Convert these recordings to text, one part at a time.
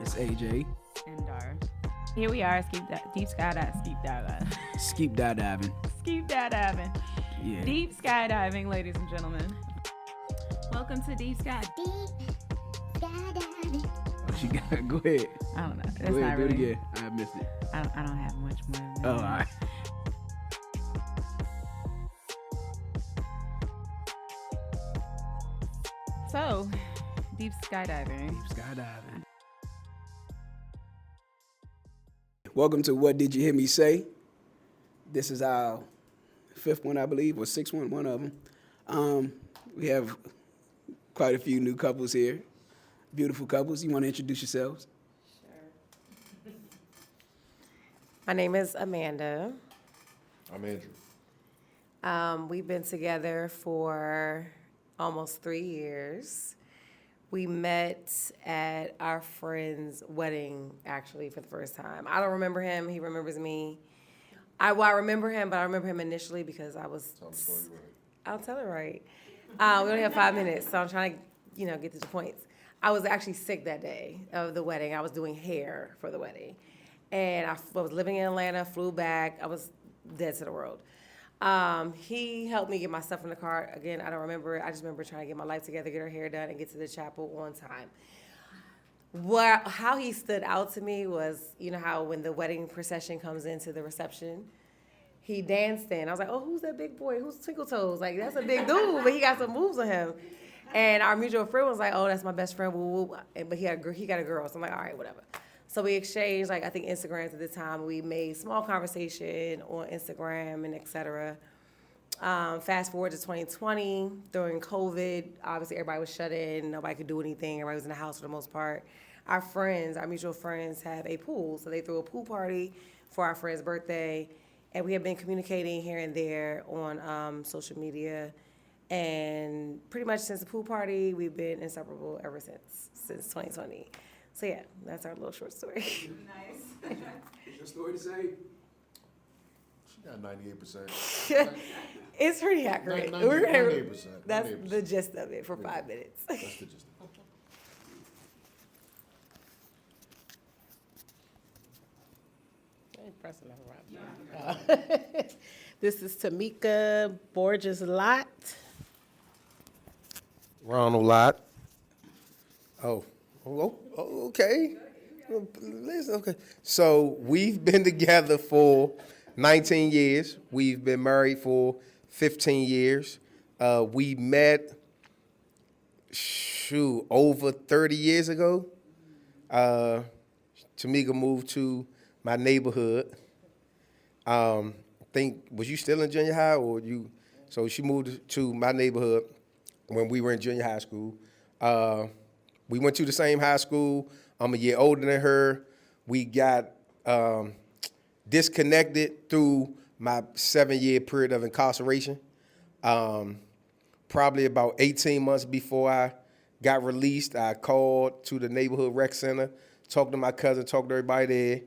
It's AJ. And Dar. Here we are, deep skydiving, Skeep diving. skeep diving, Yeah. deep skydiving, ladies and gentlemen. Welcome to Deep Sky. Oh, she got. Go ahead. I don't know. That's Go ahead. not Do it really. again. I missed it. I don't have much more. Than Oh, that. all right. So, deep skydiving. Deep skydiving. Welcome to What Did You Hear Me Say? This is our fifth one, I believe, or sixth one of them. We have quite a few new couples here. Beautiful couples. You want to introduce yourselves? My name is Amanda. I'm Andrew. We've been together for almost 3 years. We met at our friend's wedding, actually, for the first time. I don't remember him. He remembers me. I remember him, but I remember him initially because I was. Tell the story right. I'll tell it right. We only have 5 minutes, so I'm trying to, get to the points. I was actually sick that day of the wedding. I was doing hair for the wedding. And I was living in Atlanta, flew back. I was dead to the world. He helped me get my stuff in the car. Again, I don't remember it. I just remember trying to get my life together, get her hair done, and get to the chapel on time. How he stood out to me was, how when the wedding procession comes into the reception, he danced in. I was like, oh, who's that big boy? Who's Twinkle Toes? Like, that's a big dude, but he got some moves on him. And our mutual friend was like, oh, that's my best friend, woo, woo. But he got a girl. So I'm like, all right, whatever. So we exchanged, I think Instagrams at the time. We made small conversation on Instagram and et cetera. Fast forward to 2020, during COVID, obviously everybody was shut in. Nobody could do anything. Everybody was in the house for the most part. Our mutual friends have a pool. So they threw a pool party for our friend's birthday. And we have been communicating here and there on social media. And pretty much since the pool party, we've been inseparable ever since 2020. So yeah, that's our little short story. Nice. What's your story to say? She got 98%. It's pretty accurate. 98%. That's the gist of it for 5 minutes. That's the gist. This is Tamika Borges Lott. Ronald Lott. Okay. Listen, okay. So we've been together for 19 years. We've been married for 15 years. We met, over 30 years ago. Tamika moved to my neighborhood. Was you still in junior high or you? So she moved to my neighborhood when we were in junior high school. We went to the same high school. I'm a year older than her. We got disconnected through my 7-year period of incarceration. Probably about 18 months before I got released, I called to the neighborhood rec center, talked to my cousin, talked to everybody there,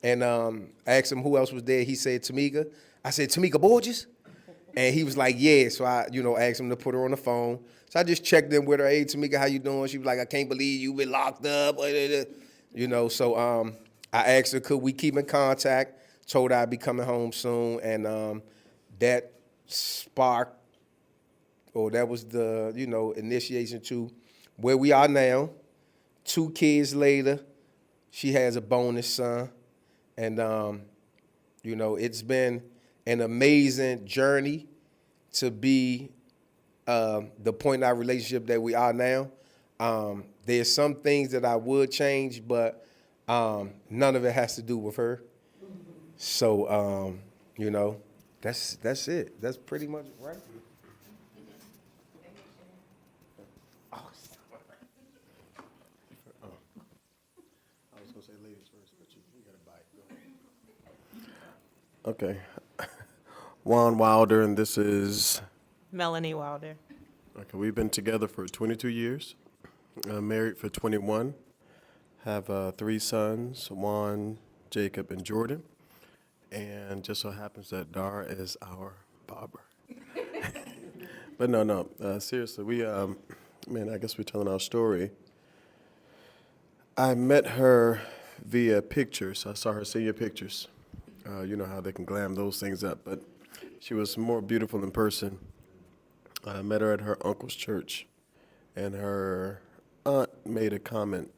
and asked him who else was there. He said Tamika. I said, Tamika Borges? And he was like, yeah. So I, asked him to put her on the phone. So I just checked in with her. Hey, Tamika, how you doing? She was like, I can't believe you been locked up. So I asked her, could we keep in contact? Told her I'd be coming home soon. And that sparked, or that was the, initiation to where we are now. 2 kids later, she has a bonus son. And, it's been an amazing journey to be the point in our relationship that we are now. There's some things that I would change, but none of it has to do with her. So, that's it. That's pretty much right. I was going to say ladies first, but you got a bite. Go ahead. Okay. Juan Wilder, and this is... Melanie Wilder. Okay, we've been together for 22 years, married for 21, have 3 sons, Juan, Jacob, and Jordan, and just so happens that Dar is our barber. But no, seriously, I guess we're telling our story. I met her via pictures. I saw her senior pictures. You know how they can glam those things up, but she was more beautiful in person. I met her at her uncle's church, and her aunt made a comment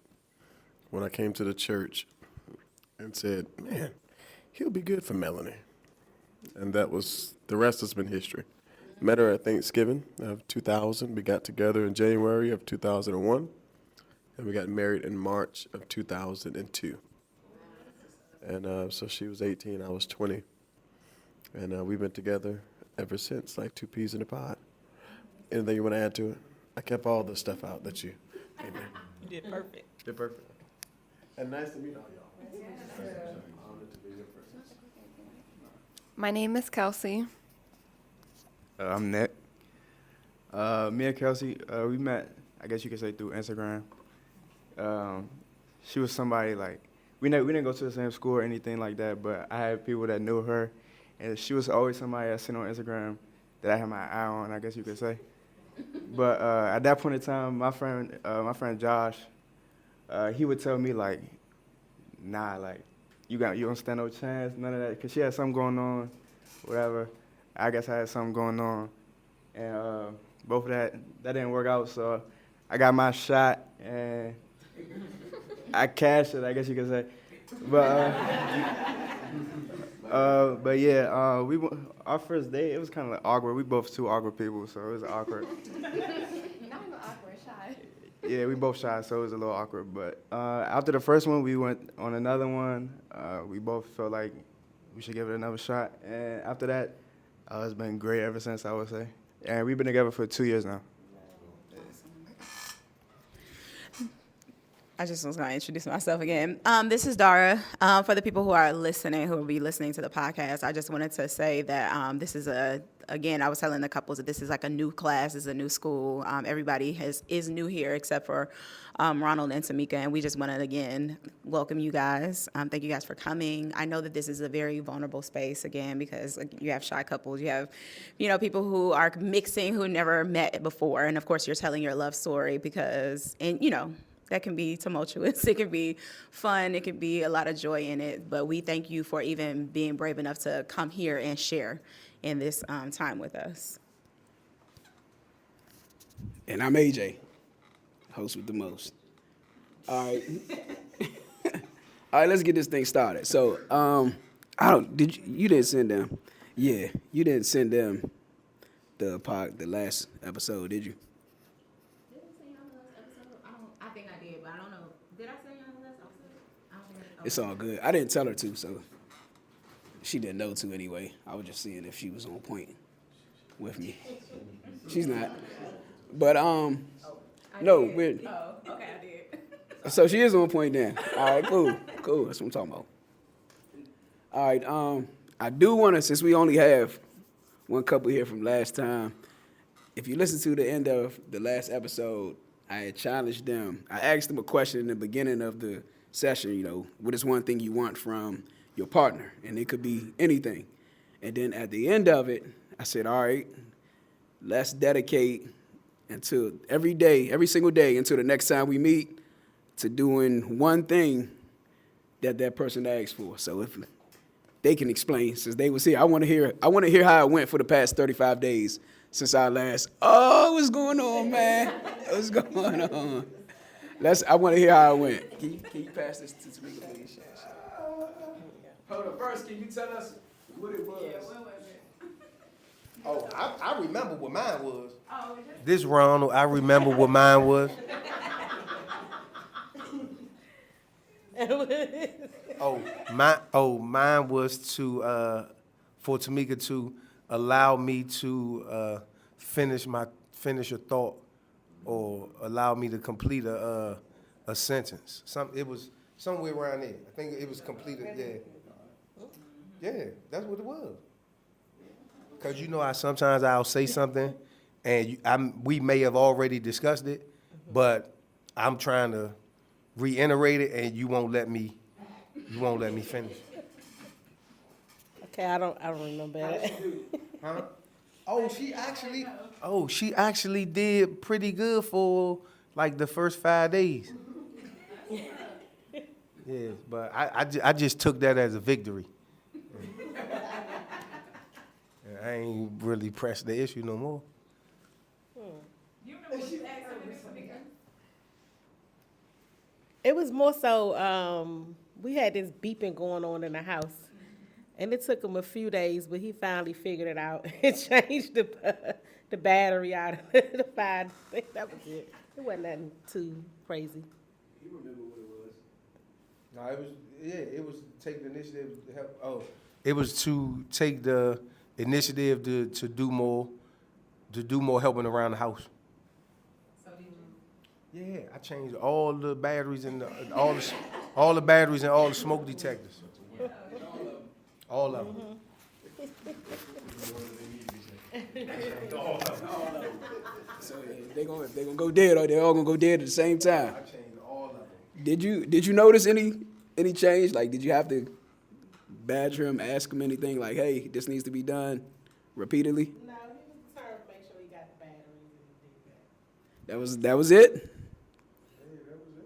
when I came to the church and said, "Man, he'll be good for Melanie." And the rest has been history. Met her at Thanksgiving of 2000. We got together in January of 2001, and we got married in March of 2002. And so she was 18, I was 20. And we've been together ever since, like two peas in a pod. Anything you want to add to it? I kept all the stuff out that you gave me. You did perfect. You're perfect. And nice to meet all y'all. Honored to be your friends. My name is Kelsey. I'm Nick. Me and Kelsey, we met, I guess you could say, through Instagram. She was somebody like, we didn't go to the same school or anything like that, but I had people that knew her, and she was always somebody I seen on Instagram that I had my eye on, I guess you could say. But at that point in time, my friend Josh, he would tell me like, nah, like you don't stand no chance, none of that, cause she had something going on, whatever. I guess I had something going on, and both of that didn't work out. So I got my shot, and I cashed it, I guess you could say. But yeah, our first date, it was kind of like awkward. We both two awkward people, so it was awkward. Not even awkward, shy. Yeah, we both shy, so it was a little awkward. But after the first one, we went on another one. We both felt like we should give it another shot. And after that, it's been great ever since, I would say. And we've been together for 2 years now. I just was going to introduce myself again. This is Dara. For the people who are listening, who will be listening to the podcast, I just wanted to say that this is again, I was telling the couples that this is like a new class, this is a new school. Everybody is new here except for Ronald and Tamika, and we just want to, again, welcome you guys. Thank you guys for coming. I know that this is a very vulnerable space, again, because you have shy couples, you have, people who are mixing who never met before, and of course you're telling your love story because, that can be tumultuous. It can be fun. It can be a lot of joy in it. But we thank you for even being brave enough to come here and share in this time with us. And I'm AJ, host with the most. All right. All right, let's get this thing started. So, you didn't send them. Yeah, you didn't send them the last episode, did you? I think I did, but I don't know. Did I say you on the last episode? I don't think I did. It's all good. I didn't tell her to, so she didn't know to anyway. I was just seeing if she was on point with me. She's not. But no, we're. Oh, okay, I did. So she is on point then. All right, cool. That's what I'm talking about. All right, I do want to, since we only have one couple here from last time, if you listen to the end of the last episode, I had challenged them. I asked them a question in the beginning of the session, what is one thing you want from your partner? And it could be anything. And then at the end of it, I said, all right, let's dedicate until every single day until the next time we meet to doing one thing that person asked for. So if they can explain, since they was here, I want to hear how it went for the past 35 days since our last. Oh, what's going on, man? What's going on? I want to hear how it went. Can you pass this to Tamika, please? Hold on. First, can you tell us what it was? Yeah, what was it? Oh, I remember what mine was. This Ronald, I remember what mine was. Mine was for Tamika to allow me to finish a thought, or allow me to complete a sentence. It was somewhere around there. I think it was completed. Yeah, that's what it was. Cause sometimes I'll say something, and we may have already discussed it, but I'm trying to reiterate it, and you won't let me finish. Okay, I don't remember that. Huh? She actually did pretty good for like the first 5 days. Yeah, but I just took that as a victory. Yeah, I ain't really pressed the issue no more. It was more so, we had this beeping going on in the house. And it took him a few days, but he finally figured it out and changed the battery out of the fire. I think that was it. It wasn't nothing too crazy. You remember what it was? No, it was take the initiative to help. Oh, it was to take the initiative to do more helping around the house. Yeah, I changed all the batteries and all the batteries and all the smoke detectors. All of them. So if they gonna go dead, or they all gonna go dead at the same time. I changed all of them. Did you notice any change? Like, did you have to badger him, ask him anything like, hey, this needs to be done repeatedly? No, he was determined to make sure he got the batteries and did that. That was it?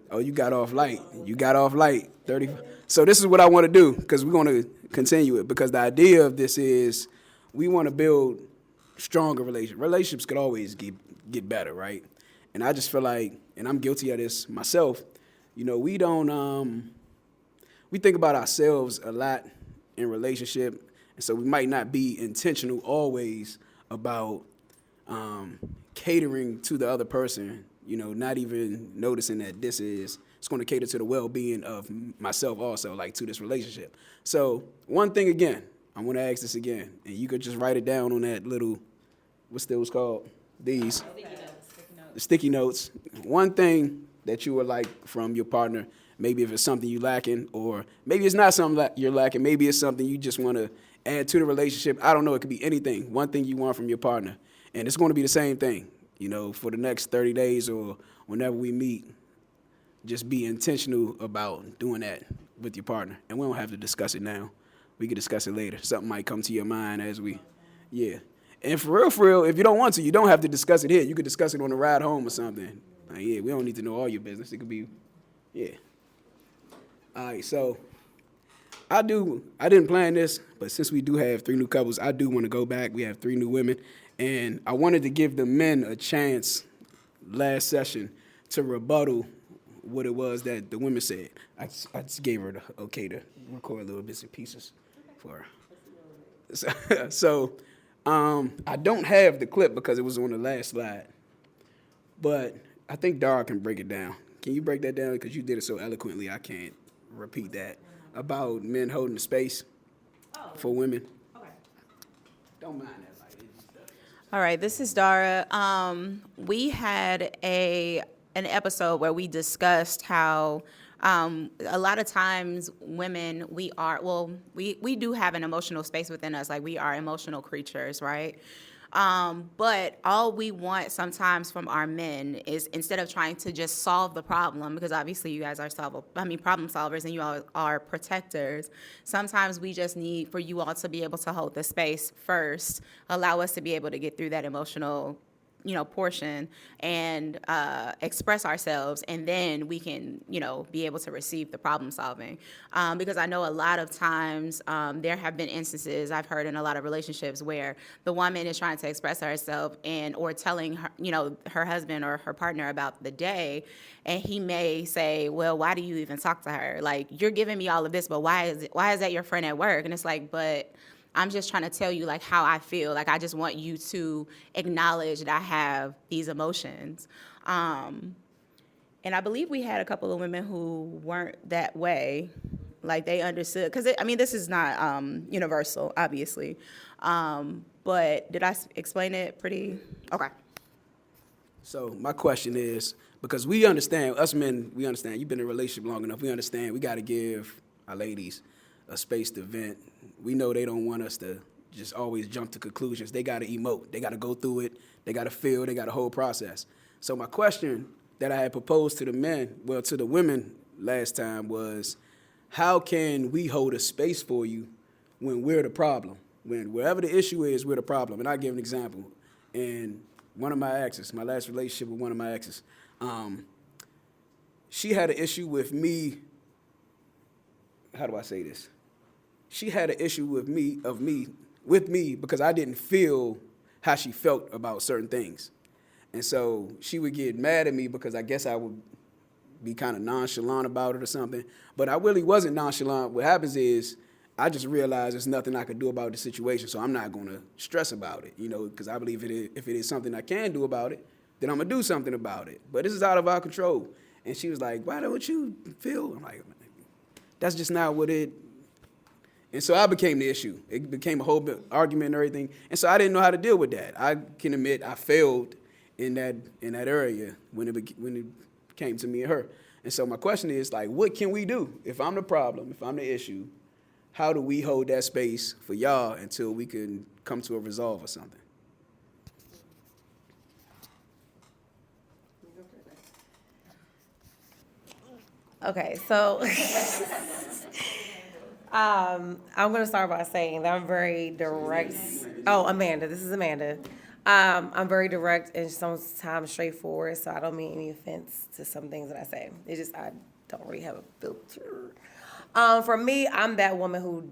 Oh, you got off light. You got off light. 30. So this is what I want to do, because we're going to continue it, because the idea of this is we want to build stronger relationships. Relationships could always get better, right? And I just feel like, and I'm guilty of this myself, you know, we think about ourselves a lot in relationship, and so we might not be intentional always about catering to the other person, you know, not even noticing that it's going to cater to the well-being of myself also, like to this relationship. So one thing again, I want to ask this again, and you could just write it down on that little, what's those called? These. The sticky notes. One thing that you would like from your partner, maybe if it's something you're lacking, or maybe it's not something that you're lacking, maybe it's something you just want to add to the relationship. I don't know, it could be anything. One thing you want from your partner. And it's going to be the same thing, you know, for the next 30 days or whenever we meet. Just be intentional about doing that with your partner. And we don't have to discuss it now. We can discuss it later. Something might come to your mind as yeah. And for real, if you don't want to, you don't have to discuss it here. You could discuss it on the ride home or something. Like, yeah, we don't need to know all your business. It could be, yeah. All right, so I didn't plan this, but since we do have 3 new couples, I do want to go back. We have 3 new women, and I wanted to give the men a chance last session to rebuttal what it was that the women said. I just gave her the okay to record little bits and pieces for her. So I don't have the clip because it was on the last slide, but I think Dara can break it down. Can you break that down? Because you did it so eloquently, I can't repeat that. About men holding the space for women. Okay. Don't mind that. All right, this is Dara. We had an episode where we discussed how a lot of times women, we do have an emotional space within us, like we are emotional creatures, right? But all we want sometimes from our men is, instead of trying to just solve the problem, because obviously you guys are problem solvers and you all are protectors, sometimes we just need for you all to be able to hold the space first, allow us to be able to get through that emotional portion and express ourselves, and then we can, be able to receive the problem solving. Because I know a lot of times there have been instances I've heard in a lot of relationships where the woman is trying to express herself or telling her, her husband or her partner about the day, and he may say, well, why do you even talk to her? Like, you're giving me all of this, but why is that your friend at work? And it's like, but I'm just trying to tell you, like, how I feel. Like, I just want you to acknowledge that I have these emotions. And I believe we had a couple of women who weren't that way. Like, they understood. Because, this is not universal, obviously. But did I explain it pretty? Okay. So my question is, because we understand, us men, we understand, you've been in a relationship long enough, we understand we got to give our ladies a space to vent. We know they don't want us to just always jump to conclusions. They got to emote. They got to go through it. They got to feel. They got a whole process. So my question that I had proposed to the women last time was, how can we hold a space for you when we're the problem? When wherever the issue is, we're the problem. And I'll give an example. In one of my exes, my last relationship with one of my exes, she had an issue with me how do I say this? She had an issue with me because I didn't feel how she felt about certain things. And so she would get mad at me because I guess I would be kind of nonchalant about it or something. But I really wasn't nonchalant. What happens is I just realized there's nothing I could do about the situation, so I'm not going to stress about it, because I believe if it is something I can do about it, then I'm going to do something about it. But this is out of our control. And she was like, why don't you feel? I'm like, that's just not what it. And so I became the issue. It became a whole big argument and everything. And so I didn't know how to deal with that. I can admit I failed in that area when it came to me and her. And so my question is, like, what can we do? If I'm the problem, if I'm the issue, how do we hold that space for y'all until we can come to a resolve or something? Okay, so I'm gonna start by saying that I'm very direct. Oh, Amanda, this is Amanda. I'm very direct and sometimes straightforward, so I don't mean any offense to some things that I say. It's just I don't really have a filter. For me, I'm that woman who,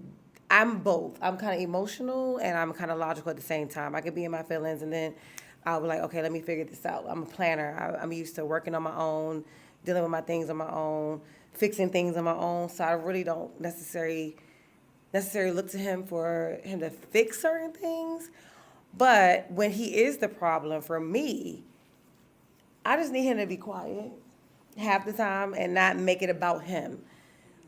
I'm both. I'm kind of emotional and I'm kind of logical at the same time. I could be in my feelings and then I'll be like, okay, let me figure this out. I'm a planner. I'm used to working on my own, dealing with my things on my own, fixing things on my own. So I really don't necessarily look to him for him to fix certain things. But when he is the problem for me, I just need him to be quiet half the time and not make it about him.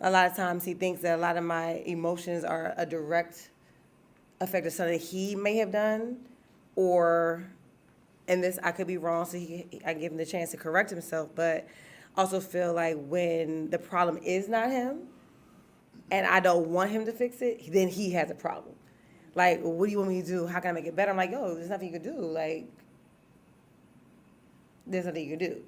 A lot of times he thinks that a lot of my emotions are a direct effect of something he may have done, or, and this, I could be wrong, so I give him the chance to correct himself, but also feel like when the problem is not him, and I don't want him to fix it, then he has a problem. Like, what do you want me to do? How can I make it better? I'm like, yo, there's nothing you can do. Like, there's nothing you can do.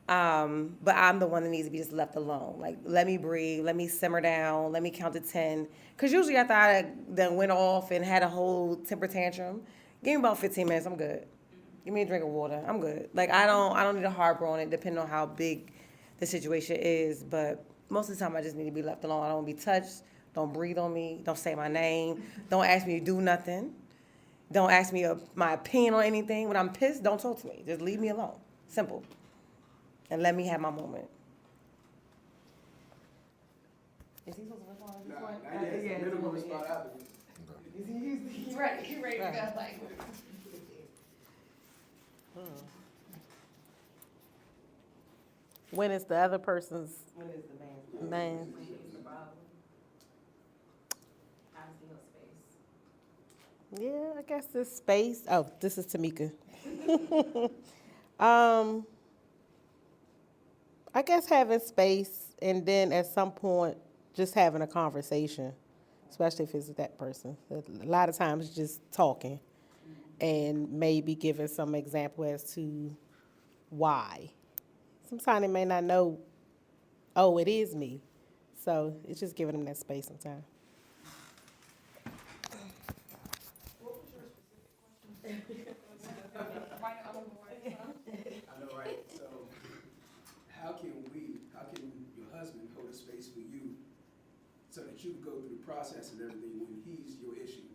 But I'm the one that needs to be just left alone. Like, let me breathe, let me simmer down, let me count to 10. Because usually after I then went off and had a whole temper tantrum, give me about 15 minutes, I'm good. Give me a drink of water, I'm good. Like, I don't need a harbor on it, depending on how big the situation is. But most of the time, I just need to be left alone. I don't want to be touched. Don't breathe on me. Don't say my name. Don't ask me to do nothing. Don't ask me my opinion on anything. When I'm pissed, don't talk to me. Just leave me alone. Simple. And let me have my moment. Is he supposed to respond at this point? He's ready. He's ready to go. Like, When is the other person's When is the man? name? Yeah, I guess this space. Oh, this is Tamika. I guess having space and then at some point just having a conversation, especially if it's that person. A lot of times just talking and maybe giving some example as to why. Sometimes they may not know, oh, it is me. So it's just giving them that space and time. I know, right? So how can your husband hold a space for you so that you can go through the process and everything when he's your issue?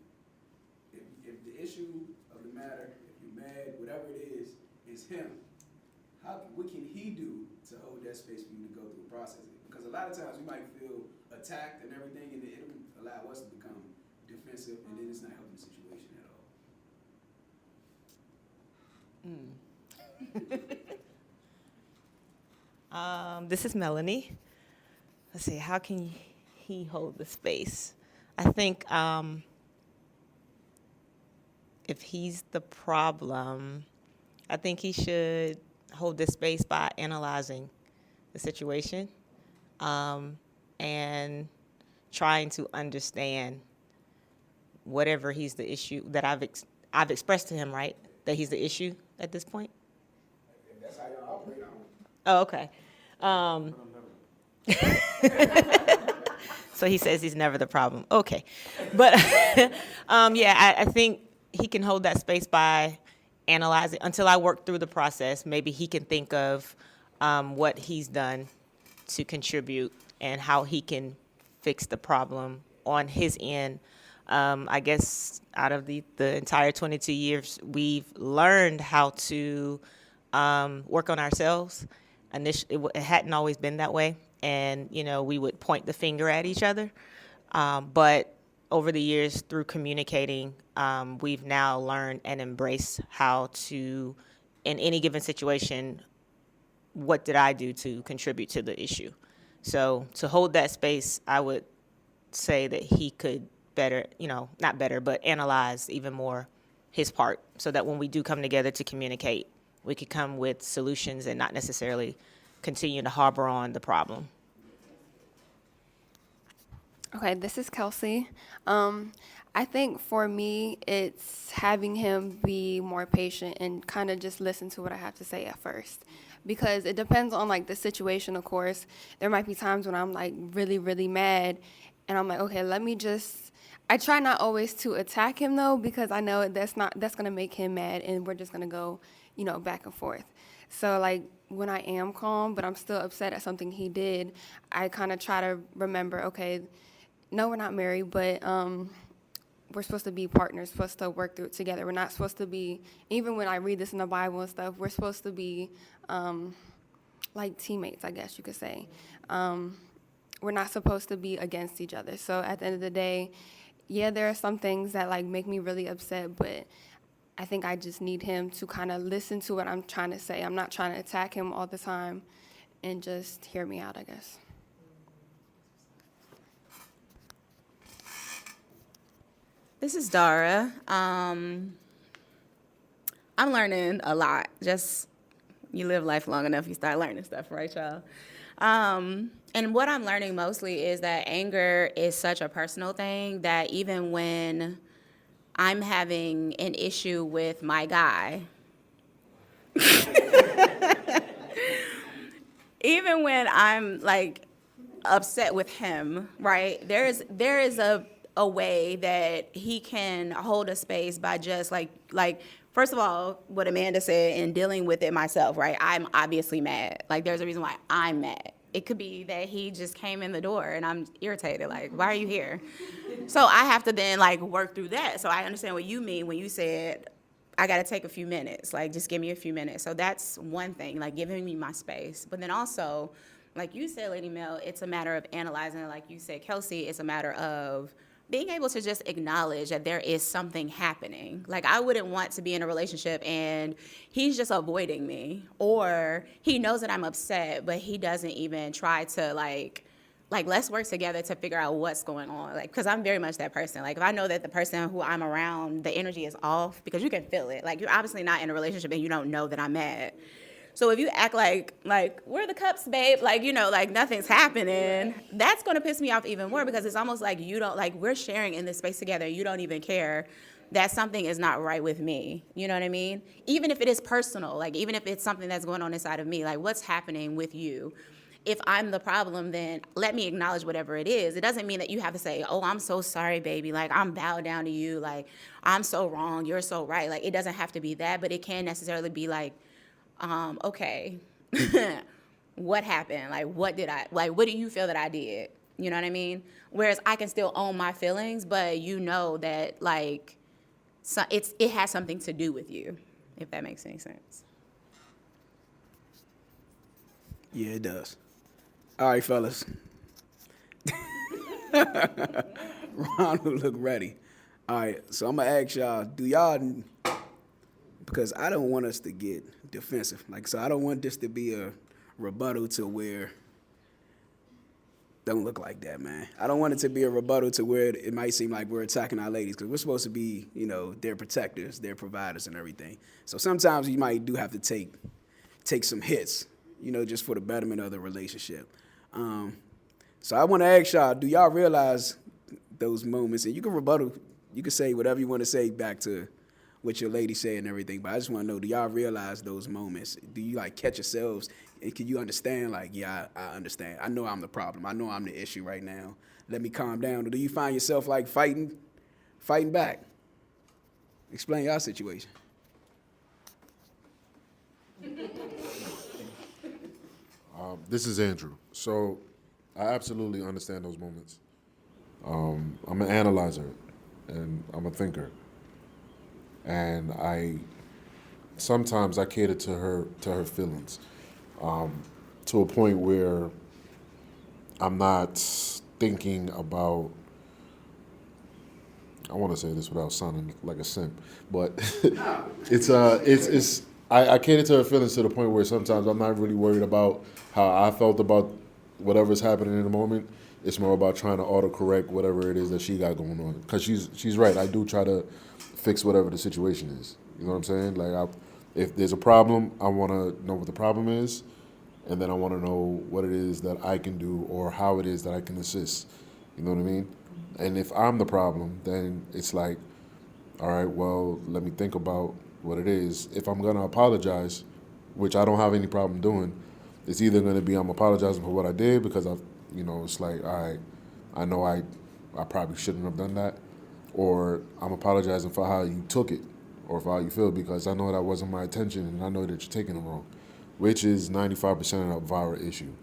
If the issue of the matter, if you're mad, whatever it is him, what can he do to hold that space for you to go through the process? Because a lot of times we might feel attacked and everything, and it'll allow us to become defensive, and then it's not helping the situation at all. This is Melanie. Let's see, how can he hold the space? I think if he's the problem, I think he should hold the space by analyzing the situation and trying to understand whatever he's the issue that I've expressed to him, right? That he's the issue at this point. That's how y'all operate on. Oh, okay. So he says he's never the problem. Okay. But, yeah, I think he can hold that space by analyzing. Until I work through the process, maybe he can think of what he's done to contribute and how he can fix the problem on his end. I guess out of the entire 22 years, we've learned how to work on ourselves. It hadn't always been that way, and we would point the finger at each other. But over the years, through communicating, we've now learned and embraced how to, in any given situation, what did I do to contribute to the issue? So to hold that space, I would say that he could better, not better, but analyze even more his part so that when we do come together to communicate, we could come with solutions and not necessarily continue to harbor on the problem. Okay, this is Kelsey. I think for me, it's having him be more patient and kind of just listen to what I have to say at first. Because it depends on, like, the situation, of course. There might be times when I'm, like, really, really mad, and I'm like, okay, I try not always to attack him, though, because I know that's going to make him mad, and we're just going to go, back and forth. So, like, when I am calm, but I'm still upset at something he did, I kind of try to remember, okay, no, we're not married, but we're supposed to be partners, supposed to work through it together. We're not supposed to be, even when I read this in the Bible and stuff, we're supposed to be like teammates, I guess you could say. We're not supposed to be against each other. So at the end of the day, yeah, there are some things that, like, make me really upset, but I think I just need him to kind of listen to what I'm trying to say. I'm not trying to attack him all the time, and just hear me out, I guess. This is Dara. I'm learning a lot. Just, you live life long enough, you start learning stuff, right, y'all? And what I'm learning mostly is that anger is such a personal thing that even when I'm having an issue with my guy, even when I'm, like, upset with him, right, there is a way that he can hold a space by just like first of all, what Amanda said, in dealing with it myself, right? I'm obviously mad. Like, there's a reason why I'm mad. It could be that he just came in the door and I'm irritated. Like, why are you here? So I have to then, like, work through that. So I understand what you mean when you said, I got to take a few minutes. Like, just give me a few minutes. So that's one thing, like, giving me my space. But then also, like you said, Lady Mel, it's a matter of analyzing. Like you said, Kelsey, it's a matter of being able to just acknowledge that there is something happening. Like, I wouldn't want to be in a relationship and he's just avoiding me, or he knows that I'm upset, but he doesn't even try to, like let's work together to figure out what's going on. Like, because I'm very much that person. Like, if I know that the person who I'm around, the energy is off, because you can feel it. Like, you're obviously not in a relationship and you don't know that I'm mad. So if you act like, where are the cups, babe? Like, like nothing's happening, that's going to piss me off even more, because it's almost like you don't, like, we're sharing in this space together. You don't even care that something is not right with me. You know what I mean? Even if it is personal, like, even if it's something that's going on inside of me, like, what's happening with you? If I'm the problem, then let me acknowledge whatever it is. It doesn't mean that you have to say, oh, I'm so sorry, baby. Like, I'm bowed down to you. Like, I'm so wrong. You're so right. Like, it doesn't have to be that, but it can necessarily be like, okay, what happened? Like, what do you feel that I did? You know what I mean? Whereas I can still own my feelings, but you know that, like, so it has something to do with you, if that makes any sense. Yeah, it does. All right, fellas. Ronald look ready. All right, so I'm going to ask y'all, do y'all, because I don't want us to get defensive. Like, so I don't want this to be a rebuttal to where, don't look like that, man. I don't want it to be a rebuttal to where it might seem like we're attacking our ladies, because we're supposed to be, their protectors, their providers and everything. So sometimes you might do have to take some hits, just for the betterment of the relationship. So I want to ask y'all, do y'all realize those moments? And you can rebuttal, you can say whatever you want to say back to what your lady said and everything, but I just want to know, do y'all realize those moments? Do you, like, catch yourselves, and can you understand, like, yeah, I understand. I know I'm the problem. I know I'm the issue right now. Let me calm down. Or do you find yourself, like, fighting back? Explain your situation. This is Andrew. So I absolutely understand those moments. I'm an analyzer, and I'm a thinker, and sometimes I cater to her feelings, to a point where I'm not thinking about. I want to say this without sounding like a simp, but I cater to her feelings to the point where sometimes I'm not really worried about how I felt about whatever's happening in the moment. It's more about trying to autocorrect whatever it is that she got going on. Because she's right. I do try to fix whatever the situation is. You know what I'm saying? Like, if there's a problem, I want to know what the problem is, and then I want to know what it is that I can do or how it is that I can assist. You know what I mean? And if I'm the problem, then it's like, all right, well, let me think about what it is. If I'm going to apologize, which I don't have any problem doing, it's either going to be I'm apologizing for what I did because it's like, all right, I know I probably shouldn't have done that, or I'm apologizing for how you took it or for how you feel because I know that wasn't my intention and I know that you're taking it wrong, which is 95% of our issue.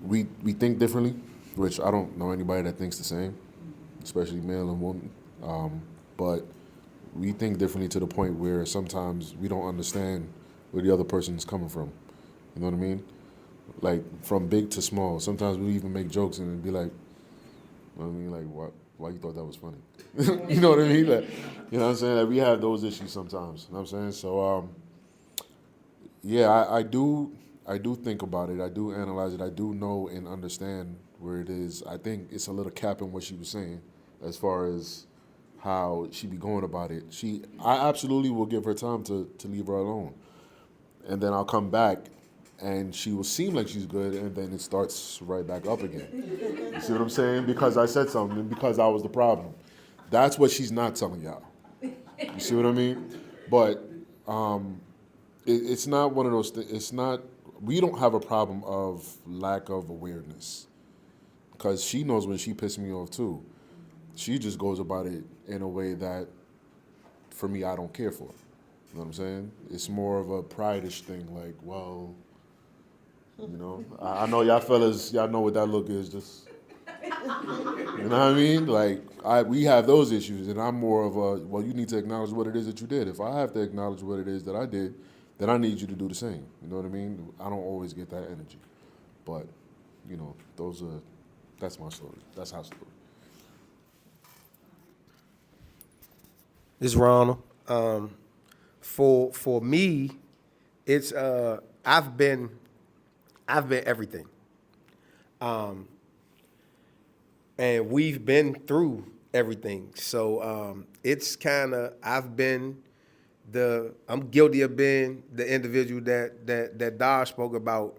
We think differently, which I don't know anybody that thinks the same, especially male and woman. But we think differently to the point where sometimes we don't understand where the other person is coming from. You know what I mean? Like, from big to small. Sometimes we even make jokes and be like, you know what I mean? Like, why you thought that was funny? You know what I mean? Like, you know what I'm saying? Like, we have those issues sometimes. You know what I'm saying? So, yeah, I do think about it. I do analyze it. I do know and understand where it is. I think it's a little cap in what she was saying as far as how she be going about it. I absolutely will give her time to leave her alone. And then I'll come back and she will seem like she's good and then it starts right back up again. You see what I'm saying? Because I said something and because I was the problem. That's what she's not telling y'all. You see what I mean? But it's not one of those things. It's not, we don't have a problem of lack of awareness. Because she knows when she pissed me off too. She just goes about it in a way that, for me, I don't care for. You know what I'm saying? It's more of a pride-ish thing, like, well, I know y'all fellas, y'all know what that look is, just, you know what I mean? Like, we have those issues, and I'm more of a, well, you need to acknowledge what it is that you did. If I have to acknowledge what it is that I did, then I need you to do the same. You know what I mean? I don't always get that energy. But, that's my story. That's our story. This is Ronald. For me, it's I've been everything, and we've been through everything. So it's kind of I'm guilty of being the individual that Dar spoke about,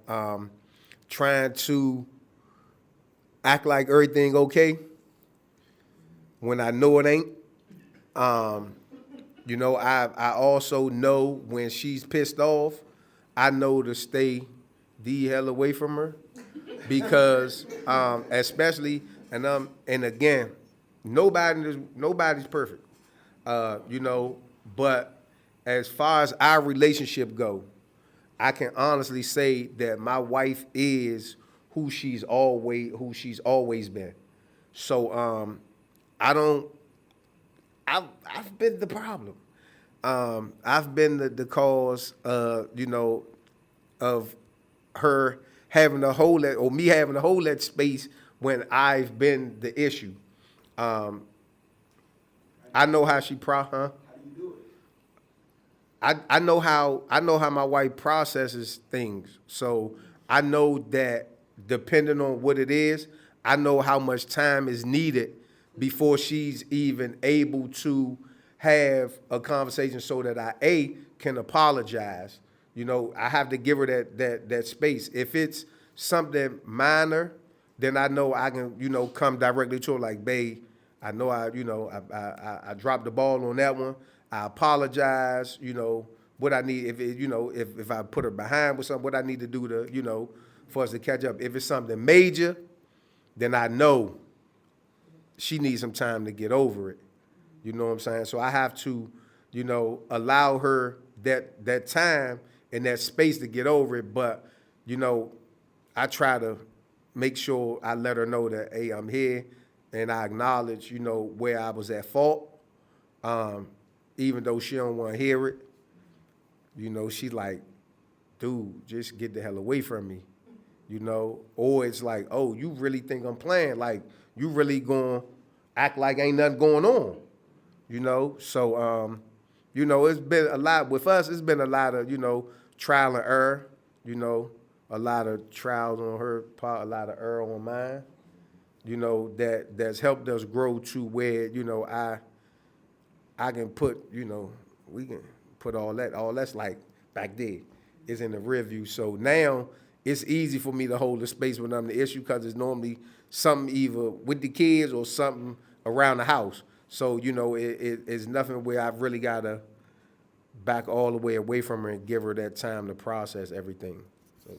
trying to act like everything okay when I know it ain't. I also know when she's pissed off, I know to stay the hell away from her because especially and again, nobody's perfect. But as far as our relationship go, I can honestly say that my wife is who she's always been. So I've been the problem. I've been the cause, of her having to hold that, or me having to hold that space when I've been the issue. I know how she How do you do it? I know how my wife processes things. So I know that depending on what it is, I know how much time is needed before she's even able to have a conversation so that I can apologize. I have to give her that space. If it's something minor, then I know I can, come directly to her like, babe, I know I dropped the ball on that one. I apologize, what I need, if I put her behind with something, what I need to do to, for us to catch up. If it's something major, then I know she needs some time to get over it. You know what I'm saying? So I have to, allow her that time and that space to get over it. But, I try to make sure I let her know that, hey, I'm here. and I acknowledge, where I was at fault, even though she don't want to hear it. She like, dude, just get the hell away from me, Or it's like, oh, you really think I'm playing? Like, you really gonna act like ain't nothing going on, So, it's been a lot, with us, it's been a lot of, trial and error, a lot of trials on her part, a lot of error on mine, that's helped us grow to where, I can put, we can put all that's like back there is in the rear view. So now it's easy for me to hold the space when I'm the issue because it's normally something either with the kids or something around the house. So, it's nothing where I've really got to back all the way away from her and give her that time to process everything. So.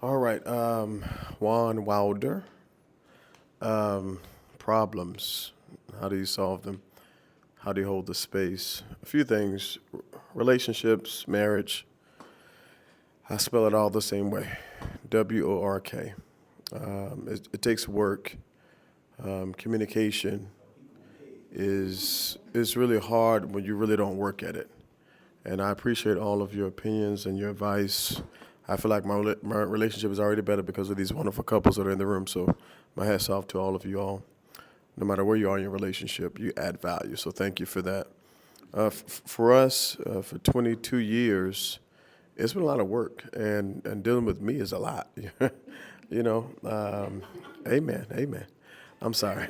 All right, Juan Wilder. Problems. How do you solve them? How do you hold the space? A few things. Relationships, marriage. I spell it all the same way. W-O-R-K. It takes work. Communication is really hard when you really don't work at it. And I appreciate all of your opinions and your advice. I feel like my relationship is already better because of these wonderful couples that are in the room. So my hat's off to all of you all. No matter where you are in your relationship, you add value. So thank you for that. For us, for 22 years, it's been a lot of work. And dealing with me is a lot. Amen. I'm sorry.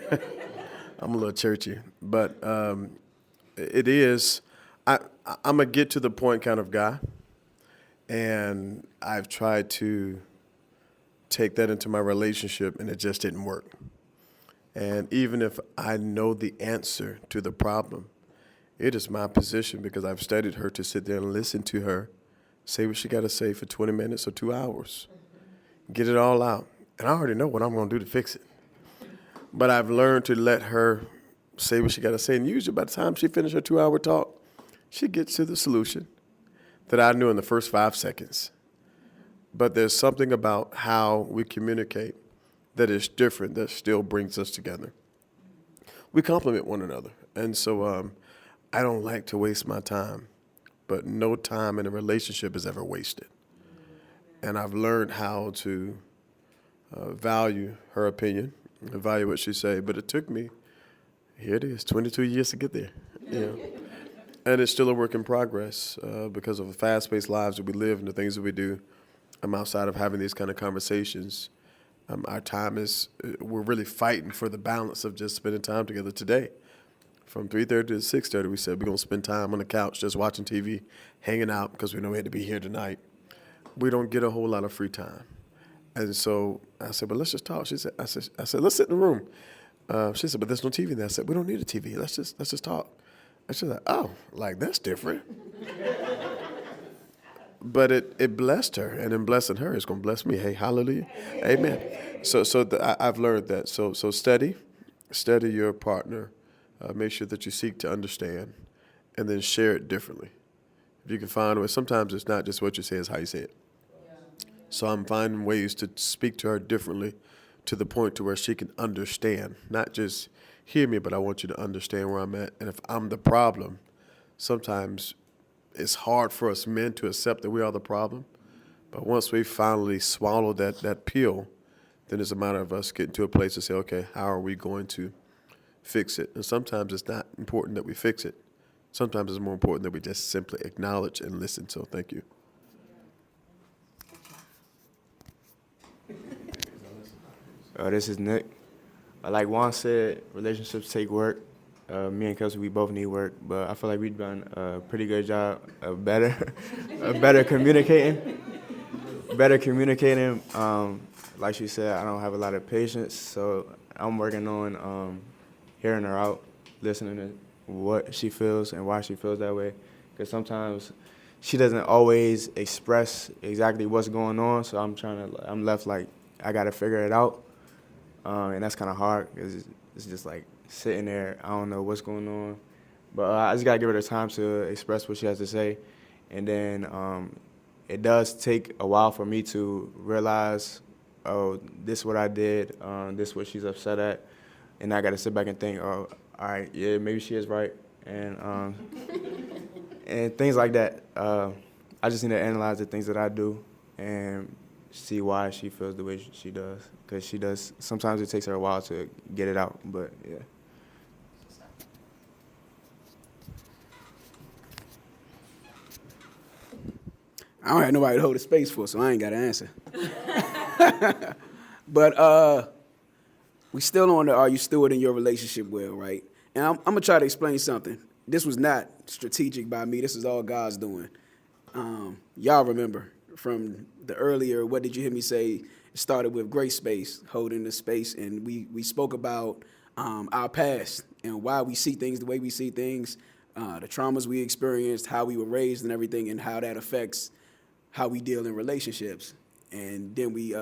I'm a little churchy. But it is, I'm a get to the point kind of guy. And I've tried to take that into my relationship, and it just didn't work. And even if I know the answer to the problem, it is my position, because I've studied her, to sit there and listen to her, say what she got to say for 20 minutes or 2 hours, get it all out. And I already know what I'm going to do to fix it. But I've learned to let her say what she got to say. And usually by the time she finishes her 2-hour talk, she gets to the solution that I knew in the first 5 seconds. But there's something about how we communicate that is different, that still brings us together. We complement one another. And so I don't like to waste my time, but no time in a relationship is ever wasted. And I've learned how to value her opinion, value what she say. But it took me, here it is, 22 years to get there. And it's still a work in progress because of the fast-paced lives that we live and the things that we do. Outside of having these kind of conversations, our time we're really fighting for the balance of just spending time together today. From 3:30 to 6:30, we said we're going to spend time on the couch just watching TV, hanging out, because we know we had to be here tonight. We don't get a whole lot of free time. And so I said, but let's just talk. She said, I said, let's sit in the room. She said, but there's no TV there. I said, we don't need a TV. Let's just talk. And she's like, oh, like that's different. But it blessed her, and in blessing her, it's going to bless me. Hey, hallelujah. Amen. So I've learned that. So study your partner. Make sure that you seek to understand, and then share it differently. If you can find a way, sometimes it's not just what you say, it's how you say it. So I'm finding ways to speak to her differently, to the point to where she can understand, not just hear me, but I want you to understand where I'm at. And if I'm the problem, sometimes it's hard for us men to accept that we are the problem. But once we finally swallow that pill, then it's a matter of us getting to a place to say, okay, how are we going to fix it? And sometimes it's not important that we fix it. Sometimes it's more important that we just simply acknowledge and listen. So thank you. This is Nick. Like Juan said, relationships take work. Me and Kelsey, we both need work, but I feel like we've done a pretty good job of better communicating. Like she said, I don't have a lot of patience, so I'm working on hearing her out, listening to what she feels and why she feels that way. Because sometimes she doesn't always express exactly what's going on, so I'm left like I got to figure it out, and that's kind of hard because it's just like sitting there, I don't know what's going on. But I just got to give her the time to express what she has to say. And then it does take a while for me to realize, oh, this is what I did, this is what she's upset at, and I got to sit back and think, oh, all right, yeah, maybe she is right, and and things like that. I just need to analyze the things that I do and see why she feels the way she does, because she does. Sometimes it takes her a while to get it out, but yeah. I don't have nobody to hold a space for, so I ain't got an answer. But we still on the are you stewarding your relationship well, right? And I'm going to try to explain something. This was not strategic by me. This is all God's doing. Y'all remember from the earlier, what did you hear me say? It started with Grace Space, holding the space, and we spoke about our past and why we see things the way we see things, the traumas we experienced, how we were raised and everything, and how that affects how we deal in relationships. And then we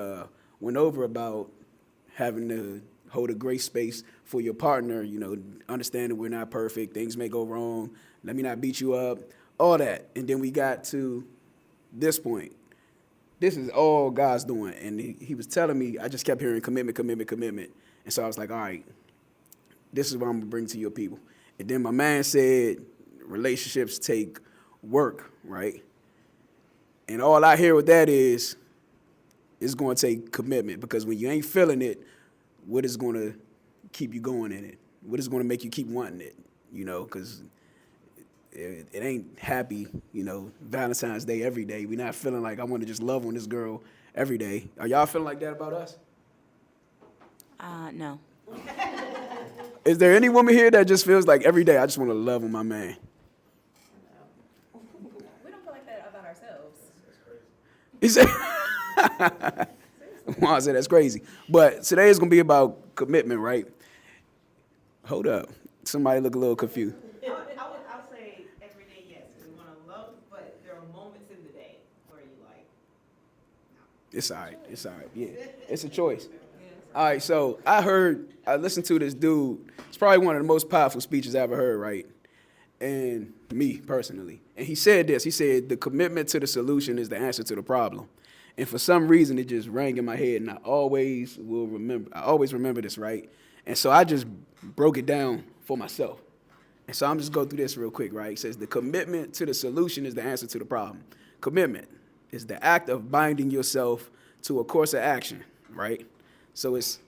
went over about having to hold a grace space for your partner, you know, understanding we're not perfect, things may go wrong, let me not beat you up, all that. And then we got to this point. This is all God's doing. And he was telling me, I just kept hearing commitment, commitment, commitment. And so I was like, all right, this is what I'm going to bring to your people. And then my man said, relationships take work, right? And all I hear with that is, it's going to take commitment, because when you ain't feeling it, what is going to keep you going in it? What is going to make you keep wanting it? You know, because it ain't happy, you know, Valentine's Day every day. We're not feeling like I want to just love on this girl every day. Are y'all feeling like that about us? No. Is there any woman here that just feels like every day I just want to love on my man? We don't feel like that about ourselves. He said, Juan said that's crazy. But today is going to be about commitment, right? Hold up. Somebody look a little confused. I'll say every day, yes. We want to love, but there are moments in the day where you like, no. It's all right. It's all right. Yeah. It's a choice. All right. So I listened to this dude. It's probably one of the most powerful speeches I ever heard, right? And me personally. And he said this. He said, the commitment to the solution is the answer to the problem. And for some reason, it just rang in my head, and I always remember this, right? And so I just broke it down for myself. And so I'm just going through this real quick, right? It says, the commitment to the solution is the answer to the problem. Commitment is the act of binding yourself to a course of action, right? So it's,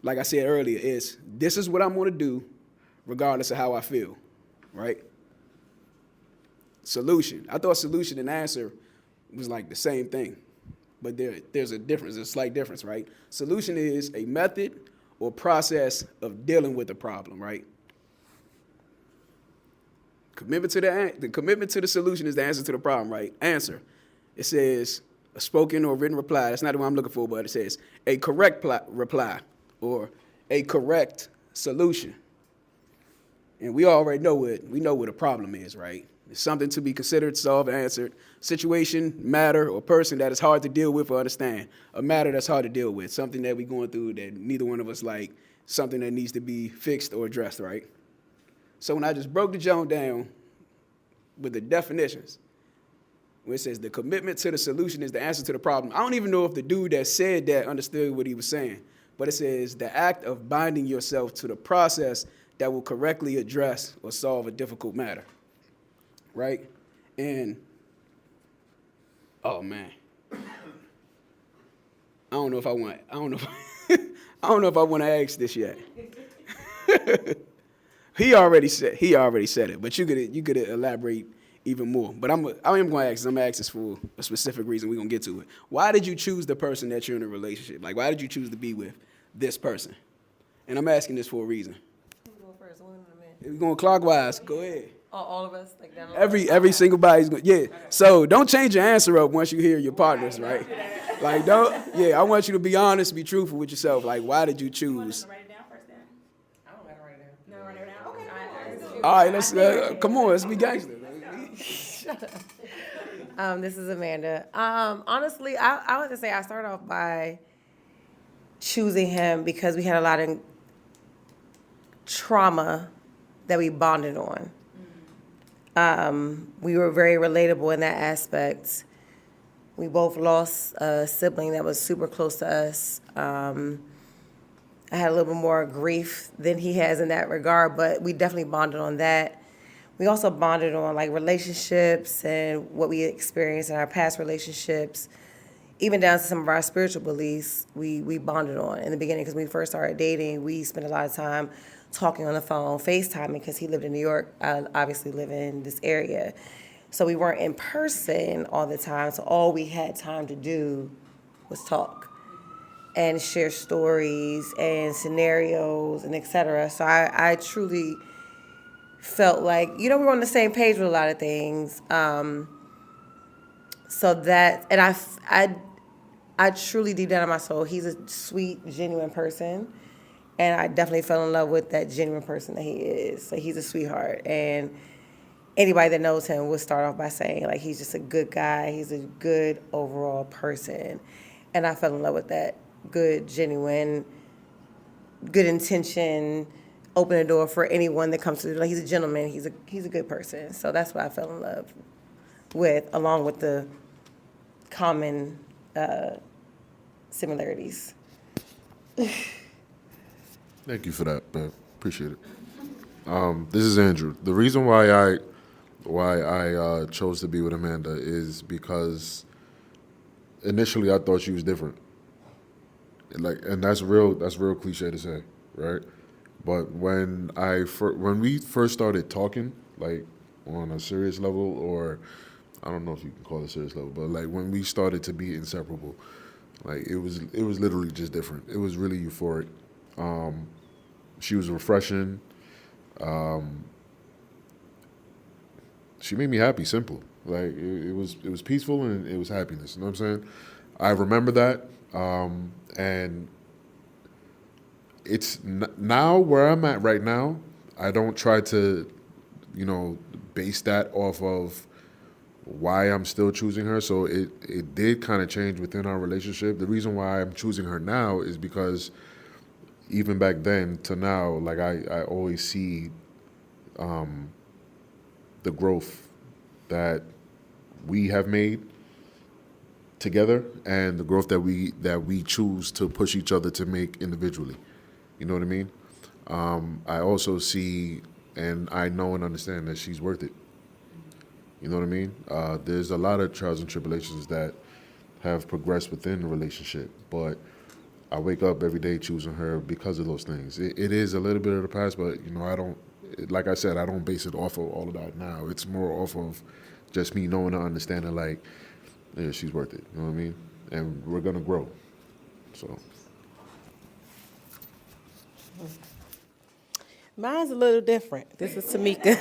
like I said earlier, this is what I'm going to do regardless of how I feel, right? Solution. I thought solution and answer was like the same thing. But there's a difference, a slight difference, right? Solution is a method or process of dealing with a problem, right? The commitment to the solution is the answer to the problem, right? Answer. It says a spoken or written reply. That's not the one I'm looking for, but it says a correct reply or a correct solution. And we already know what a problem is, right? It's something to be considered, solved, answered. Situation, matter, or person that is hard to deal with or understand. A matter that's hard to deal with. Something that we're going through that neither one of us like. Something that needs to be fixed or addressed, right? So when I just broke the Joan down with the definitions, where it says the commitment to the solution is the answer to the problem. I don't even know if the dude that said that understood what he was saying. But it says the act of binding yourself to the process that will correctly address or solve a difficult matter. Right? And, oh man. I don't know if I want to ask this yet. He already said it, but you could elaborate even more. But I am going to ask this for a specific reason. We're going to get to it. Why did you choose the person that you're in a relationship? Like, why did you choose to be with this person? And I'm asking this for a reason. Who's going first? One in a minute. We're going clockwise. Go ahead. All of us, like that. Every single body's going. Yeah. So don't change your answer up once you hear your partners, right? Like don't. Yeah. I want you to be honest, be truthful with yourself. Like, why did you choose? Write it down first, then. I don't gotta write it down. No, write it down. Okay. All right. Let's come on. Let's be gangster. This is Amanda. Honestly, I would say I started off by choosing him because we had a lot of trauma that we bonded on. We were very relatable in that aspect. We both lost a sibling that was super close to us. I had a little bit more grief than he has in that regard, but we definitely bonded on that. We also bonded on like relationships and what we experienced in our past relationships, even down to some of our spiritual beliefs. We bonded on in the beginning because when we first started dating, we spent a lot of time talking on the phone, FaceTiming, because he lived in New York. I obviously live in this area. So we weren't in person all the time, so all we had time to do was talk and share stories and scenarios and et cetera. So I truly felt like, we were on the same page with a lot of things. So that, and I truly, deep down in my soul, he's a sweet, genuine person. And I definitely fell in love with that genuine person that he is. So he's a sweetheart. And anybody that knows him will start off by saying, like, he's just a good guy. He's a good overall person. And I fell in love with that good, genuine, good intention, open the door for anyone that comes to, like, he's a gentleman. He's a good person. So that's what I fell in love with, along with the common similarities. Thank you for that, man. Appreciate it. This is Andrew. The reason why I chose to be with Amanda is because initially I thought she was different. And that's real cliche to say, right? But when we first started talking, like on a serious level, or I don't know if you can call it a serious level, but like when we started to be inseparable, like it was literally just different. It was really euphoric. She was refreshing. She made me happy, simple. Like it was peaceful and it was happiness. You know what I'm saying? I remember that. And it's now where I'm at right now. I don't try to, base that off of why I'm still choosing her. So it did kind of change within our relationship. The reason why I'm choosing her now is because even back then to now, like I always see the growth that we have made together and the growth that we choose to push each other to make individually. You know what I mean? I also see and I know and understand that she's worth it. You know what I mean? There's a lot of trials and tribulations that have progressed within the relationship, but I wake up every day choosing her because of those things. It is a little bit of the past, but I don't, like I said, I don't base it off of all of that now. It's more off of just me knowing and understanding, like, yeah, she's worth it. You know what I mean? And we're gonna grow. So. Mine's a little different. This is Tamika.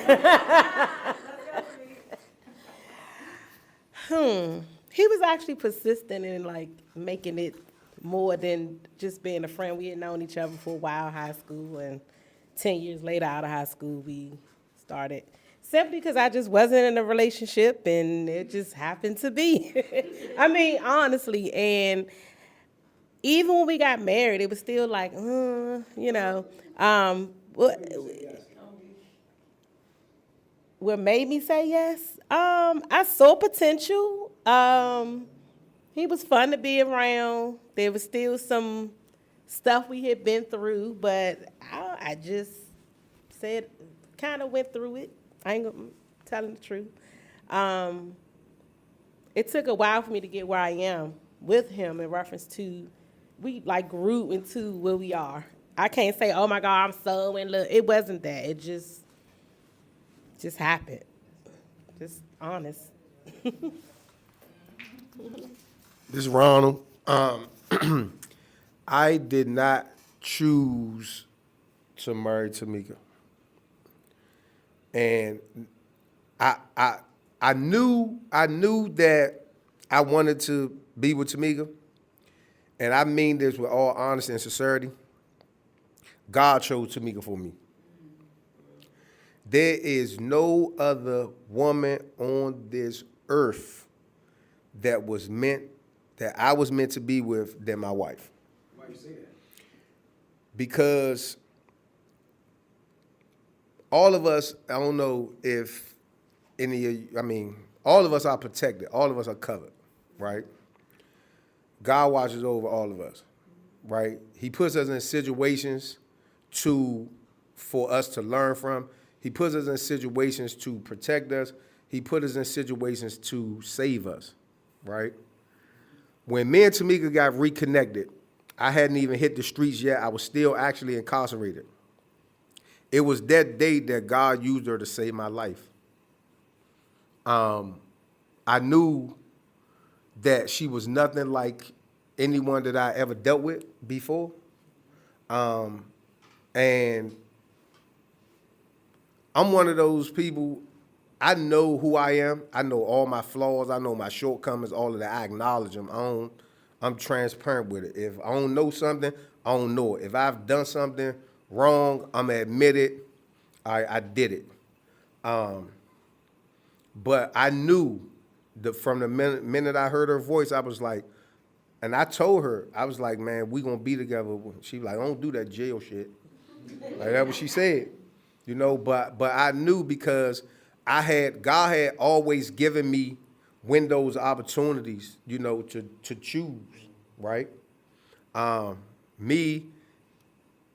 He was actually persistent in like making it more than just being a friend. We had known each other for a while, high school, and 10 years later out of high school, we started. Simply because I just wasn't in a relationship and it just happened to be. I mean, honestly, and even when we got married, it was still like, what made me say yes? I saw potential. He was fun to be around. There was still some stuff we had been through, but I just said, kind of went through it. I ain't gonna telling the truth. It took a while for me to get where I am with him in reference to, we like grew into where we are. I can't say, oh my God, I'm so in love. It wasn't that. It just happened. Just honest. This is Ronald. I did not choose to marry Tamika. And I knew that I wanted to be with Tamika. And I mean this with all honesty and sincerity. God chose Tamika for me. There is no other woman on this earth that I was meant to be with than my wife. Why you say that? Because all of us, I don't know if all of us are protected. All of us are covered. right? God watches over all of us, right? He puts us in situations for us to learn from. He puts us in situations to protect us. He put us in situations to save us, right? When me and Tamika got reconnected, I hadn't even hit the streets yet. I was still actually incarcerated. It was that day that God used her to save my life. I knew that she was nothing like anyone that I ever dealt with before. And I'm one of those people, I know who I am. I know all my flaws. I know my shortcomings, all of that. I acknowledge them. I'm transparent with it. If I don't know something, I don't know it. If I've done something wrong, I'm going to admit it. I did it. But I knew from the minute I heard her voice, I was like, and I told her, I was like, man, we going to be together. She was like, don't do that jail shit. Like, that's what she said. You know, but I knew because God had always given me windows, opportunities, you know, to choose, right? Me,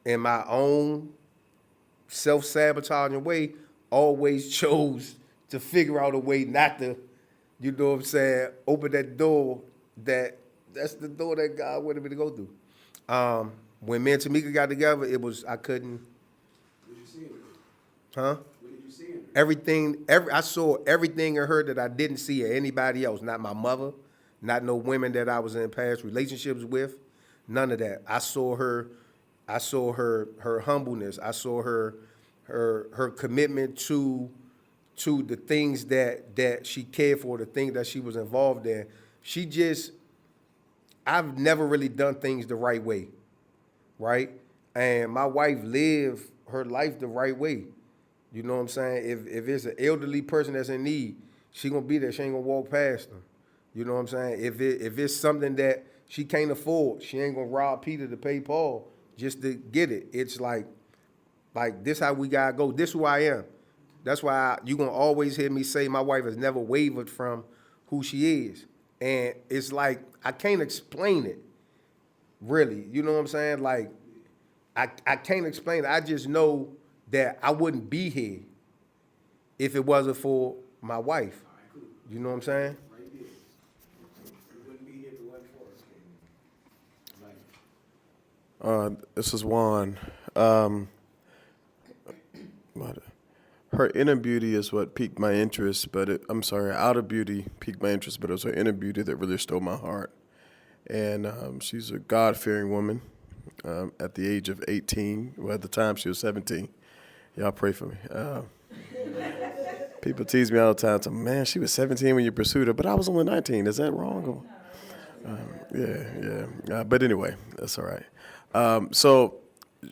in my own self-sabotaging way, always chose to figure out a way not to, you know what I'm saying, open that door that's the door that God wanted me to go through. When me and Tamika got together, I couldn't. What you seeing? Huh? What did you see? Everything, I saw everything in her that I didn't see in anybody else. Not my mother, not no women that I was in past relationships with, none of that. I saw her humbleness. I saw her commitment to the things that she cared for, the things that she was involved in. I've never really done things the right way, right? And my wife lived her life the right way. You know what I'm saying? If it's an elderly person that's in need, she gonna be there. She ain't gonna walk past them. You know what I'm saying? If it's something that she can't afford, she ain't gonna rob Peter to pay Paul just to get it. It's like this how we gotta go. This who I am. That's why you gonna always hear me say my wife has never wavered from who she is. And it's like, I can't explain it, really. You know what I'm saying? Like, I can't explain it. I just know that I wouldn't be here if it wasn't for my wife. You know what I'm saying? Right there. We wouldn't be here if it wasn't for us. Like, This is Juan. Her inner beauty is what piqued my interest, outer beauty piqued my interest, but it was her inner beauty that really stole my heart. And she's a God-fearing woman at the age of 18. Well, at the time, she was 17. Y'all pray for me. People tease me all the time. So, man, she was 17 when you pursued her, but I was only 19. Is that wrong? Yeah. But anyway, that's all right. So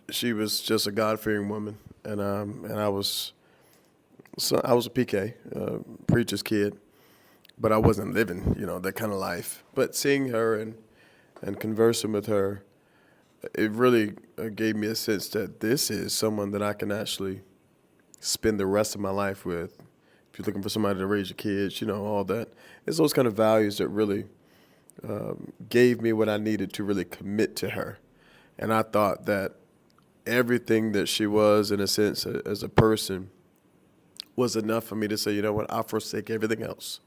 she was just a God-fearing woman, and I was a PK, preacher's kid, but I wasn't living, that kind of life. But seeing her and conversing with her, it really gave me a sense that this is someone that I can actually spend the rest of my life with. If you're looking for somebody to raise your kids, all that. It's those kind of values that really gave me what I needed to really commit to her. And I thought that everything that she was, in a sense, as a person, was enough for me to say, you know what, I'll forsake everything else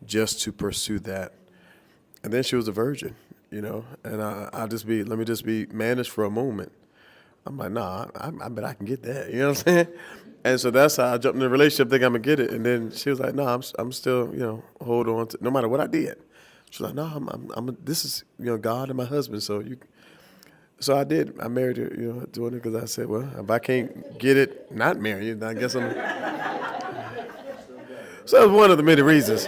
just to pursue that. And then she was a virgin, and let me just be managed for a moment. I'm like, nah, I bet I can get that. You know what I'm saying? And so that's how I jumped in the relationship, thinking I'm gonna get it. And then she was like, no, I'm still, hold on to, no matter what I did. She was like, no, this is, God and my husband. So So I did. I married her, doing it because I said, well, if I can't get it, not marry you, I guess I'm. So that was one of the many reasons.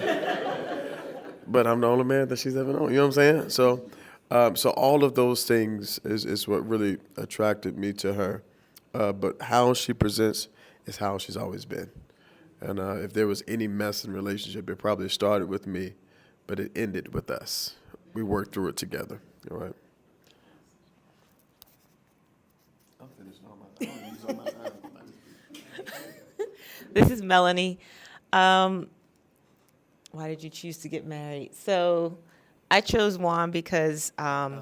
But I'm the only man that she's ever known. You know what I'm saying? So all of those things is what really attracted me to her. But how she presents is how she's always been. And if there was any mess in the relationship, it probably started with me, but it ended with us. We worked through it together. All right. This is Melanie. Why did you choose to get married? So I chose Juan because I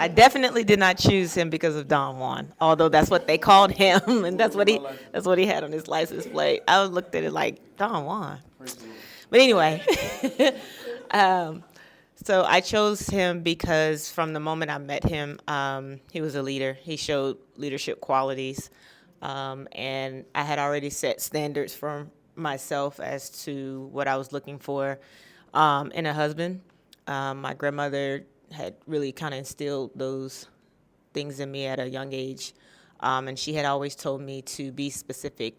definitely did not choose him because of Don Juan, although that's what they called him, and that's what he had on his license plate. I looked at it like Don Juan, but anyway. So I chose him because from the moment I met him, he was a leader. He showed leadership qualities, and I had already set standards for myself as to what I was looking for in a husband. My grandmother had really kind of instilled those things in me at a young age, and she had always told me to be specific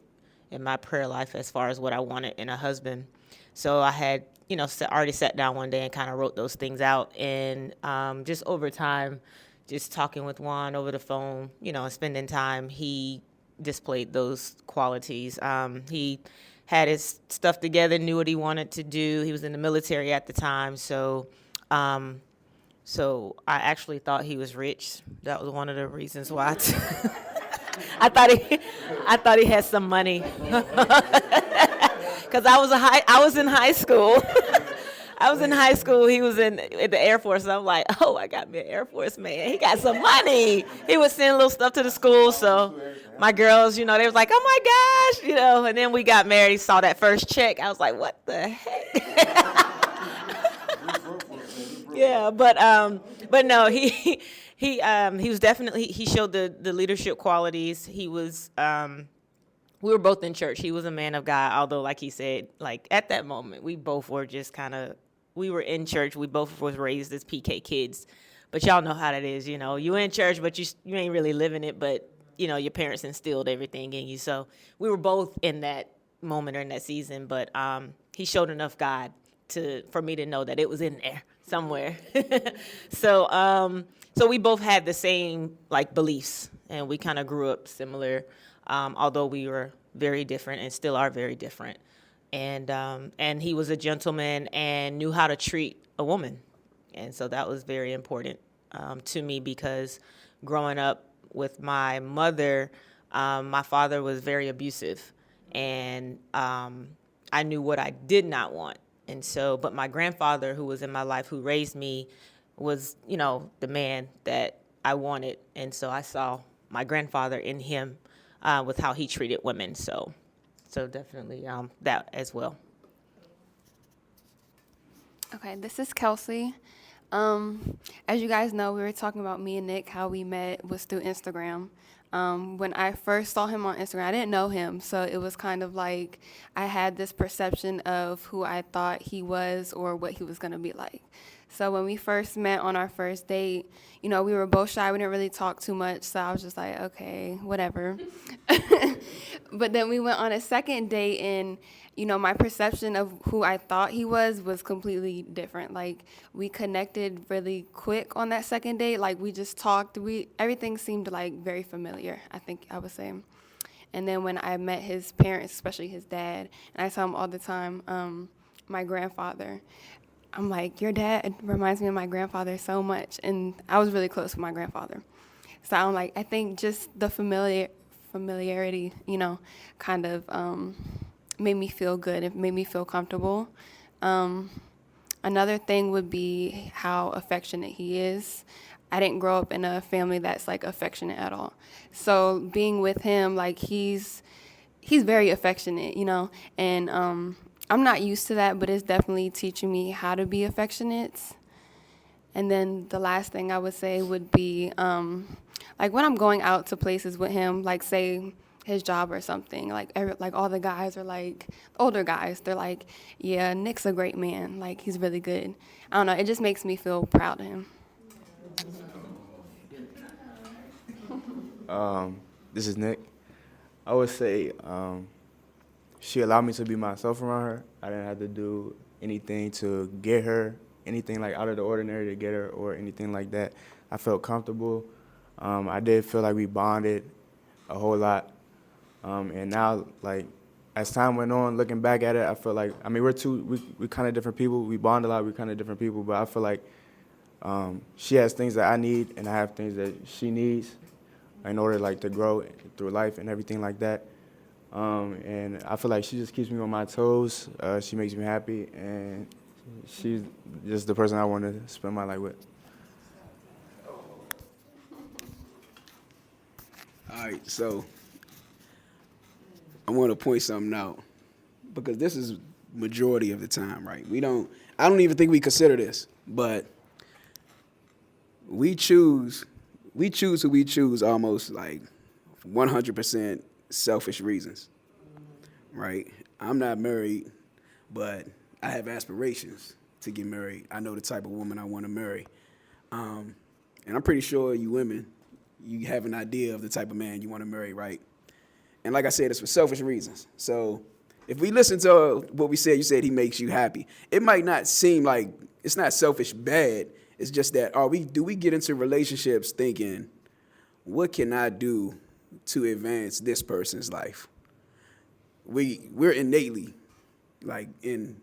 in my prayer life as far as what I wanted in a husband. So I had, already sat down one day and kind of wrote those things out. And just over time, just talking with Juan over the phone, and spending time, he displayed those qualities. He had his stuff together, knew what he wanted to do. He was in the military at the time, so I actually thought he was rich. That was one of the reasons why I thought he had some money. Because I was in high school. I was in high school. He was in the Air Force. And I'm like, oh, I got me an Air Force man. He got some money. He was sending little stuff to the school. So my girls, they was like, oh my gosh, And then we got married. Saw that first check. I was like, what the heck? Yeah, but no, he was definitely, he showed the leadership qualities. He was. We were both in church. He was a man of God, although, like he said, like at that moment, we both were just we were in church. We both was raised as PK kids. But y'all know how that is, You in church, but you ain't really living it, but, your parents instilled everything in you. So we were both in that moment or in that season, but he showed enough God for me to know that it was in there somewhere. So we both had the same, beliefs, and we kind of grew up similar. Although we were very different and still are very different. And he was a gentleman and knew how to treat a woman. And so that was very important to me because growing up with my mother, my father was very abusive. And I knew what I did not want. And so, but my grandfather, who was in my life, who raised me, was, the man that I wanted. And so I saw my grandfather in him. With how he treated women, so definitely that as well. Okay, this is Kelsey. As you guys know, we were talking about me and Nick, how we met was through Instagram. When I first saw him on Instagram, I didn't know him, so it was kind of like I had this perception of who I thought he was or what he was going to be like. So when we first met on our first date, we were both shy. We didn't really talk too much, so I was just like, okay, whatever. But then we went on a second date, and, my perception of who I thought he was completely different. Like, we connected really quick on that second date. Like, we just talked. Everything seemed, very familiar, I think I would say. And then when I met his parents, especially his dad, and I saw him all the time, my grandfather, I'm like, your dad reminds me of my grandfather so much. And I was really close with my grandfather. So I'm like, I think just the familiarity, kind of made me feel good. It made me feel comfortable. Another thing would be how affectionate he is. I didn't grow up in a family that's, affectionate at all. So being with him, he's very affectionate, and I'm not used to that, but it's definitely teaching me how to be affectionate. And then the last thing I would say would be, when I'm going out to places with him, say his job or something, all the guys are older guys. They're like, yeah, Nick's a great man. He's really good. I don't know. It just makes me feel proud of him. This is Nick. I would say she allowed me to be myself around her. I didn't have to do anything to get her, anything out of the ordinary to get her or anything like that. I felt comfortable. I did feel like we bonded a whole lot. And now, as time went on, looking back at it, I feel like, we're kind of different people. We bond a lot, we're kind of different people, but I feel like she has things that I need and I have things that she needs in order, to grow through life and everything like that. And I feel like she just keeps me on my toes. She makes me happy, and she's just the person I want to spend my life with. All right, so I want to point something out because this is majority of the time, right? I don't even think we consider this, but we choose who we choose almost like 100% selfish reasons, right? I'm not married, but I have aspirations to get married. I know the type of woman I want to marry. And I'm pretty sure you women, you have an idea of the type of man you want to marry, right? And like I said, it's for selfish reasons. So if we listen to what we said, you said he makes you happy. It might not seem like it's not selfish bad. It's just that do we get into relationships thinking, what can I do to advance this person's life? We're innately like in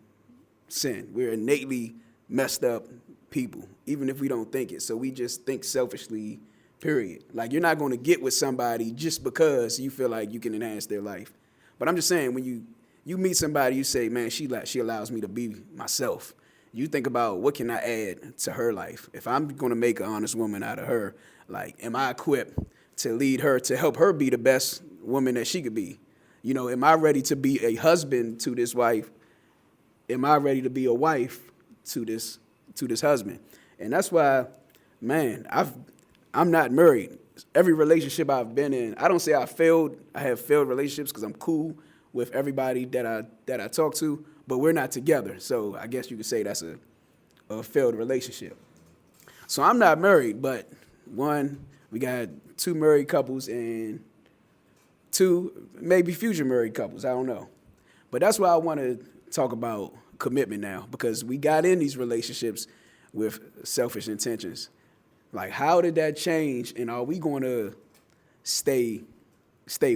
sin. We're innately messed up people, even if we don't think it. So we just think selfishly, period. Like you're not going to get with somebody just because you feel like you can enhance their life. But I'm just saying, when you meet somebody, you say, man, she allows me to be myself. You think about, what can I add to her life? If I'm going to make an honest woman out of her, like, am I equipped to lead her, to help her be the best woman that she could be? You know, am I ready to be a husband to this wife? Am I ready to be a wife to this husband? And that's why, man, I'm not married. Every relationship I've been in, I don't say I have failed relationships because I'm cool with everybody that I talk to, but we're not together. So I guess you could say that's a failed relationship. So I'm not married, but we got 2 married couples and 2 maybe future married couples. I don't know. But that's why I want to talk about commitment now, because we got in these relationships with selfish intentions. Like, how did that change, and are we going to stay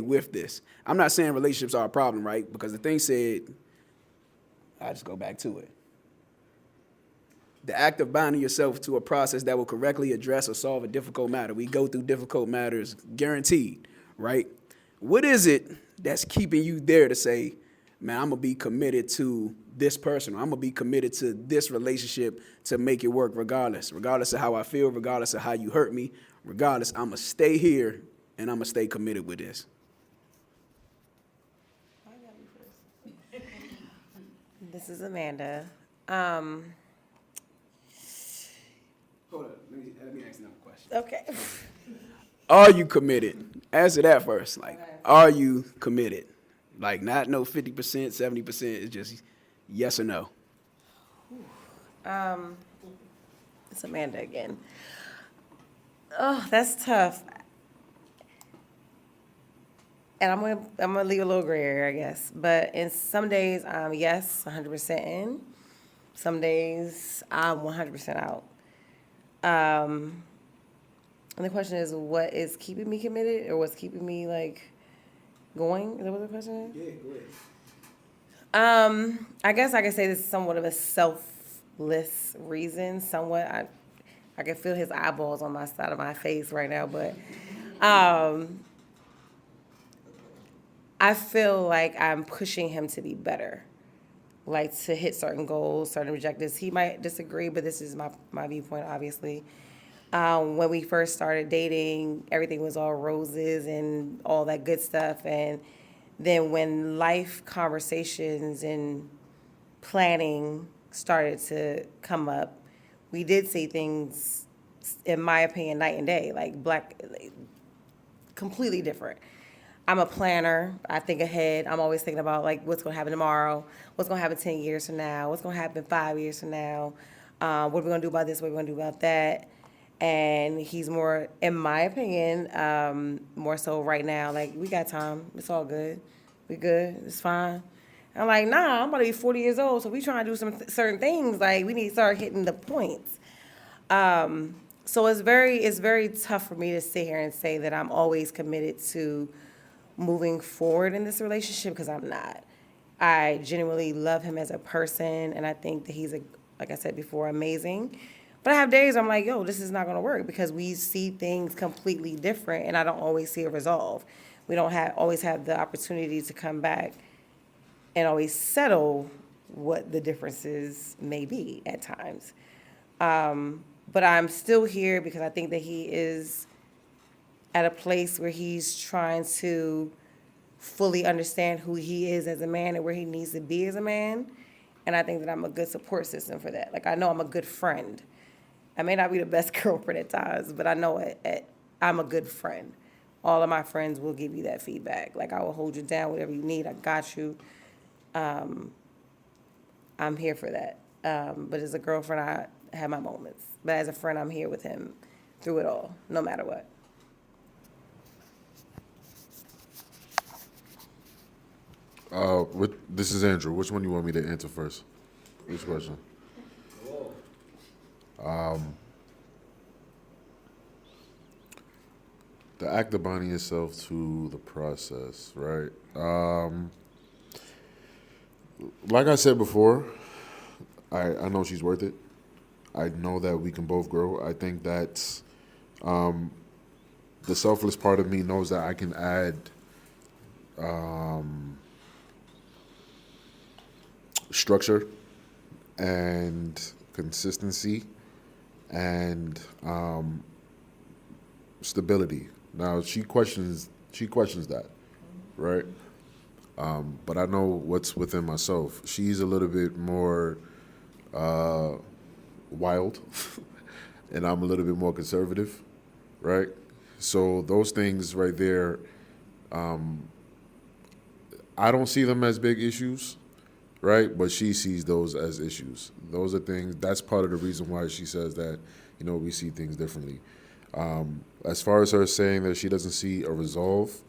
with this? I'm not saying relationships are a problem, right? Because the thing said, I'll just go back to it. The act of binding yourself to a process that will correctly address or solve a difficult matter. We go through difficult matters, guaranteed, right? What is it that's keeping you there to say, man, I'm going to be committed to this person, or I'm going to be committed to this relationship to make it work regardless of how I feel, regardless of how you hurt me, regardless, I'm going to stay here and I'm going to stay committed with this. This is Amanda. Hold up, let me ask another question. Okay. Are you committed? Answer that first. Like, are you committed? Like, not no 50%, 70%. It's just yes or no. It's Amanda again. Oh, that's tough. And I'm gonna leave a little gray area, I guess. But in some days, I'm yes, 100% in. Some days, I'm 100% out. And the question is, what is keeping me committed, or what's keeping me like going? Is that what the question is? Yeah, go ahead. I guess I could say this is somewhat of a selfless reason. Somewhat, I can feel his eyeballs on my side of my face right now, but I feel like I'm pushing him to be better, like to hit certain goals, certain objectives. He might disagree, but this is my viewpoint, obviously. When we first started dating, everything was all roses and all that good stuff. And then when life conversations and planning started to come up, we did see things, in my opinion, night and day, like completely different. I'm a planner. I think ahead. I'm always thinking about like what's going to happen tomorrow, what's going to happen 10 years from now, what's going to happen 5 years from now, what are we going to do about this, what are we going to do about that. And he's more, in my opinion, more so right now, like, we got time. It's all good. We good. It's fine. I'm like, nah, I'm about to be 40 years old, so we trying to do some certain things. Like, we need to start hitting the points. So it's very tough for me to sit here and say that I'm always committed to moving forward in this relationship, because I'm not. I genuinely love him as a person, and I think that he's, like I said before, amazing. But I have days I'm like, yo, this is not going to work, because we see things completely different, and I don't always see a resolve. we don't always have the opportunity to come back and always settle what the differences may be at times. But I'm still here because I think that he is at a place where he's trying to fully understand who he is as a man and where he needs to be as a man. And I think that I'm a good support system for that. Like, I know I'm a good friend. I may not be the best girlfriend at times, but I know I'm a good friend. All of my friends will give you that feedback. Like, I will hold you down, whatever you need, I got you. I'm here for that. But as a girlfriend, I have my moments. But as a friend, I'm here with him through it all, no matter what. This is Andrew. Which one you want me to answer first? Which question? The act of binding yourself to the process, right? Like I said before, I know she's worth it. I know that we can both grow. I think that the selfless part of me knows that I can add structure and consistency and stability. Now she questions that, right? But I know what's within myself. She's a little bit more wild, and I'm a little bit more conservative, right? So those things right there, I don't see them as big issues, right? But she sees those as issues. Those are things, that's part of the reason why she says that, we see things differently. As far as her saying that she doesn't see a resolve,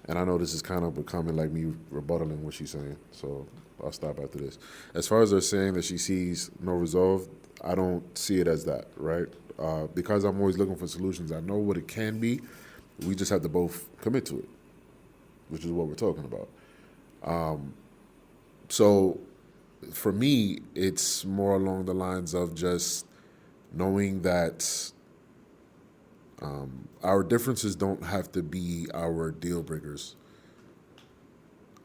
and I know this is kind of becoming like me rebuttaling what she's saying, so I'll stop after this. As far as her saying that she sees no resolve, I don't see it as that, right? Because I'm always looking for solutions. I know what it can be. We just have to both commit to it, which is what we're talking about. So for me, it's more along the lines of just knowing that our differences don't have to be our deal breakers.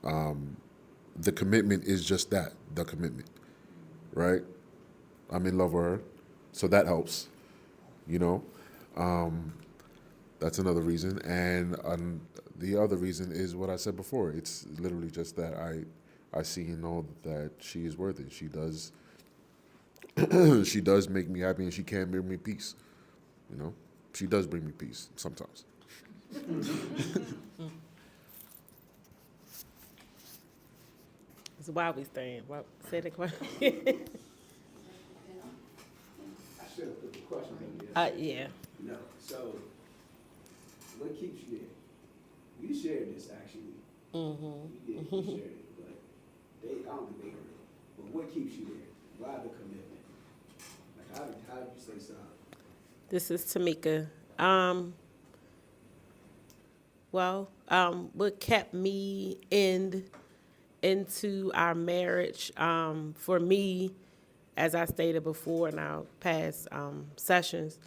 The commitment is just that, the commitment, right? I'm in love with her, so that helps, That's another reason. And the other reason is what I said before. It's literally just that I see and know that she is worth it. She does she does make me happy, and she can bring me peace, She does bring me peace sometimes. So why we staying? What, say the question? I should have put the question in there. Yeah. No. So, what keeps you there? You shared this actually. You did. You shared it, but I don't think they heard it. But what keeps you there? Why the commitment? Like, how did you stay solid? This is Tamika. What kept me into our marriage, for me, as I stated before in our past sessions,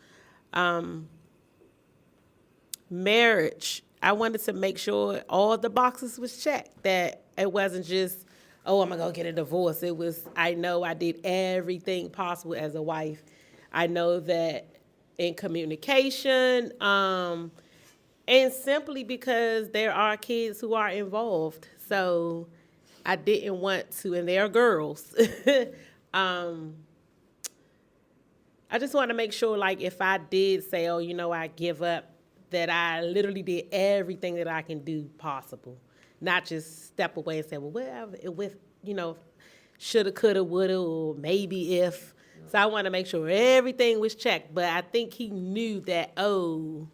marriage, I wanted to make sure all the boxes was checked, that it wasn't just, oh, I'm going to go get a divorce. It was, I know I did everything possible as a wife. I know that in communication, and simply because there are kids who are involved. So I didn't want to, and they are girls. I just want to make sure, like, if I did say, oh, I give up, that I literally did everything that I can do possible. Not just step away and say, well, whatever, shoulda, coulda, woulda, or maybe if. So I want to make sure everything was checked. But I think he knew that, oh,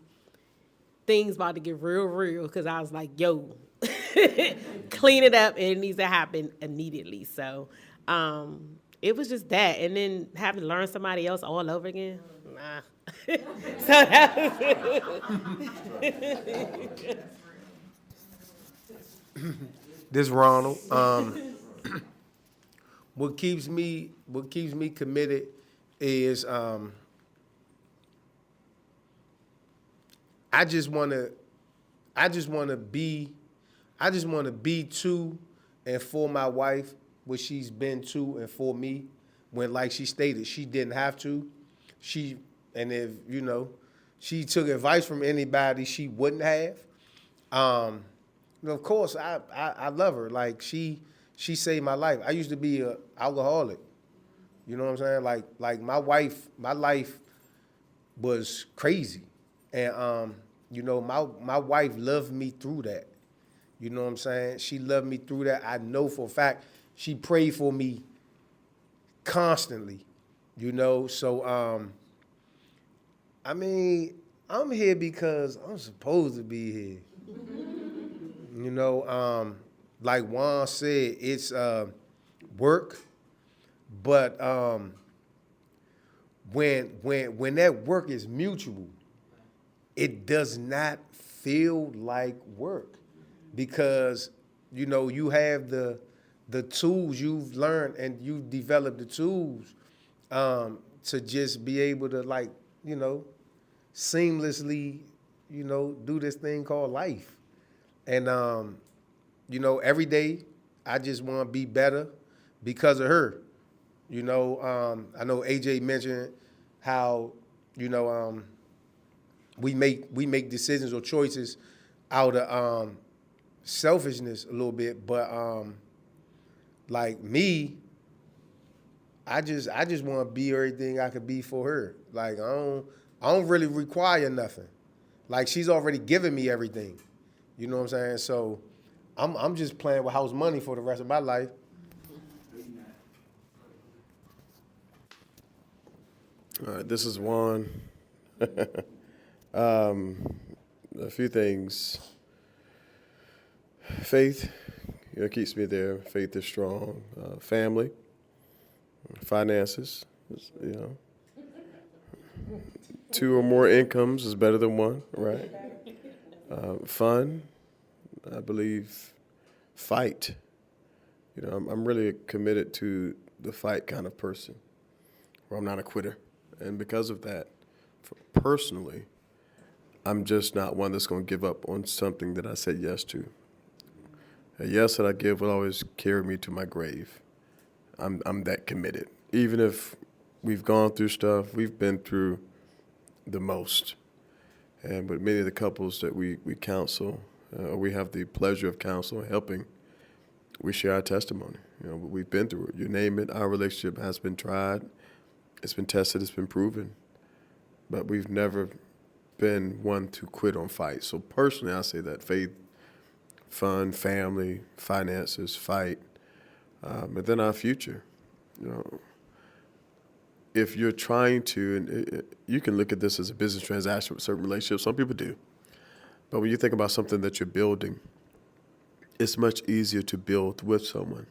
things about to get real, because I was like, yo, clean it up, and it needs to happen immediately. So it was just that. And then having to learn somebody else all over again, nah. So that was it. This Ronald. What keeps me committed is I I just want to be to and for my wife what she's been to and for me. When, like she stated, she didn't have to. And if she took advice from anybody, she wouldn't have. Of course, I love her. Like she saved my life. I used to be an alcoholic. You know what I'm saying? Like my life was crazy, and my wife loved me through that. You know what I'm saying? She loved me through that. I know for a fact she prayed for me constantly. So I mean, I'm here because I'm supposed to be here. Like Juan said, it's work, but when that work is mutual, it does not feel like work, because you have the tools you've learned, and you've developed the tools to just be able to seamlessly do this thing called life. And every day I just want to be better because of her. I know AJ mentioned how we make decisions or choices out of selfishness a little bit, but like me, I just want to be everything I could be for her. Like I don't really require nothing. Like she's already given me everything. You know what I'm saying? So I'm just playing with house money for the rest of my life. All right, this is Juan. A few things. Faith, keeps me there. Faith is strong. Family, finances, two or more incomes is better than one, right? Fun, I believe. Fight. I'm really committed to the fight kind of person, where I'm not a quitter. And because of that, personally, I'm just not one that's going to give up on something that I said yes to. A yes that I give will always carry me to my grave. I'm that committed. Even if we've gone through stuff, we've been through the most. And with many of the couples that we counsel, we have the pleasure of counsel and helping, we share our testimony. We've been through it. You name it, our relationship has been tried. It's been tested, it's been proven. But we've never been one to quit on fight. So personally, I say that faith, fun, family, finances, fight, and then our future. If you're trying to, and you can look at this as a business transaction with certain relationships, some people do. But when you think about something that you're building, it's much easier to build with someone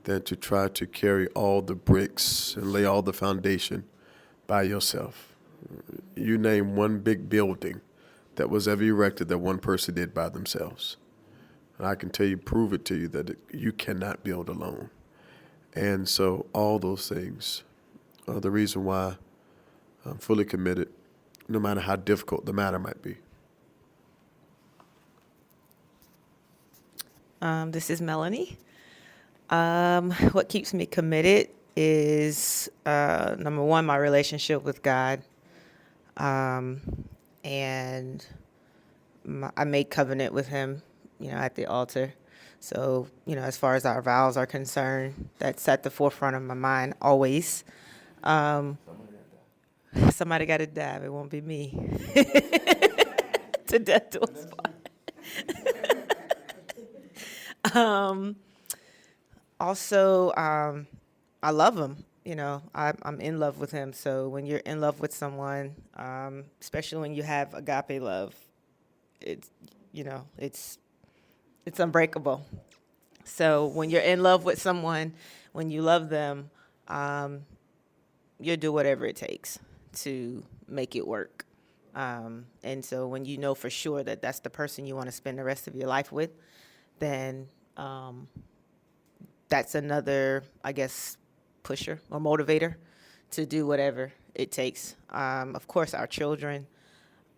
than to try to carry all the bricks and lay all the foundation by yourself. You name one big building that was ever erected that one person did by themselves. And I can prove it to you that you cannot build alone. And so all those things are the reason why I'm fully committed, no matter how difficult the matter might be. This is Melanie. What keeps me committed is, number one, my relationship with God. And I made covenant with him, at the altar. So, as far as our vows are concerned, that's at the forefront of my mind always. Somebody got to die. It won't be me. To death do us part. Also, I love him. I'm in love with him. So when you're in love with someone, especially when you have agape love, it's unbreakable. So when you're in love with someone, when you love them, you'll do whatever it takes to make it work. And so when you know for sure that that's the person you want to spend the rest of your life with, then that's another, I guess, pusher or motivator to do whatever it takes. Of course, our children.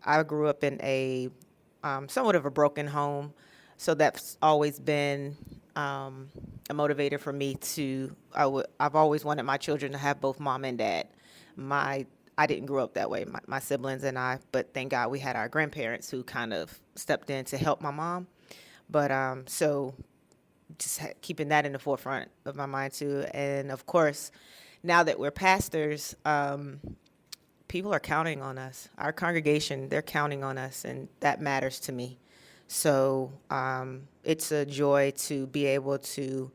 I grew up in a somewhat of a broken home. So that's always been a motivator for me to, I've always wanted my children to have both mom and dad. I didn't grow up that way, my siblings and I, but thank God we had our grandparents who kind of stepped in to help my mom. But so just keeping that in the forefront of my mind too. And of course, now that we're pastors, people are counting on us. Our congregation, they're counting on us, and that matters to me. So it's a joy to be able to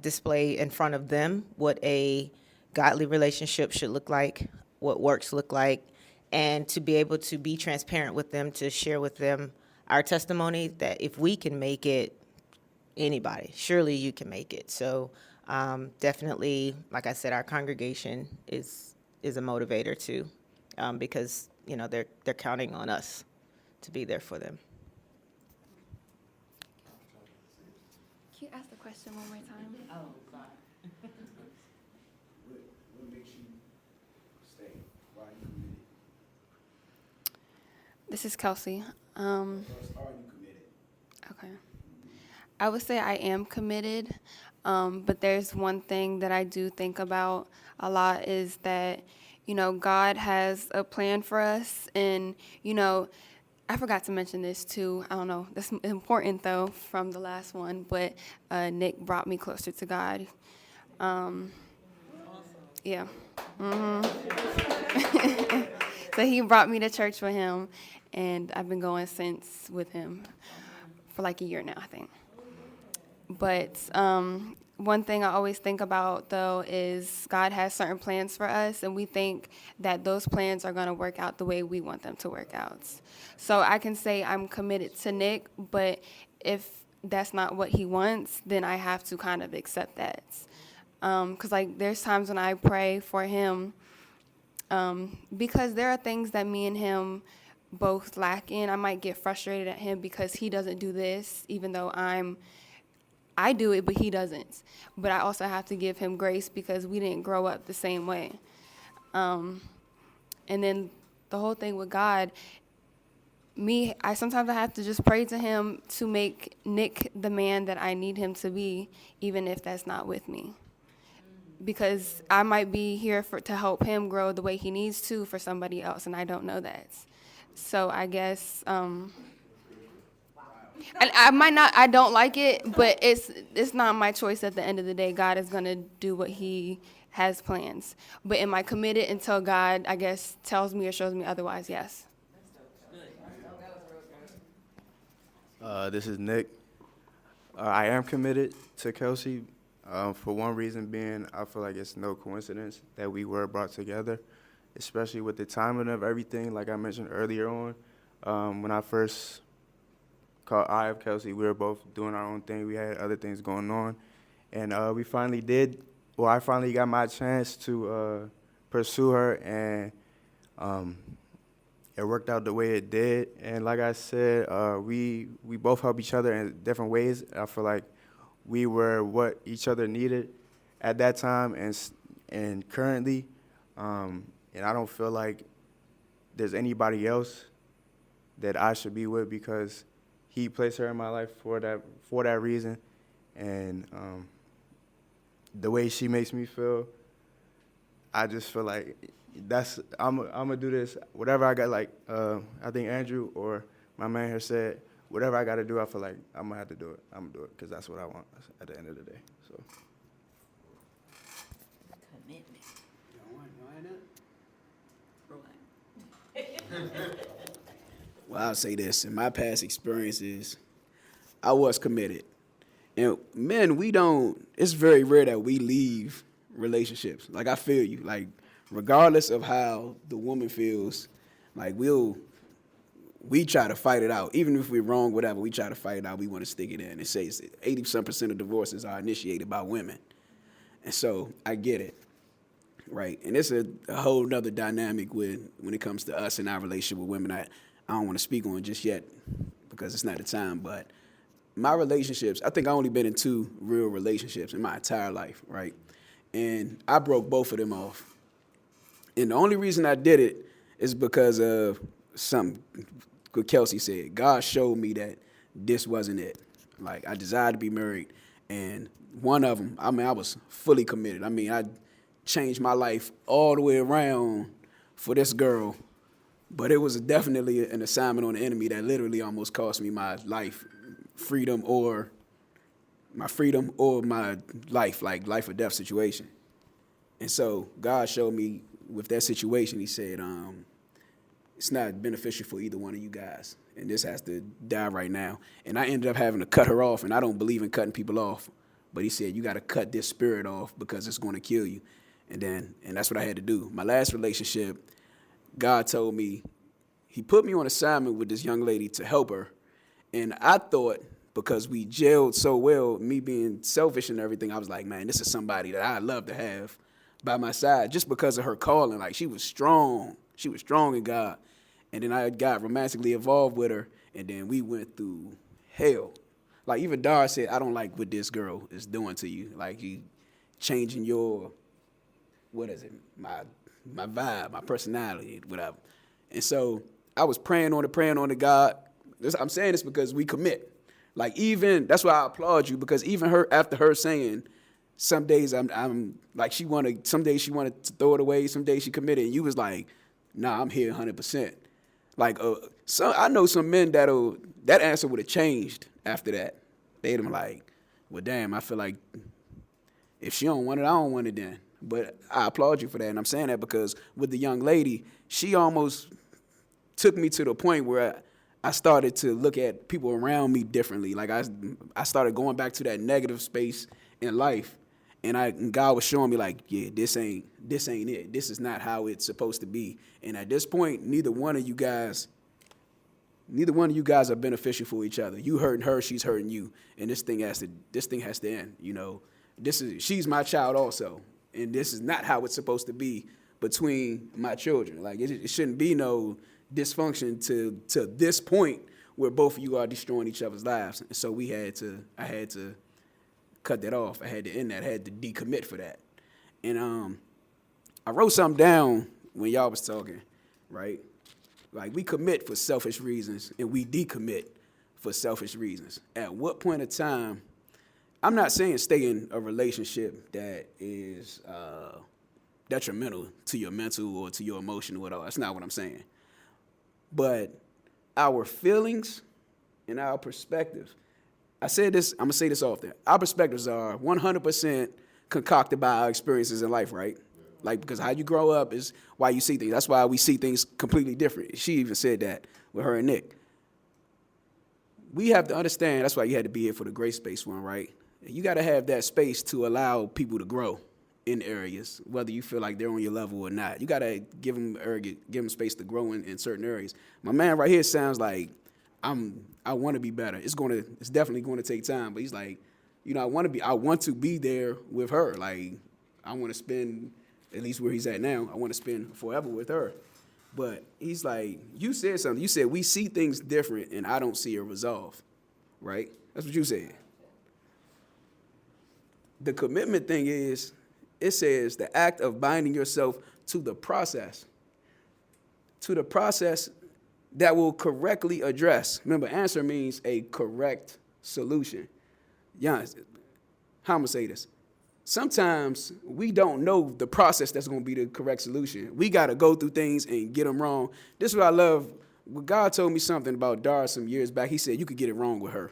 display in front of them what a godly relationship should look like, what works look like, and to be able to be transparent with them, to share with them our testimony that if we can make it, anybody, surely you can make it. So definitely, like I said, our congregation is a motivator too, because they're counting on us to be there for them. Can you ask the question one more time? Oh, sorry. What makes you stay? Why are you committed? This is Kelsey. First, are you committed? Okay. I would say I am committed, but there's one thing that I do think about a lot is that, God has a plan for us. And, I forgot to mention this too. I don't know. That's important though from the last one, but Nick brought me closer to God. Yeah. So he brought me to church with him, and I've been going since with him for like a year now, I think. But one thing I always think about, though, is God has certain plans for us, and we think that those plans are going to work out the way we want them to work out. So I can say I'm committed to Nick, but if that's not what he wants, then I have to kind of accept that. Because, there's times when I pray for him because there are things that me and him both lack in. I might get frustrated at him because he doesn't do this, even though I do it, but he doesn't. But I also have to give him grace because we didn't grow up the same way. And then the whole thing with God, sometimes I have to just pray to him to make Nick the man that I need him to be, even if that's not with me. Because I might be here to help him grow the way he needs to for somebody else, and I don't know that. So I guess... And I don't like it, but it's not my choice at the end of the day. God is going to do what he has plans. But am I committed until God, I guess, tells me or shows me otherwise? Yes. This is Nick. I am committed to Kelsey for one reason being I feel like it's no coincidence that we were brought together, especially with the timing of everything. Like I mentioned earlier on, when I first called I of Kelsey, we were both doing our own thing. We had other things going on. And I finally got my chance to pursue her, and it worked out the way it did. And like I said, we both help each other in different ways. I feel like we were what each other needed at that time and currently. And I don't feel like there's anybody else that I should be with because he placed her in my life for that reason, and the way she makes me feel, I just feel like I'm gonna do this. Whatever I got, I think Andrew or my man here said, whatever I got to do, I feel like I'm gonna have to do it. I'm gonna do it because that's what I want at the end of the day. So. Commitment. Well, I'll say this. In my past experiences, I was committed. And men, it's very rare that we leave relationships. Like, I feel you. Like, regardless of how the woman feels, like, we try to fight it out. Even if we're wrong, whatever, we try to fight it out. We want to stick it in. It says 80% of divorces are initiated by women. And so I get it. Right. And it's a whole nother dynamic when it comes to us and our relationship with women. I don't want to speak on it just yet because it's not the time. But my relationships, I think I only been in 2 real relationships in my entire life. Right. And I broke both of them off. And the only reason I did it is because of some what Kelsey said. God showed me that this wasn't it. Like, I desired to be married, and one of them, I mean, I was fully committed. I mean, I changed my life all the way around for this girl, but it was definitely an assignment on the enemy that literally almost cost me my life, freedom or my life, like life or death situation. And so God showed me with that situation, he said, it's not beneficial for either one of you guys, and this has to die right now. And I ended up having to cut her off, and I don't believe in cutting people off, but he said, you got to cut this spirit off because it's going to kill you. And that's what I had to do. My last relationship, God told me, he put me on assignment with this young lady to help her. And I thought, because we gelled so well, me being selfish and everything, I was like, man, this is somebody that I'd love to have by my side just because of her calling. Like, she was strong. She was strong in God. And then I got romantically involved with her, and then we went through hell. Like, even Dar said, I don't like what this girl is doing to you. Like, you changing your, what is it, my vibe, my personality, whatever. And so I was praying on to God. I'm saying this because we commit. Like, even, that's why I applaud you, because even her, after her saying, some days I'm like, some days she wanted to throw it away, some days she committed, and you was like, nah, I'm here 100%. Like, I know some men that answer would have changed after that. They'd have been like, well, damn, I feel like if she don't want it, I don't want it then. But I applaud you for that, and I'm saying that because with the young lady, she almost took me to the point where I started to look at people around me differently. Like, I started going back to that negative space in life, and God was showing me, like, yeah, this ain't it. This is not how it's supposed to be. And at this point, neither one of you guys are beneficial for each other. You hurting her, she's hurting you, and this thing has to end. You know, she's my child also, and this is not how it's supposed to be between my children. Like, it shouldn't be no dysfunction to this point where both of you are destroying each other's lives. And so I had to cut that off. I had to end that. I had to decommit for that. And I wrote something down when y'all was talking, right? Like, we commit for selfish reasons and we decommit for selfish reasons. At what point in time, I'm not saying stay in a relationship that is detrimental to your mental or to your emotion or whatever. That's not what I'm saying. But our feelings and our perspectives, I said this, I'm going to say this often. Our perspectives are 100% concocted by our experiences in life, right? Like, because how you grow up is why you see things. That's why we see things completely different. She even said that with her and Nick. We have to understand, that's why you had to be here for the Grace Space one, right? You got to have that space to allow people to grow in areas, whether you feel like they're on your level or not. You got to give them space to grow in certain areas. My man right here sounds like, I want to be better. It's definitely going to take time, but he's like, you know, I want to be there with her. Like, I want to spend, at least where he's at now, I want to spend forever with her. But he's like, you said something. You said, we see things different and I don't see a resolve, right? That's what you said. The commitment thing is, it says the act of binding yourself to the process that will correctly address. Remember, answer means a correct solution. Giannis, how I'm going to say this? Sometimes we don't know the process that's going to be the correct solution. We got to go through things and get them wrong. This is what I love. When God told me something about Dara some years back, he said, you could get it wrong with her.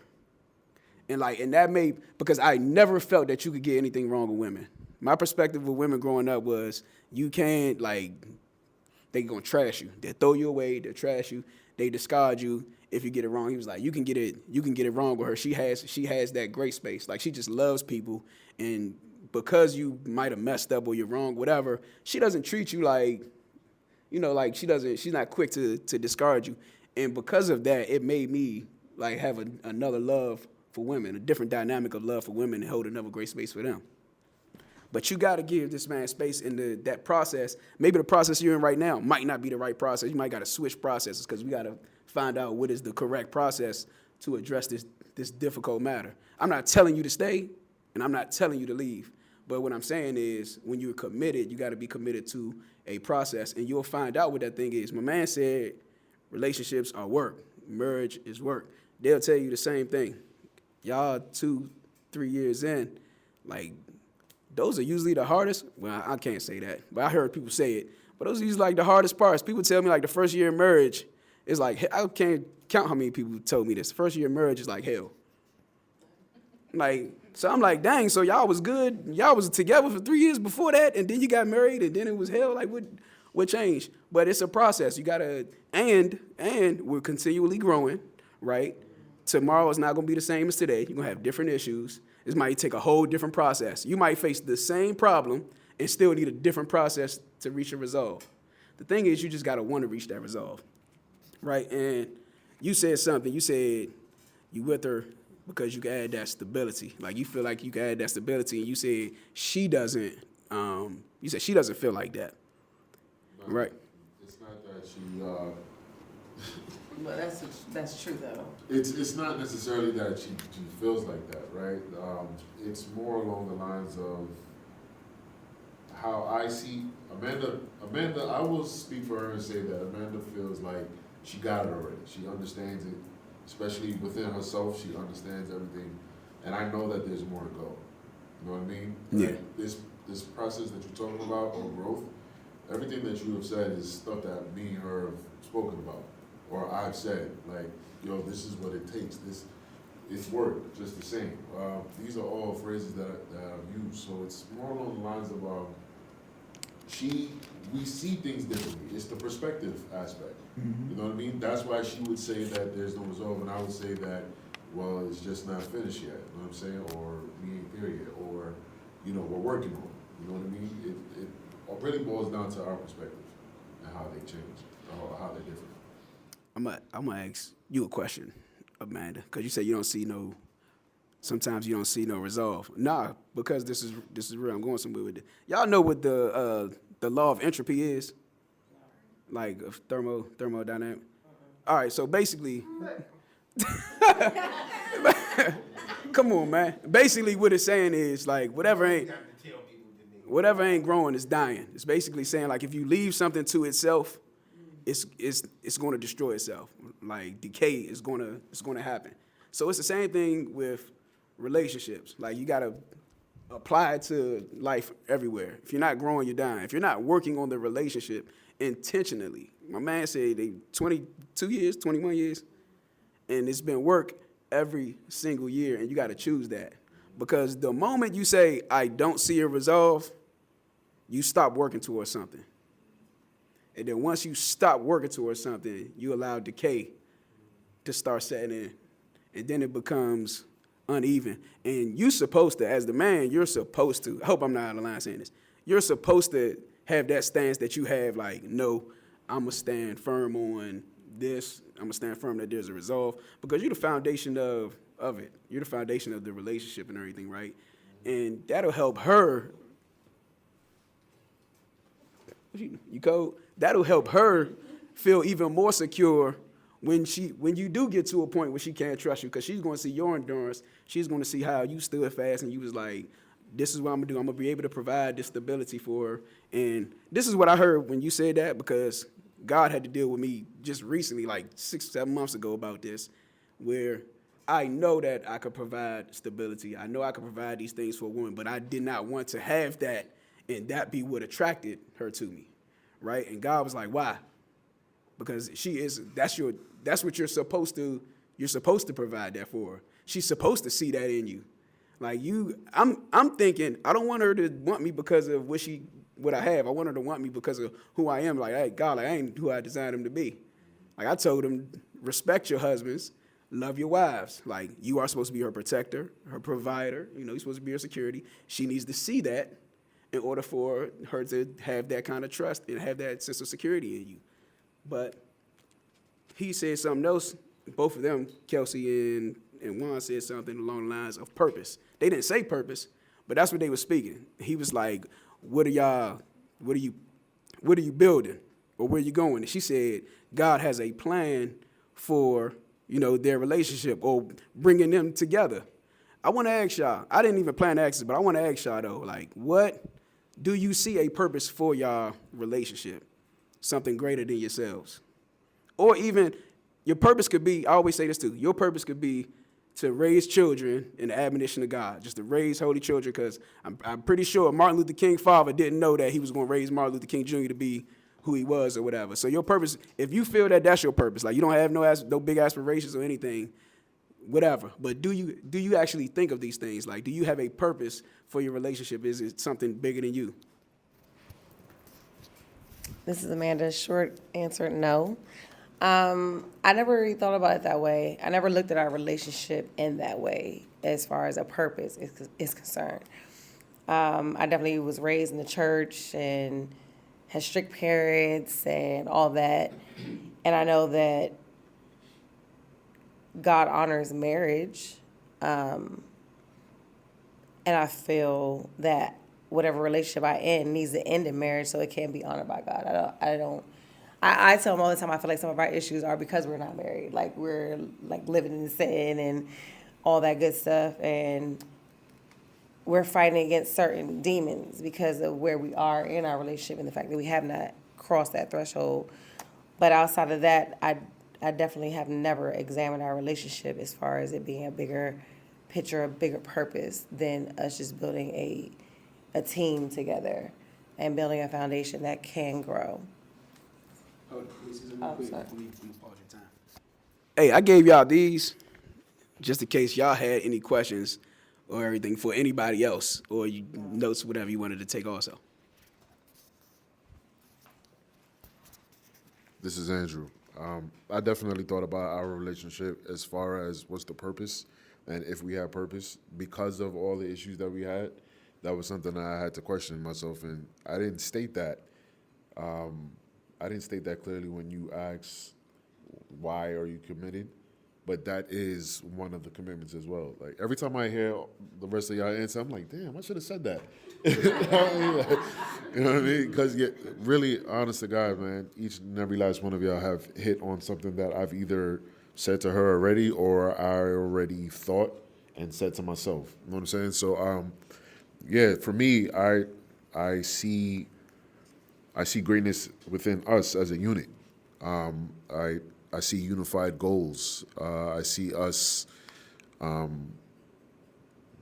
And that made, because I never felt that you could get anything wrong with women. My perspective with women growing up was, you can't, they gonna trash you. They'll throw you away, they'll trash you, they discard you if you get it wrong. He was like, you can get it wrong with her. She has that great space. Like, she just loves people, and because you might have messed up or you're wrong, whatever, she doesn't treat you like, you know, like she's not quick to discard you. And because of that, it made me have another love for women, a different dynamic of love for women, and hold another great space for them. But you got to give this man space in that process. Maybe the process you're in right now might not be the right process. You might got to switch processes, because we got to find out what is the correct process to address this difficult matter. I'm not telling you to stay, and I'm not telling you to leave. But what I'm saying is, when you're committed, you got to be committed to a process, and you'll find out what that thing is. My man said relationships are work. marriage is work. They'll tell you the same thing. Y'all 2-3 years in, like, those are usually the hardest. Well, I can't say that, but I heard people say it. But those are usually like the hardest parts. People tell me like the first year of marriage is like, I can't count how many people told me this. The first year of marriage is like hell. Like, so I'm like, dang, so y'all was good. Y'all was together for 3 years before that, and then you got married, and then it was hell. Like, what changed? But it's a process. You gotta, and we're continually growing, right? Tomorrow is not gonna be the same as today. You're gonna have different issues. This might take a whole different process. You might face the same problem and still need a different process to reach a resolve. The thing is, you just gotta want to reach that resolve, right? And you said something. You said you with her because you can add that stability. Like, you feel like you can add that stability, and you said she doesn't. You said she doesn't feel like that, right? It's not that she. Well, that's true though. It's not necessarily that she feels like that, right? It's more along the lines of how I see Amanda, I will speak for her and say that Amanda feels like she got it already. She understands it, especially within herself. She understands everything, and I know that there's more to go. You know what I mean? Yeah. Like, this process that you're talking about, or growth, everything that you have said is stuff that me and her have spoken about. Or I've said, like, yo, this is what it takes. It's work, just the same. These are all phrases that I've used. So it's more along the lines of we see things differently. It's the perspective aspect. You know what I mean? That's why she would say that there's no resolve, and I would say that, well, it's just not finished yet. You know what I'm saying? Or we ain't there yet. Or, we're working on it. You know what I mean? It really boils down to our perspective and how they change, or how they're different. I'm gonna ask you a question, Amanda, because you say you don't see no. Sometimes you don't see no resolve. Nah, because this is real. I'm going somewhere with it. Y'all know what the law of entropy is, like of thermodynamic. All right, so basically, come on, man. Basically, what it's saying is like whatever ain't growing is dying. It's basically saying like if you leave something to itself, it's going to destroy itself. Like decay is going to happen. So it's the same thing with relationships. Like you got to apply it to life everywhere. If you're not growing, you're dying. If you're not working on the relationship intentionally, my man said they 22 years, 21 years, and it's been work every single year, and you got to choose that. Because the moment you say, I don't see a resolve, you stop working towards something. And then once you stop working towards something, you allow decay to start setting in. And then it becomes uneven. And you're supposed to, as the man, you're supposed to, I hope I'm not out of line saying this, you're supposed to have that stance that you have, like, no, I'm going to stand firm on this. I'm going to stand firm that there's a resolve. Because you're the foundation of it. You're the foundation of the relationship and everything, right? And that'll help her. You code? That'll help her feel even more secure when you do get to a point where she can't trust you, because she's going to see your endurance. She's going to see how you stood fast and you was like, this is what I'm going to do. I'm going to be able to provide this stability for her. And this is what I heard when you said that, because God had to deal with me just recently, like 6-7 months ago, about this, where I know that I could provide stability. I know I could provide these things for a woman, but I did not want to have that and that be what attracted her to me, right? And God was like, why? Because that's what you're supposed to provide that for her. She's supposed to see that in you. Like I'm thinking, I don't want her to want me because of what I have. I want her to want me because of who I am. Like, hey, God, like, I ain't who I designed him to be. Like I told him, respect your husbands, love your wives. Like you are supposed to be her protector, her provider. You're supposed to be her security. She needs to see that in order for her to have that kind of trust and have that sense of security in you. But he said something else. Both of them, Kelsey and Juan, said something along the lines of purpose. They didn't say purpose, but that's what they were speaking. He was like, what are you building? Or where are you going? And she said, God has a plan for, their relationship or bringing them together. I want to ask y'all, I didn't even plan to ask this, but I want to ask y'all though, like, what do you see a purpose for y'all relationship? Something greater than yourselves? Or even Your purpose could be, I always say this too, your purpose could be to raise children in the admonition of God, just to raise holy children, because I'm pretty sure Martin Luther King's father didn't know that he was going to raise Martin Luther King Jr. to be who he was or whatever. So your purpose, if you feel that that's your purpose, like you don't have no big aspirations or anything, whatever, but do you actually think of these things? Like, do you have a purpose for your relationship? Is it something bigger than you? This is Amanda. Short answer, no. I never really thought about it that way. I never looked at our relationship in that way as far as a purpose is concerned. I definitely was raised in the church and had strict parents and all that. And I know that God honors marriage. And I feel that whatever relationship I in needs to end in marriage so it can be honored by God. I tell them all the time, I feel like some of our issues are because we're not married. Like, we're, like, living in sin and all that good stuff. And we're fighting against certain demons because of where we are in our relationship and the fact that we have not crossed that threshold. But outside of that, I definitely have never examined our relationship as far as it being a bigger picture, a bigger purpose than us just building a team together and building a foundation that can grow. Hey, I gave y'all these just in case y'all had any questions or everything for anybody else, or you notes, whatever you wanted to take also. This is Andrew. I definitely thought about our relationship as far as what's the purpose and if we have purpose. Because of all the issues that we had, that was something I had to question myself, and I didn't state that. I didn't state that clearly when you asked why are you committed, but that is one of the commitments as well. Like, every time I hear the rest of y'all answer, I'm like, damn, I should have said that. You know what I mean? Because really, honest to God, man, each and every last one of y'all have hit on something that I've either said to her already or I already thought and said to myself. You know what I'm saying? So, yeah, for me, I see greatness within us as a unit. I see unified goals. I see us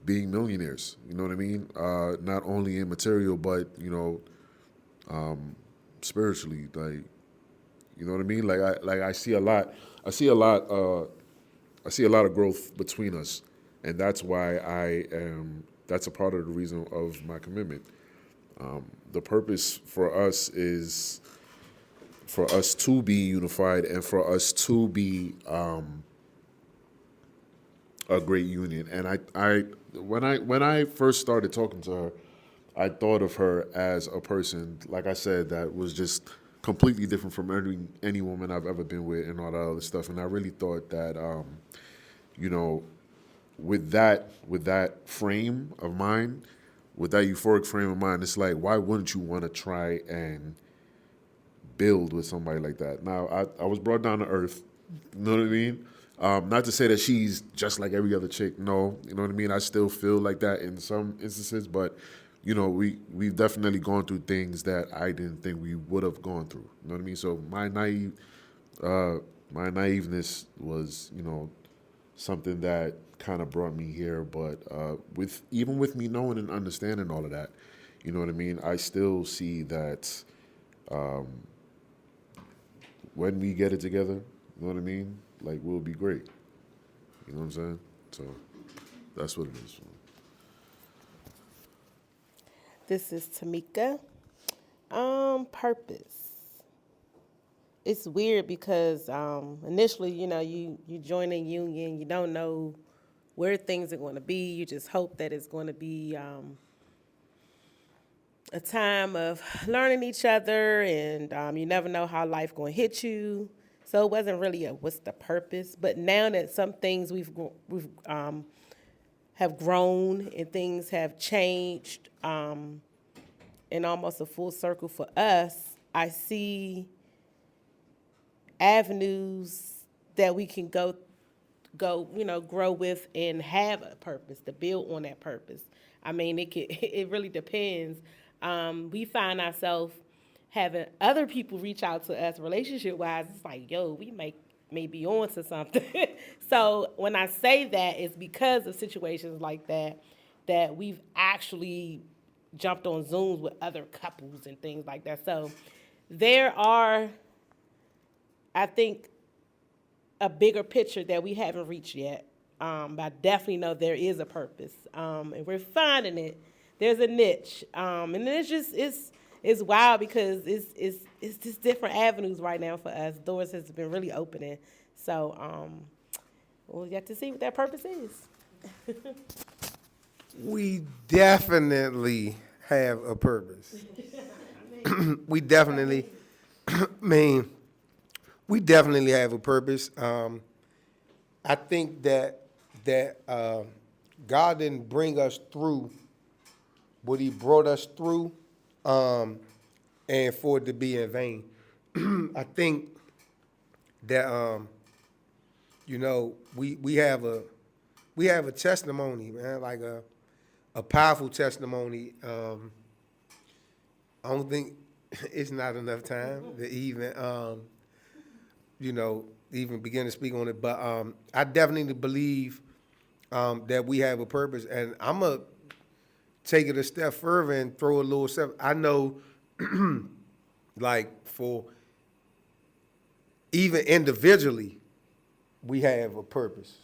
being millionaires. You know what I mean? Not only in material, but spiritually. Like, you know what I mean? I see a lot. I see a lot of growth between us, and that's why that's a part of the reason of my commitment. The purpose for us is for us to be unified and for us to be a great union. And when I first started talking to her, I thought of her as a person, like I said, that was just completely different from any woman I've ever been with and all that other stuff. And I really thought that, with that frame of mind, with that euphoric frame of mind, it's like, why wouldn't you want to try and build with somebody like that? Now, I was brought down to earth, you know what I mean? Not to say that she's just like every other chick, no, you know what I mean? I still feel like that in some instances, but, we've definitely gone through things that I didn't think we would have gone through, you know what I mean? So my naiveness was, something that kind of brought me here, but with me knowing and understanding all of that, you know what I mean, I still see that when we get it together, you know what I mean, like, we'll be great. You know what I'm saying? So that's what it is. This is Tamika. Purpose. It's weird because initially, you join a union, you don't know where things are going to be. You just hope that it's going to be a time of learning each other, and you never know how life going to hit you. So it wasn't really what's the purpose. But now that some things we've have grown and things have changed, in almost a full circle for us, I see avenues that we can go, grow with and have a purpose, to build on that purpose. I mean, it really depends. We find ourselves having other people reach out to us relationship-wise. It's like, yo, we make may be on to something. So when I say that, it's because of situations like that we've actually jumped on Zooms with other couples and things like that. So there are, I think, a bigger picture that we haven't reached yet. But I definitely know there is a purpose, and we're finding it. There's a niche, and it's just it's wild because it's just different avenues right now for us. Doors has been really opening, so we'll get to see what that purpose is. We definitely have a purpose. We definitely, we definitely have a purpose. I think that God didn't bring us through what He brought us through, and for it to be in vain. I think that we have a testimony, man, like a powerful testimony. I don't think it's not enough time to even begin to speak on it. But I definitely believe that we have a purpose, and I'm gonna take it a step further and throw a little step. I know, like for even individually, we have a purpose.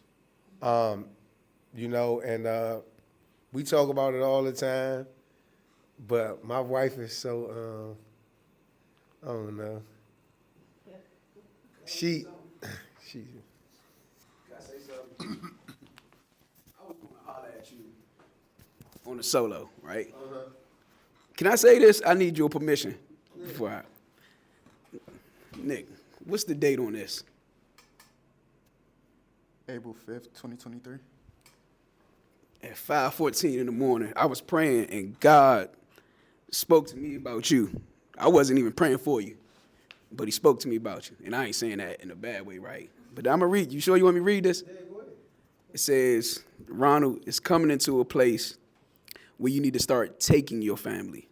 And we talk about it all the time. But my wife is so I don't know. She. Can I say something? I was gonna holler at you on the solo, right? Can I say this? I need your permission before I. Nick, what's the date on this? April 5th, 2023. At 5:14 in the morning, I was praying and God spoke to me about you. I wasn't even praying for you, but He spoke to me about you. And I ain't saying that in a bad way, right? But I'm going to read. You sure you want me to read this? Yeah, go ahead. It says, Ronald is coming into a place where you need to start taking your family.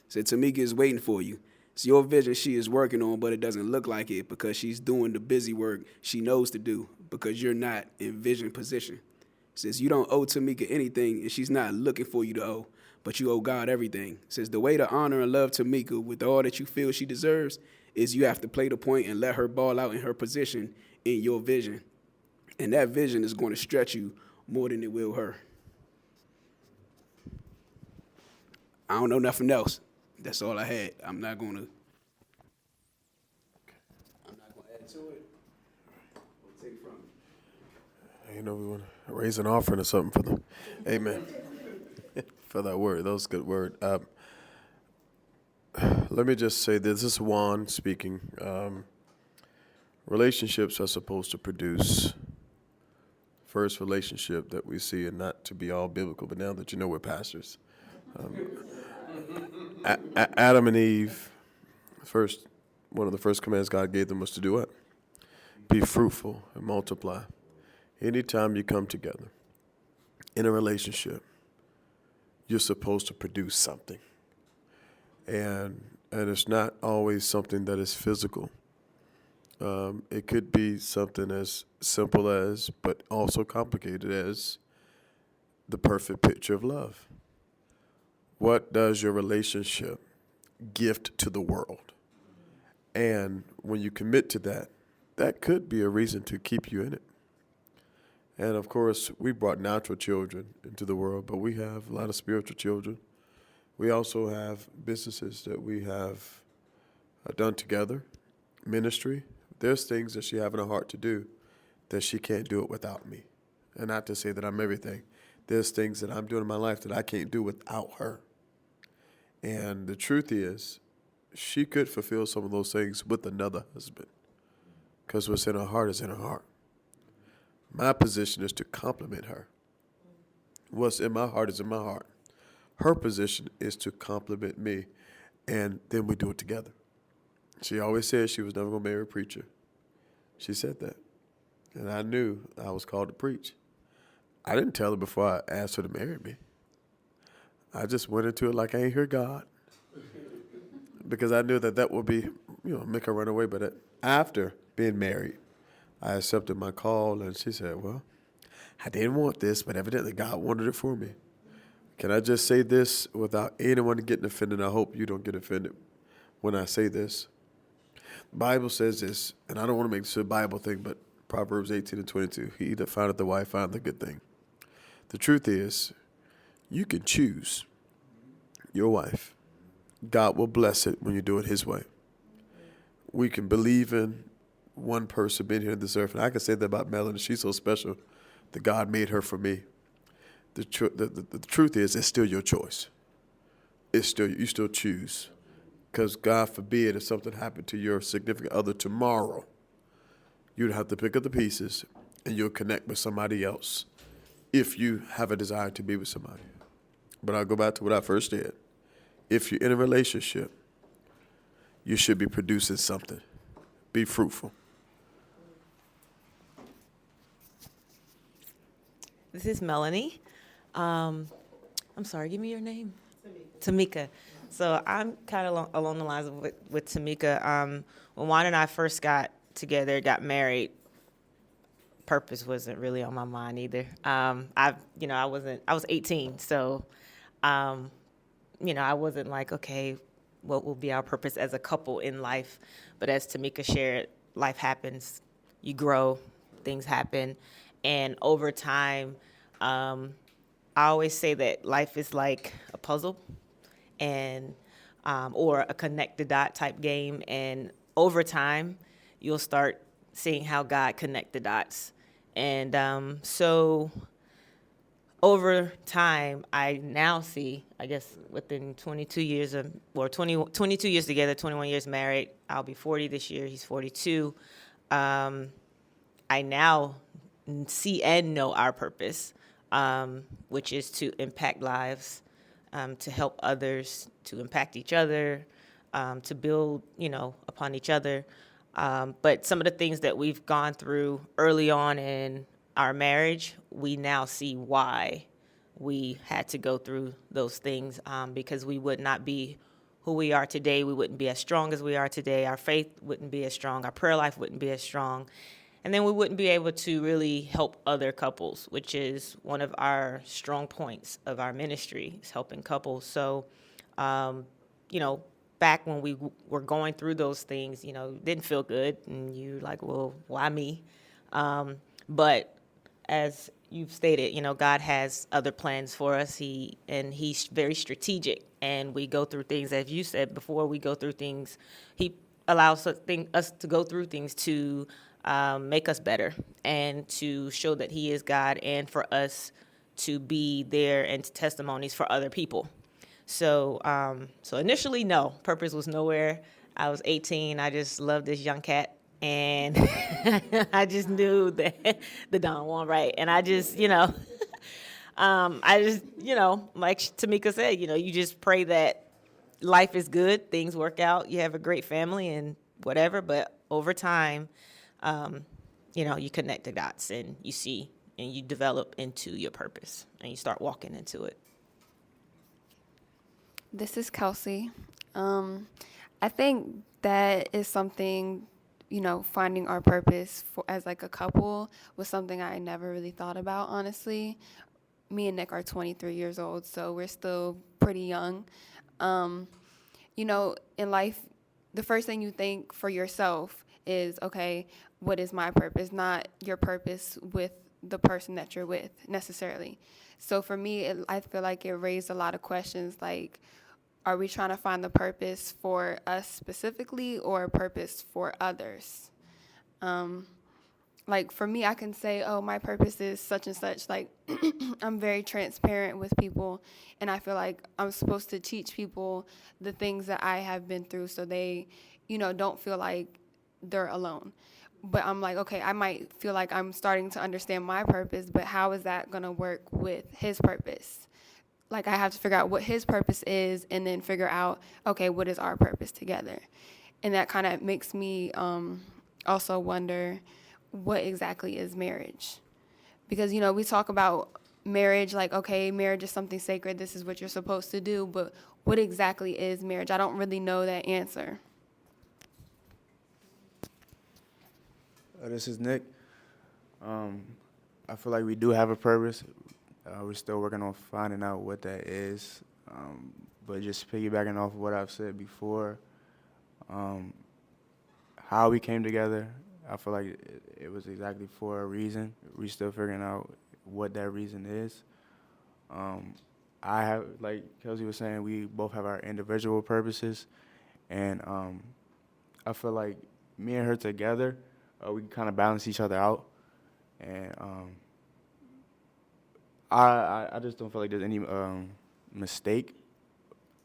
It said, Tamika is waiting for you. It's your vision she is working on, but it doesn't look like it because she's doing the busy work she knows to do because you're not in vision position. It says, you don't owe Tamika anything, and she's not looking for you to owe, but you owe God everything. It says, the way to honor and love Tamika with all that you feel she deserves is you have to play the point and let her ball out in her position in your vision. And that vision is going to stretch you more than it will her. I don't know nothing else. That's all I had. I'm not going to add to it or take from it. We want to raise an offering or something for them. Amen. For that word. That was a good word. Let me just say this is Juan speaking. Relationships are supposed to produce. First relationship that we see, and not to be all biblical, but now that you know we're pastors. Adam and Eve, one of the first commands God gave them was to do what? Be fruitful and multiply. Anytime you come together in a relationship, you're supposed to produce something. And it's not always something that is physical. It could be something as simple as, but also complicated as, the perfect picture of love. What does your relationship gift to the world? And when you commit to that, that could be a reason to keep you in it. And of course, we brought natural children into the world, but we have a lot of spiritual children. We also have businesses that we have done together, ministry. There's things that she has in her heart to do that she can't do it without me. And not to say that I'm everything. There's things that I'm doing in my life that I can't do without her. And the truth is, she could fulfill some of those things with another husband, because what's in her heart is in her heart. My position is to compliment her. What's in my heart is in my heart. Her position is to compliment me, and then we do it together. She always said she was never going to marry a preacher. She said that. And I knew I was called to preach. I didn't tell her before I asked her to marry me. I just went into it like I ain't hear God. Because I knew that would be, make her run away. But after being married, I accepted my call, and she said, well, I didn't want this, but evidently God wanted it for me. Can I just say this without anyone getting offended? I hope you don't get offended when I say this. The Bible says this, and I don't want to make this a Bible thing, but Proverbs 18:22, he that findeth the wife findeth the good thing. The truth is, you can choose your wife. God will bless it when you do it his way. We can believe in one person being here on this earth, and I can say that about Melanie. She's so special that God made her for me. The truth is, it's still your choice. You still choose. Because God forbid if something happened to your significant other tomorrow, you'd have to pick up the pieces and you'll connect with somebody else if you have a desire to be with somebody. But I'll go back to what I first did. If you're in a relationship, you should be producing something. Be fruitful. This is Melanie. I'm sorry, give me your name. Tamika. So I'm kind of along the lines of with Tamika. When Juan and I first got together, got married, purpose wasn't really on my mind either. I was 18, so, I wasn't like, okay, what will be our purpose as a couple in life? But as Tamika shared, life happens, you grow, things happen, and over time, I always say that life is like a puzzle and or a connect the dot type game. And over time, you'll start seeing how God connect the dots. And so over time, I now see, I guess within 22 years 22 years together, 21 years married, I'll be 40 this year, he's 42. I now see and know our purpose. Which is to impact lives, to help others, to impact each other, to build, upon each other. But some of the things that we've gone through early on in our marriage, we now see why we had to go through those things, because we would not be who we are today. We wouldn't be as strong as we are today. Our faith wouldn't be as strong. Our prayer life wouldn't be as strong. And then we wouldn't be able to really help other couples, which is one of our strong points of our ministry, is helping couples. So, back when we were going through those things, it didn't feel good. And you're like, well, why me? But as you've stated, God has other plans for us. He's very strategic. And we go through things, as you said before, we go through things. He allows us to go through things to make us better and to show that he is God, and for us to be there and testimonies for other people. So initially, no, purpose was nowhere. I was 18. I just loved this young cat, and I just knew that the Don Juan, right? And I just, like Tamika said, you just pray that life is good, things work out, you have a great family and whatever. But over time, you connect the dots and you see and you develop into your purpose and you start walking into it. This is Kelsey. I think that is something, finding our purpose as like a couple was something I never really thought about, honestly. Me and Nick are 23 years old, so we're still pretty young. In life, the first thing you think for yourself is, okay, what is my purpose? Not your purpose with the person that you're with necessarily. So for me, I feel like it raised a lot of questions like, are we trying to find the purpose for us specifically or a purpose for others? Like for me, I can say, oh, my purpose is such and such. Like I'm very transparent with people, and I feel like I'm supposed to teach people the things that I have been through so they, don't feel like they're alone. But I'm like, okay, I might feel like I'm starting to understand my purpose, but how is that going to work with his purpose? Like I have to figure out what his purpose is and then figure out, okay, what is our purpose together? And that kind of makes me also wonder, what exactly is marriage? Because, we talk about marriage like, okay, marriage is something sacred. This is what you're supposed to do. But what exactly is marriage? I don't really know that answer. This is Nick. I feel like we do have a purpose. We're still working on finding out what that is. But just piggybacking off of what I've said before, how we came together, I feel like it was exactly for a reason. We're still figuring out what that reason is. I have, like Kelsey was saying, we both have our individual purposes, and I feel like me and her together, we can kind of balance each other out, and I just don't feel like there's any mistake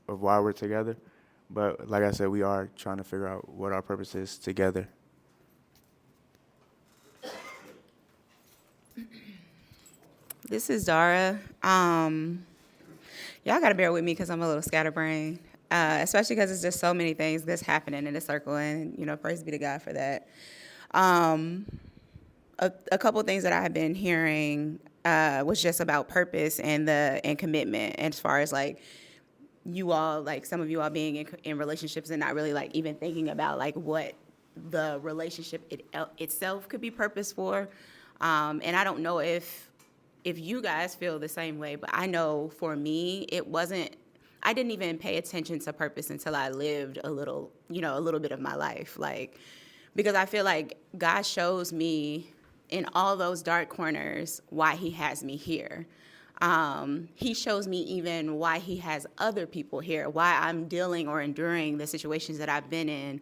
of why we're together, but like I said, we are trying to figure out what our purpose is together. This is Dara. Y'all gotta bear with me because I'm a little scatterbrained, especially because it's just so many things that's happening in the circle, and praise be to God for that. A couple things that I have been hearing was just about purpose and commitment, and as far as like you all, like some of you all being in relationships and not really like even thinking about like what the relationship itself could be purpose for, and I don't know if you guys feel the same way, but I know for me, I didn't even pay attention to purpose until I lived a little bit of my life. Like, because I feel like God shows me in all those dark corners why he has me here. He shows me even why he has other people here, why I'm dealing or enduring the situations that I've been in,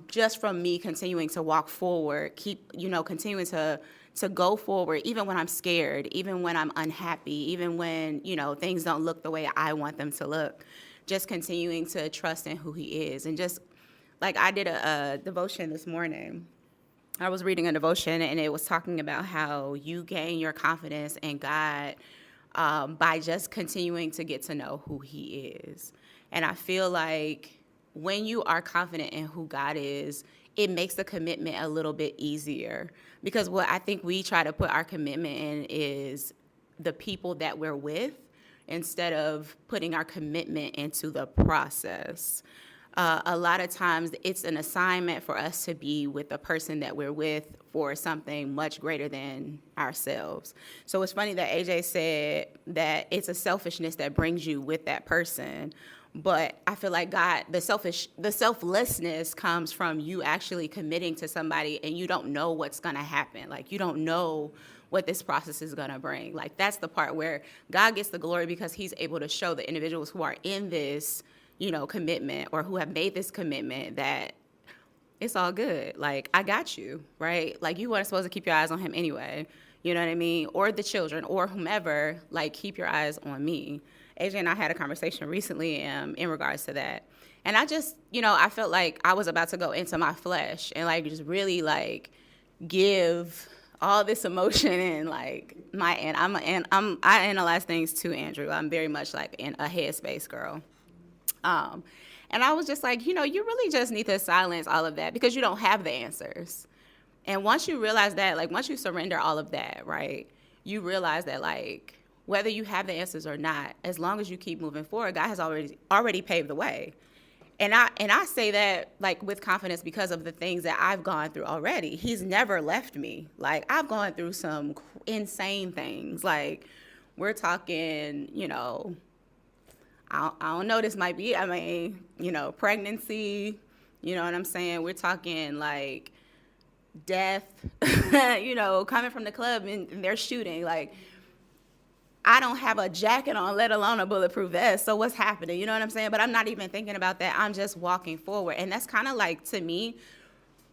just from me continuing to walk forward, continuing to go forward, even when I'm scared, even when I'm unhappy, even when, things don't look the way I want them to look, just continuing to trust in who he is. And just like I did a devotion this morning. I was reading a devotion and it was talking about how you gain your confidence in God by just continuing to get to know who he is. And I feel like when you are confident in who God is, it makes the commitment a little bit easier, because what I think we try to put our commitment in is the people that we're with instead of putting our commitment into the process. A lot of times it's an assignment for us to be with the person that we're with for something much greater than ourselves. So it's funny that AJ said that it's a selfishness that brings you with that person. But I feel like God, the selflessness comes from you actually committing to somebody and you don't know what's going to happen. Like, you don't know what this process is going to bring. Like, that's the part where God gets the glory, because he's able to show the individuals who are in this, commitment, or who have made this commitment, that it's all good. Like, I got you, right? Like, you weren't supposed to keep your eyes on him anyway. You know what I mean? Or the children or whomever, like, keep your eyes on me. AJ and I had a conversation recently in regards to that. And I just, I felt like I was about to go into my flesh and like just really like give all this emotion and like I analyze things too, Andrew. I'm very much like in a headspace girl. And I was just like, you really just need to silence all of that, because you don't have the answers. And once you realize that, like once you surrender all of that, right, you realize that like, whether you have the answers or not, as long as you keep moving forward, God has already paved the way. And I say that like with confidence because of the things that I've gone through already. He's never left me. Like, I've gone through some insane things. Like, we're talking, I don't know, this might be, pregnancy, you know what I'm saying? We're talking like death, coming from the club and they're shooting. Like, I don't have a jacket on, let alone a bulletproof vest. So what's happening? You know what I'm saying? But I'm not even thinking about that. I'm just walking forward. And that's kind of like, to me,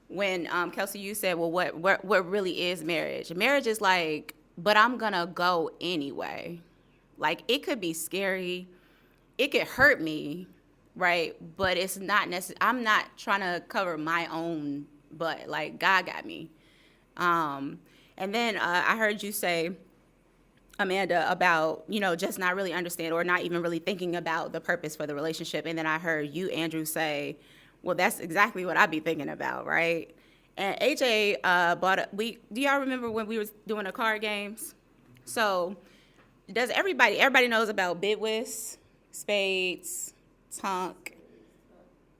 when Kelsey, you said, well, what really is marriage? Marriage is like, but I'm going to go anyway. Like, it could be scary. It could hurt me, right? But it's not necessary. I'm not trying to cover my own butt. Like, God got me. And then I heard you say, Amanda, about, just not really understand or not even really thinking about the purpose for the relationship. And then I heard you, Andrew, say, well, that's exactly what I'd be thinking about, right? And AJ do y'all remember when we were doing the card games? So everybody knows about Bidwis, Spades, Tonk,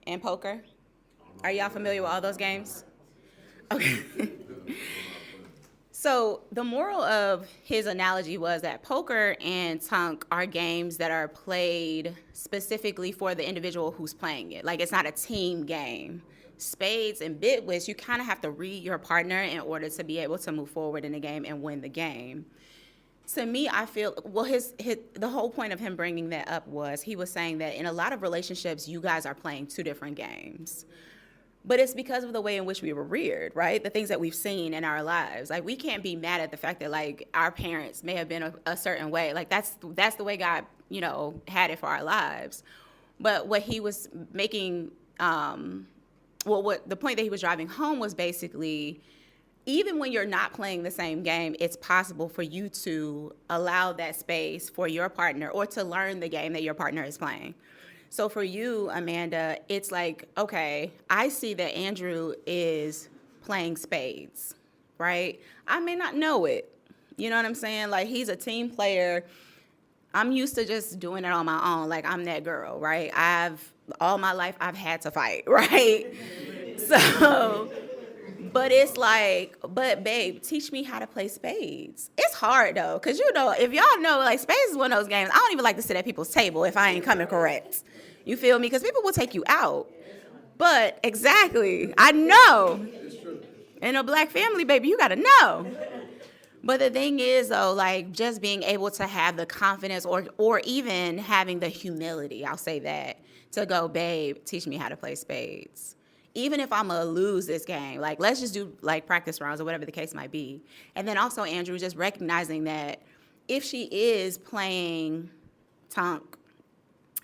and poker? Are y'all familiar with all those games? Okay. So the moral of his analogy was that poker and Tunk are games that are played specifically for the individual who's playing it. Like, it's not a team game. Spades and Bitwist, you kind of have to read your partner in order to be able to move forward in the game and win the game. To me, I feel, well, the whole point of him bringing that up was he was saying that in a lot of relationships, you guys are playing two different games. But it's because of the way in which we were reared, right? The things that we've seen in our lives. Like, we can't be mad at the fact that, like, our parents may have been a certain way. Like, that's the way God, had it for our lives. But what he was making, what the point that he was driving home was basically, even when you're not playing the same game, it's possible for you to allow that space for your partner or to learn the game that your partner is playing. So for you, Amanda, it's like, okay, I see that Andrew is playing spades, right? I may not know it. You know what I'm saying? Like, he's a team player. I'm used to just doing it on my own. Like, I'm that girl, right? All my life, I've had to fight, right? So, but it's like, but babe, teach me how to play spades. It's hard though, because if y'all know, like, spades is one of those games, I don't even like to sit at people's table if I ain't coming correct. You feel me? Because people will take you out. But exactly, I know. In a black family, baby, you gotta know. But the thing is, though, like, just being able to have the confidence or even having the humility, I'll say that, to go, babe, teach me how to play spades. Even if I'm going to lose this game, like, let's just do, like, practice rounds or whatever the case might be. And then also, Andrew, just recognizing that if she is playing Tunk,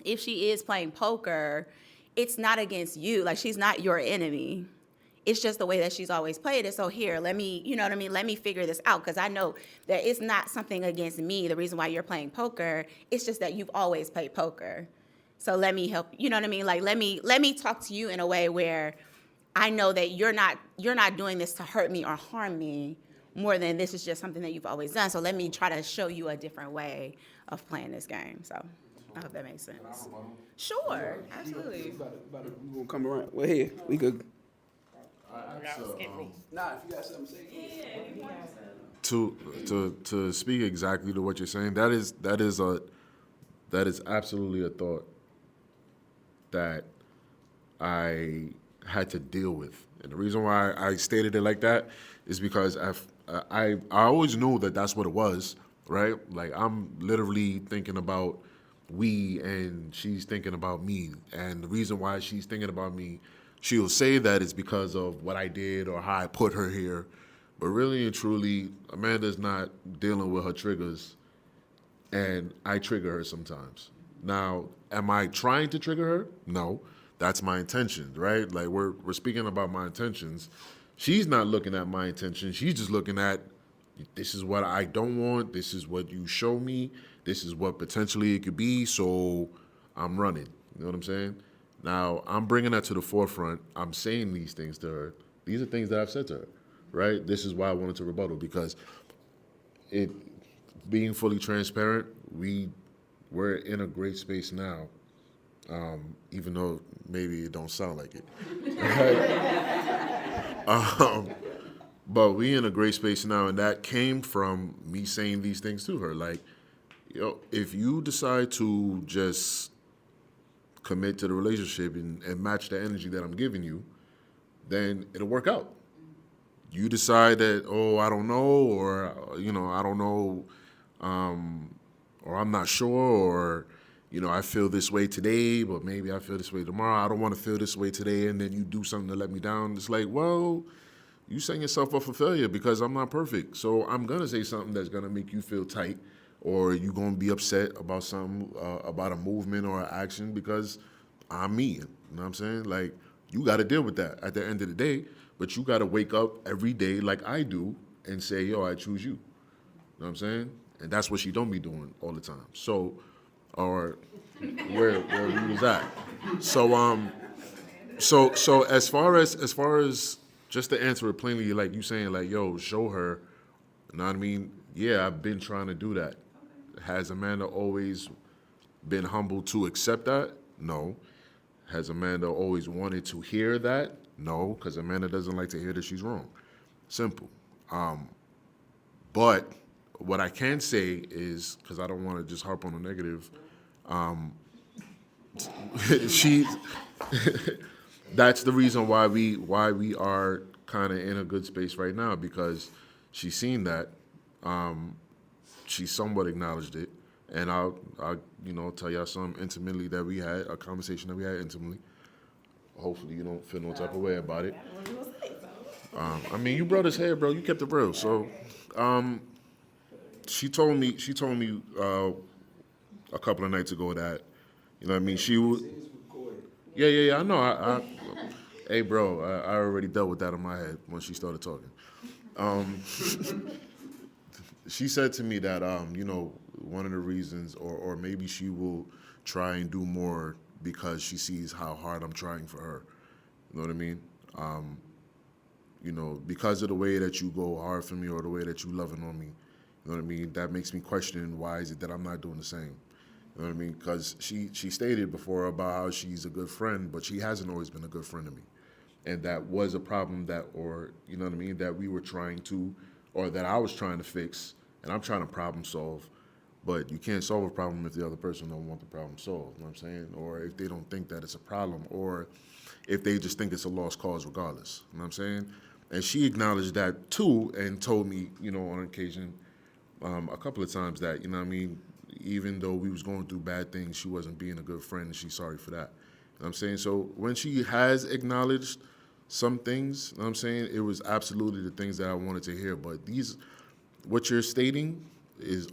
if she is playing poker, it's not against you. Like, she's not your enemy. It's just the way that she's always played it. So here, let me, you know what I mean? Let me figure this out, because I know that it's not something against me. The reason why you're playing poker, it's just that you've always played poker. So let me help, you know what I mean? Like, let me talk to you in a way where I know that you're not doing this to hurt me or harm me more than this is just something that you've always done. So let me try to show you a different way of playing this game. So I hope that makes sense. Sure, absolutely. We're going to come around. Well, here, we could. Nah, if you got something to say. To speak exactly to what you're saying, that is absolutely a thought that I had to deal with. And the reason why I stated it like that is because I always knew that that's what it was, right? Like, I'm literally thinking about we, and she's thinking about me. And the reason why she's thinking about me, she'll say that it's because of what I did or how I put her here. But really and truly, Amanda's not dealing with her triggers, and I trigger her sometimes. Now, am I trying to trigger her? No. That's my intention, right? Like, we're speaking about my intentions. She's not looking at my intentions. She's just looking at, this is what I don't want. This is what you show me. This is what potentially it could be. So I'm running. You know what I'm saying? Now, I'm bringing that to the forefront. I'm saying these things to her. These are things that I've said to her, right? This is why I wanted to rebuttal, because being fully transparent, we're in a great space now, even though maybe it don't sound like it. Right? But we in a great space now, and that came from me saying these things to her. Like, if you decide to just commit to the relationship and match the energy that I'm giving you, then it'll work out. You decide that, I don't know, or, I don't know, or I'm not sure, or, I feel this way today, but maybe I feel this way tomorrow. I don't want to feel this way today, and then you do something to let me down. It's like, well, you setting yourself up for failure, because I'm not perfect. So I'm going to say something that's going to make you feel tight, or you're going to be upset about something, about a movement or an action, because I'm me. You know what I'm saying? Like, you got to deal with that at the end of the day, but you got to wake up every day like I do and say, yo, I choose you. You know what I'm saying? And that's what she don't be doing all the time. So, or where we was at. So, so as far as just to answer it plainly, like you saying, like, yo, show her, you know what I mean? Yeah, I've been trying to do that. Has Amanda always been humble to accept that? No. Has Amanda always wanted to hear that? No, because Amanda doesn't like to hear that she's wrong. Simple. But what I can say is, because I don't want to just harp on the negative, she that's the reason why we are kind of in a good space right now, because she's seen that, she somewhat acknowledged it, and I'll tell y'all something intimately that we had, a conversation that we had intimately. Hopefully you don't feel no type of way about it. I mean, you brought his hair, bro. You kept it real. So, she told me a couple of nights ago that, you know what I mean, she would. Yeah. I know. Hey, bro, I already dealt with that in my head when she started talking. She said to me that, one of the reasons, or maybe she will try and do more because she sees how hard I'm trying for her. You know what I mean? Because of the way that you go hard for me or the way that you loving on me, you know what I mean? That makes me question, why is it that I'm not doing the same? You know what I mean? Because she stated before about how she's a good friend, but she hasn't always been a good friend to me. And that was a problem that we were trying to, or that I was trying to fix, and I'm trying to problem solve. But you can't solve a problem if the other person don't want the problem solved, you know what I'm saying? Or if they don't think that it's a problem, or if they just think it's a lost cause regardless, you know what I'm saying? And she acknowledged that too, and told me, on occasion, a couple of times that, even though we was going through bad things, she wasn't being a good friend, and she's sorry for that. You know what I'm saying? So when she has acknowledged some things, you know what I'm saying, it was absolutely the things that I wanted to hear. But what you're stating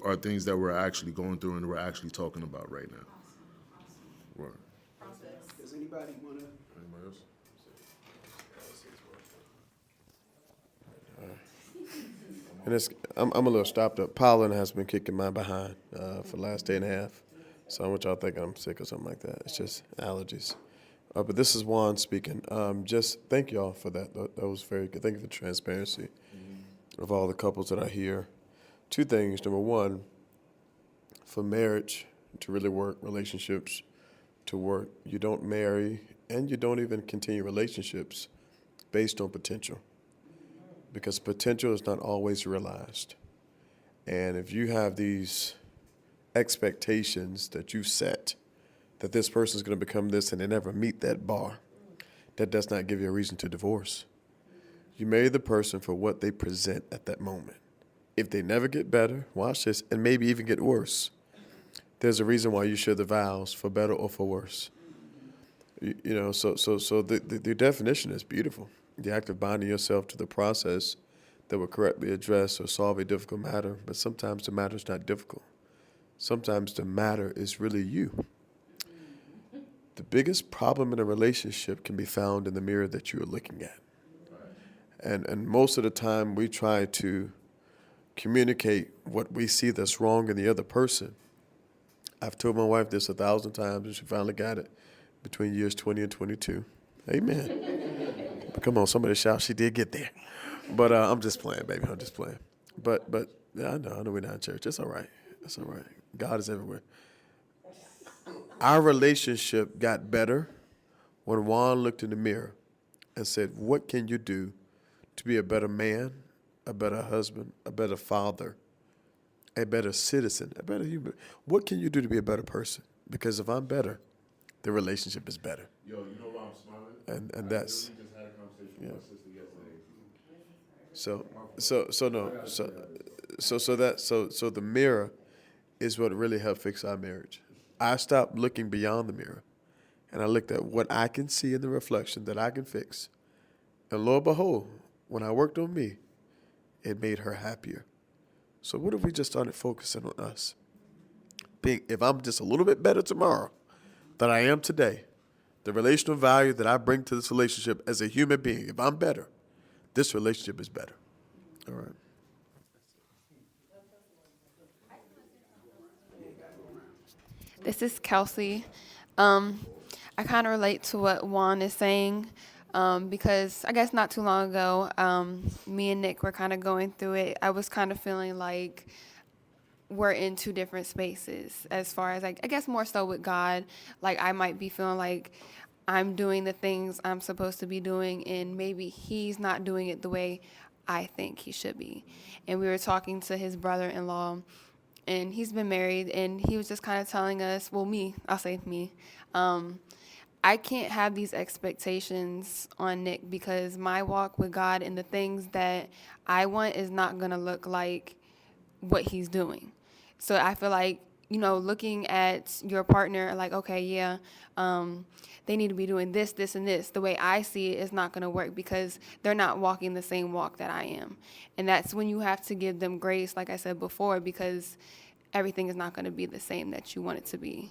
are things that we're actually going through and we're actually talking about right now. Right. Does anybody want to? Anybody else? And I'm a little stopped up. Pollen has been kicking my behind for the last day and a half. So I want y'all think I'm sick or something like that. It's just allergies. But this is Juan speaking. Just thank y'all for that. That was very good. Thank you for the transparency of all the couples that are here. Two things. Number one, for marriage to really work, relationships to work, you don't marry and you don't even continue relationships based on potential, because potential is not always realized. And if you have these expectations that you set, that this person is going to become this, and they never meet that bar, that does not give you a reason to divorce. You marry the person for what they present at that moment. If they never get better, watch this, and maybe even get worse, there's a reason why you share the vows, for better or for worse. So the definition is beautiful. The act of binding yourself to the process that will correctly address or solve a difficult matter, but sometimes the matter is not difficult. Sometimes the matter is really you. The biggest problem in a relationship can be found in the mirror that you are looking at. And most of the time we try to communicate what we see that's wrong in the other person. I've told my wife this 1,000 times, and she finally got it between years 20 and 22. Amen. But come on, somebody shout, she did get there. But I'm just playing, baby. I'm just playing. But yeah, I know we're not in church. It's all right. It's all right. God is everywhere. Our relationship got better when Juan looked in the mirror and said, what can you do to be a better man, a better husband, a better father, a better citizen, a better human? What can you do to be a better person? Because if I'm better, the relationship is better. Yo, you know why I'm smiling? And that's, I just had a conversation with my sister yesterday. So the mirror is what really helped fix our marriage. I stopped looking beyond the mirror, and I looked at what I can see in the reflection that I can fix. And lo and behold, when I worked on me, it made her happier. So what if we just started focusing on us? If I'm just a little bit better tomorrow than I am today, the relational value that I bring to this relationship as a human being, if I'm better, this relationship is better. All right. This is Kelsey. I kind of relate to what Juan is saying because I guess not too long ago, me and Nick were kind of going through it. I was kind of feeling like we're in two different spaces as far as, like, I guess more so with God. Like, I might be feeling like I'm doing the things I'm supposed to be doing, and maybe he's not doing it the way I think he should be. And we were talking to his brother-in-law, and he's been married, and he was just kind of telling us, well, I'll say me, I can't have these expectations on Nick because my walk with God and the things that I want is not going to look like what he's doing. So I feel like, looking at your partner, like, okay, yeah, they need to be doing this, this, and this. The way I see it is not going to work because they're not walking the same walk that I am. And that's when you have to give them grace, like I said before, because everything is not going to be the same that you want it to be.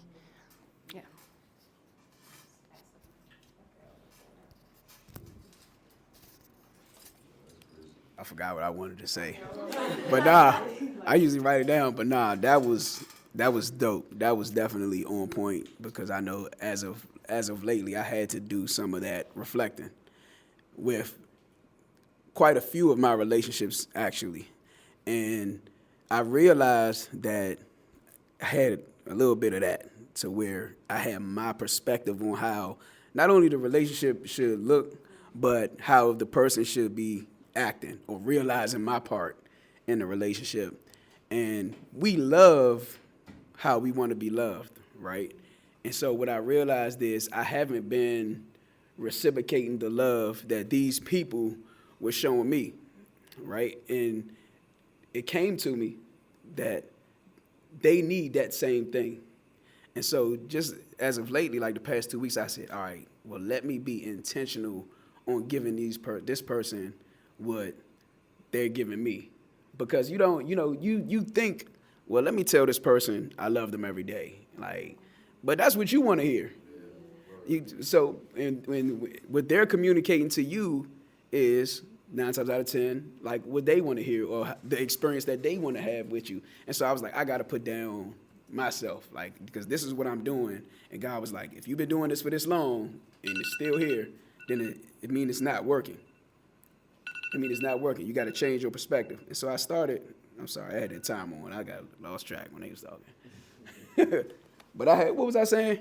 Yeah. I forgot what I wanted to say. But nah, I usually write it down, but nah, that was dope. That was definitely on point because I know as of lately I had to do some of that reflecting with quite a few of my relationships actually. And I realized that I had a little bit of that to where I had my perspective on how not only the relationship should look, but how the person should be acting or realizing my part in the relationship. And we love how we want to be loved, right? And so what I realized is I haven't been reciprocating the love that these people were showing me, right? And it came to me that they need that same thing. And so just as of lately, like the past 2 weeks, I said, all right, well, let me be intentional on giving this person what they're giving me. Because you think, well, let me tell this person I love them every day. But that's what you want to hear. So what they're communicating to you is 9 times out of 10, like what they want to hear or the experience that they want to have with you. And so I was like, I got to put down myself, because this is what I'm doing. And God was like, if you've been doing this for this long and it's still here, then it means it's not working. It's not working. You got to change your perspective. And so I started, I'm sorry, I had that time on. I got lost track when they was talking. But what was I saying?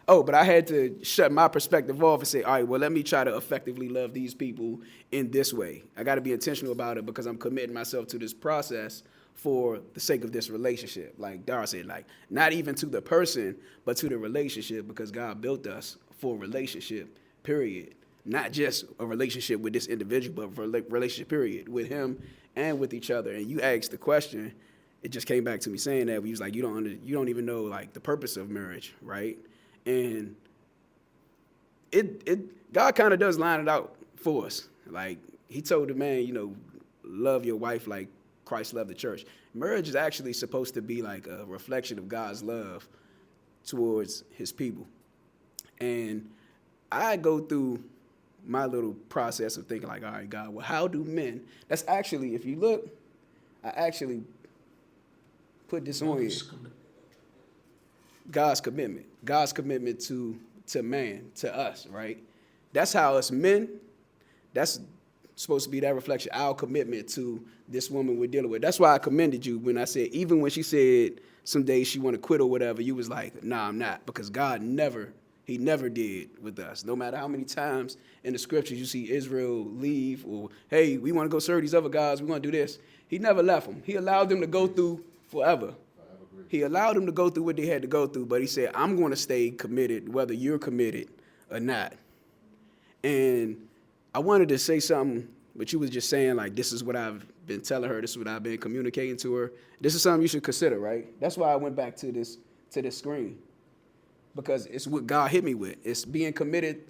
Oh, but I had to shut my perspective off and say, all right, well, let me try to effectively love these people in this way. I got to be intentional about it because I'm committing myself to this process for the sake of this relationship. Like Dara said, not even to the person, but to the relationship because God built us for a relationship, period. Not just a relationship with this individual, but a relationship, period, with him and with each other. And you asked the question, it just came back to me saying that. We was like, you don't even know, the purpose of marriage, right? And God kind of does line it out for us. He told the man, love your wife like Christ loved the church. Marriage is actually supposed to be like a reflection of God's love towards his people. And I go through my little process of thinking all right, God, well, how do men, that's actually, if you look, I actually put this on here. God's commitment to man, to us, right? That's how us men, that's supposed to be that reflection, our commitment to this woman we're dealing with. That's why I commended you when I said, even when she said some days she want to quit or whatever, you was like, nah, I'm not, because God never did with us. No matter how many times in the scriptures you see Israel leave or, hey, we want to go serve these other gods, we want to do this. He never left them. He allowed them to go through forever. He allowed them to go through what they had to go through, but he said, I'm going to stay committed whether you're committed or not. And I wanted to say something, but you was just saying, this is what I've been telling her, this is what I've been communicating to her. This is something you should consider, right? That's why I went back to this screen. Because it's what God hit me with. It's being committed,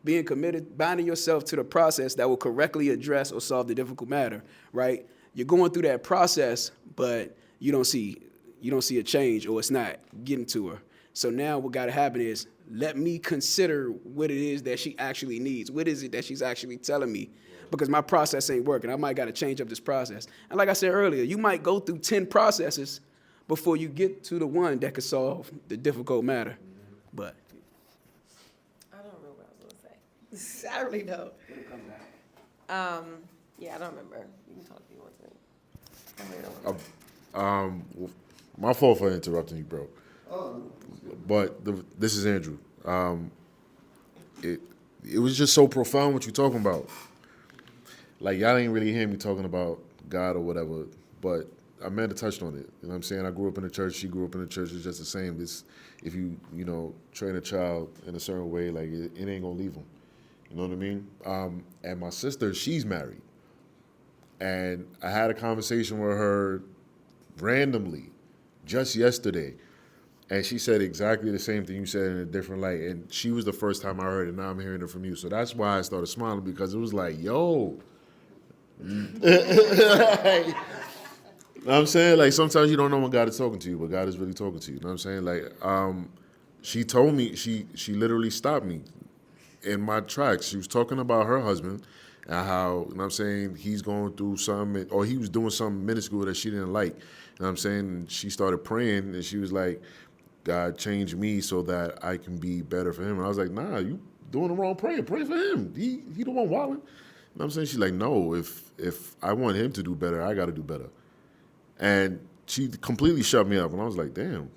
binding yourself to the process that will correctly address or solve the difficult matter, right? You're going through that process, but you don't see a change or it's not getting to her. So now what got to happen is let me consider what it is that she actually needs. What is it that she's actually telling me? Because my process ain't working. I might got to change up this process. And like I said earlier, you might go through 10 processes before you get to the one that can solve the difficult matter. But I don't remember what I was going to say. I really don't. Yeah, I don't remember. You can talk if you want to. I really don't remember. My fault for interrupting you, bro. But this is Andrew. It was just so profound what you talking about. Like, y'all ain't really hear me talking about God or whatever, but Amanda touched on it. You know what I'm saying? I grew up in the church. She grew up in the church. It's just the same. It's, if you train a child in a certain way, like, it ain't going to leave them. You know what I mean? And my sister, she's married. And I had a conversation with her randomly just yesterday. And she said exactly the same thing you said in a different light. And she was the first time I heard it. Now I'm hearing it from you. So that's why I started smiling, because it was like, yo. You know what I'm saying? Like, sometimes you don't know when God is talking to you, but God is really talking to you. You know what I'm saying? Like, she told me, she literally stopped me in my tracks. She was talking about her husband and how, you know what I'm saying, he's going through something, or he was doing something minuscule that she didn't like. You know what I'm saying? And she started praying, and she was like, God, change me so that I can be better for him. And I was like, nah, you doing the wrong prayer. Pray for him. He the one wilding. You know what I'm saying? She's like, no, if I want him to do better, I got to do better. And she completely shut me up. And I was like, damn.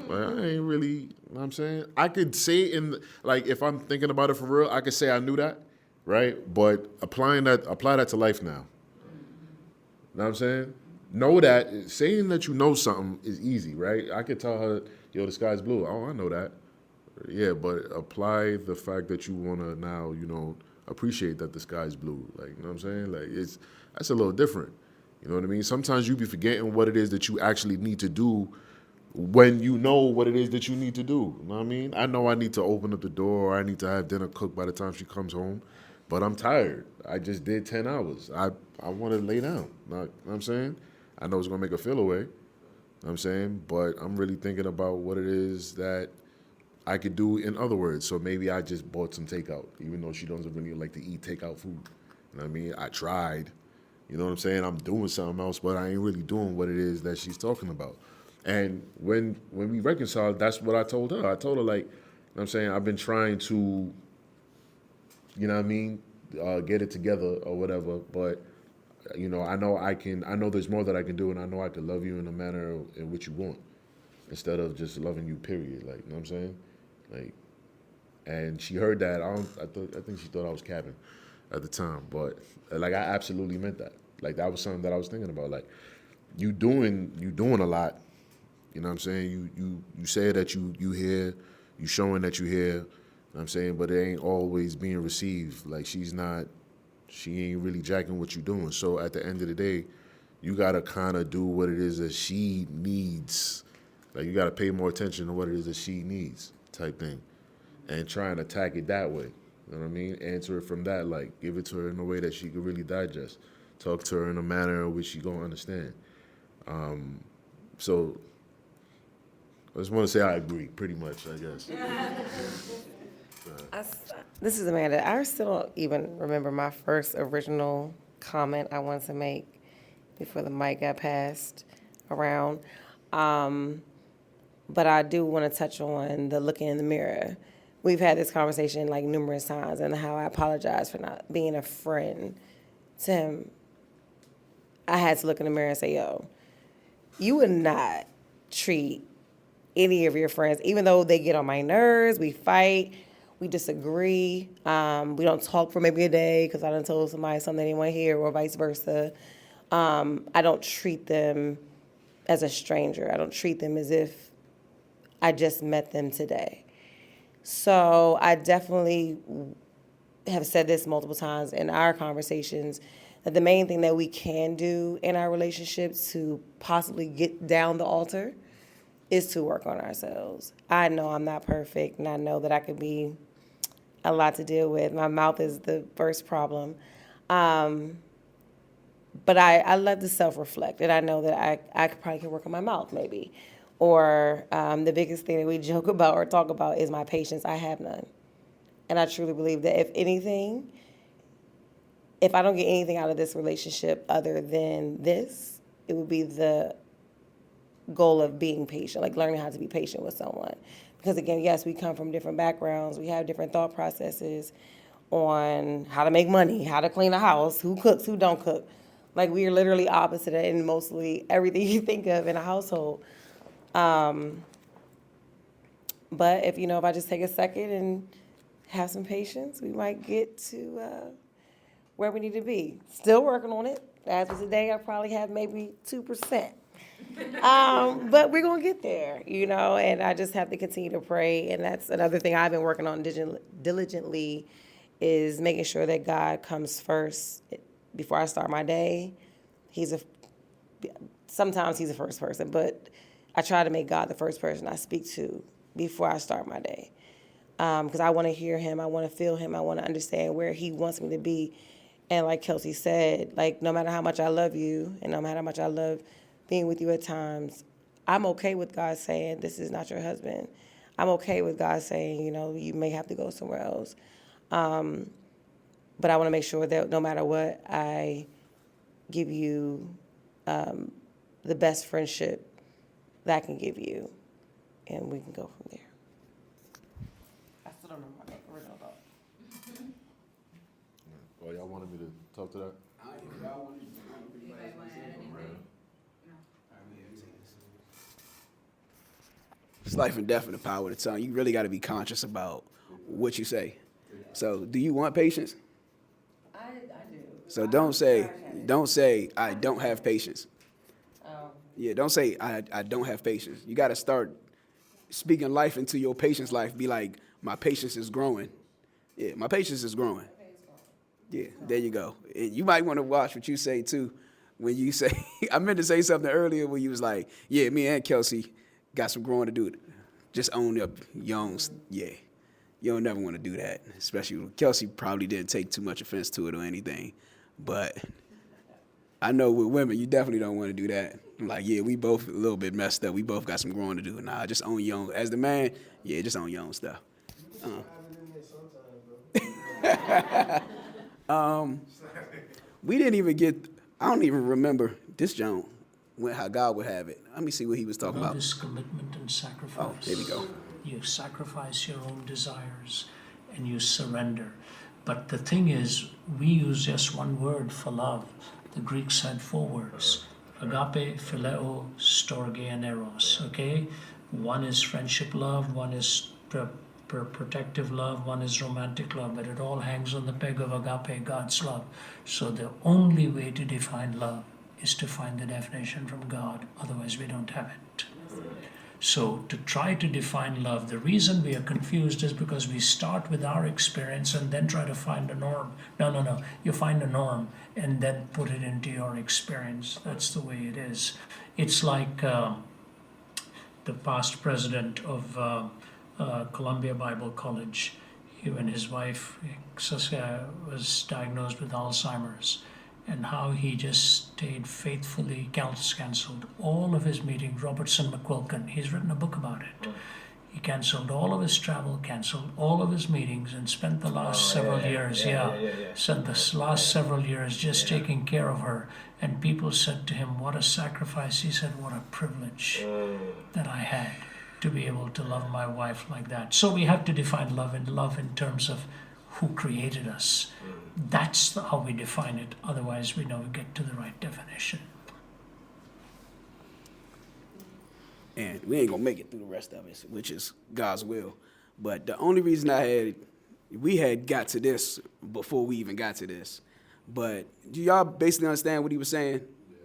Like, I ain't really, you know what I'm saying? I could say if I'm thinking about it for real, I could say I knew that, right? But apply that to life now. You know what I'm saying? Know that, saying that you know something is easy, right? I could tell her, yo, the sky's blue. Oh, I know that. Yeah, but apply the fact that you want to now, appreciate that the sky's blue. Like, you know what I'm saying? Like, that's a little different. You know what I mean? Sometimes you be forgetting what it is that you actually need to do when you know what it is that you need to do. You know what I mean? I know I need to open up the door, or I need to have dinner cooked by the time she comes home, but I'm tired. I just did 10 hours. I want to lay down. You know what I'm saying? I know it's going to make her feel away. You know what I'm saying? But I'm really thinking about what it is that I could do in other words. So maybe I just bought some takeout, even though she doesn't really like to eat takeout food. You know what I mean? I tried. You know what I'm saying? I'm doing something else, but I ain't really doing what it is that she's talking about. And when we reconciled, that's what I told her. I told her, like, you know what I'm saying, I've been trying to, you know what I mean, get it together or whatever, but, I know there's more that I can do, and I know I can love you in the manner in which you want, instead of just loving you, period. Like, you know what I'm saying? Like, and she heard that. I think she thought I was capping at the time, but, like, I absolutely meant that. Like, that was something that I was thinking about. Like, you doing a lot. You know what I'm saying? You say that you hear, you showing that you hear, you know what I'm saying, but it ain't always being received. Like, she ain't really jacking what you doing. So at the end of the day, you gotta kind of do what it is that she needs. Like, you gotta pay more attention to what it is that she needs, type thing, and try and attack it that way. You know what I mean? Answer it from that, like, give it to her in a way that she could really digest. Talk to her in a manner in which she gonna understand. So I just want to say I agree, pretty much, I guess. This is Amanda. I still don't even remember my first original comment I wanted to make before the mic got passed around. But I do want to touch on the looking in the mirror. We've had this conversation like numerous times, and how I apologize for not being a friend to him. I had to look in the mirror and say, yo, you would not treat any of your friends, even though they get on my nerves, we fight, we disagree, we don't talk for maybe a day because I done told somebody something they didn't want to hear, or vice versa. I don't treat them as a stranger. I don't treat them as if I just met them today. So I definitely have said this multiple times in our conversations, that the main thing that we can do in our relationships to possibly get down the altar is to work on ourselves. I know I'm not perfect, and I know that I could be a lot to deal with. My mouth is the first problem. But I love to self-reflect, and I know that I probably can work on my mouth maybe. Or the biggest thing that we joke about or talk about is my patience. I have none. And I truly believe that if anything, if I don't get anything out of this relationship other than this, it would be the goal of being patient, like learning how to be patient with someone. Because again, yes, we come from different backgrounds. We have different thought processes on how to make money, how to clean a house, who cooks, who don't cook. Like, we are literally opposite in mostly everything you think of in a household. But if I just take a second and have some patience, we might get to where we need to be. Still working on it. As of today, I probably have maybe 2%. But we're gonna get there, and I just have to continue to pray. And that's another thing I've been working on diligently, is making sure that God comes first before I start my day. Sometimes he's the first person, but I try to make God the first person I speak to before I start my day. Because I want to hear him, I want to feel him, I want to understand where he wants me to be. And like Kelsey said, like, no matter how much I love you and no matter how much I love being with you at times, I'm okay with God saying, this is not your husband. I'm okay with God saying, you may have to go somewhere else. But I want to make sure that no matter what, I give you the best friendship that I can give you, and we can go from there. I still don't know my original thought. Oh, y'all wanted me to talk to that? It's life and death in the power of the tongue. You really got to be conscious about what you say. So, do you want patience? I do. So don't say, I don't have patience. Yeah, don't say, I don't have patience. You got to start speaking life into your patience life. Be like, my patience is growing. Yeah, my patience is growing. Yeah, there you go. And you might want to watch what you say, too, when you say, I meant to say something earlier when you was like, yeah, me and Kelsey got some growing to do. Just own up your own, yeah. You don't never want to do that, especially when Kelsey probably didn't take too much offense to it or anything. But I know with women, you definitely don't want to do that. I'm like, yeah, we both a little bit messed up. We both got some growing to do. Nah, just own your own. As the man, yeah, just own your own stuff. We didn't even get, I don't even remember this Joan, how God would have it. Let me see what he was talking Love about. is commitment and sacrifice. Oh, there we go. You sacrifice your own desires and you surrender. But the thing is, we use just one word for love. The Greeks had 4 words: agape, phileo, storge, and eros. Okay? One is friendship love, one is protective love, one is romantic love, but it all hangs on the peg of agape, God's love. So the only way to define love is to find the definition from God. Otherwise, we don't have it. So to try to define love, the reason we are confused is because we start with our experience and then try to find a norm. No. You find a norm and then put it into your experience. That's the way it is. It's like the past president of Columbia Bible College. When his wife was diagnosed with Alzheimer's, and how he just stayed faithfully, canceled all of his meetings. Robertson McQuilkin, he's written a book about it. He canceled all of his travel, canceled all of his meetings, and spent the last several years, spent the last several years just taking care of her. And people said to him, what a sacrifice. He said, what a privilege that I had to be able to love my wife like that. So we have to define love in terms of who created us. That's how we define it. Otherwise, we never get to the right definition. And we ain't gonna make it through the rest of it, which is God's will. But the only reason we had got to this before we even got to this. But do y'all basically understand what he was saying? Yeah.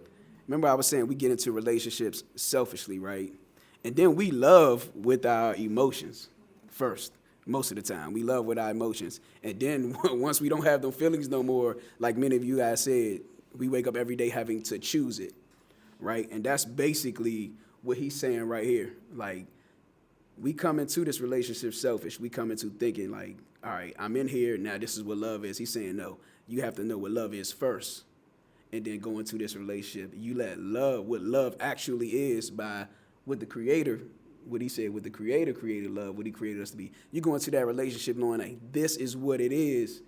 Remember I was saying we get into relationships selfishly, right? And then we love with our emotions first. Most of the time, we love with our emotions. And then once we don't have those feelings no more, like many of you guys said, we wake up every day having to choose it, right? And that's basically what he's saying right here. Like, we come into this relationship selfish. We come into thinking like, all right, I'm in here, now this is what love is. He's saying, no, you have to know what love is first. And then go into this relationship. You let what love actually is by what the Creator, what he said, what the Creator created love, what he created us to be. You go into that relationship knowing that this is what it is,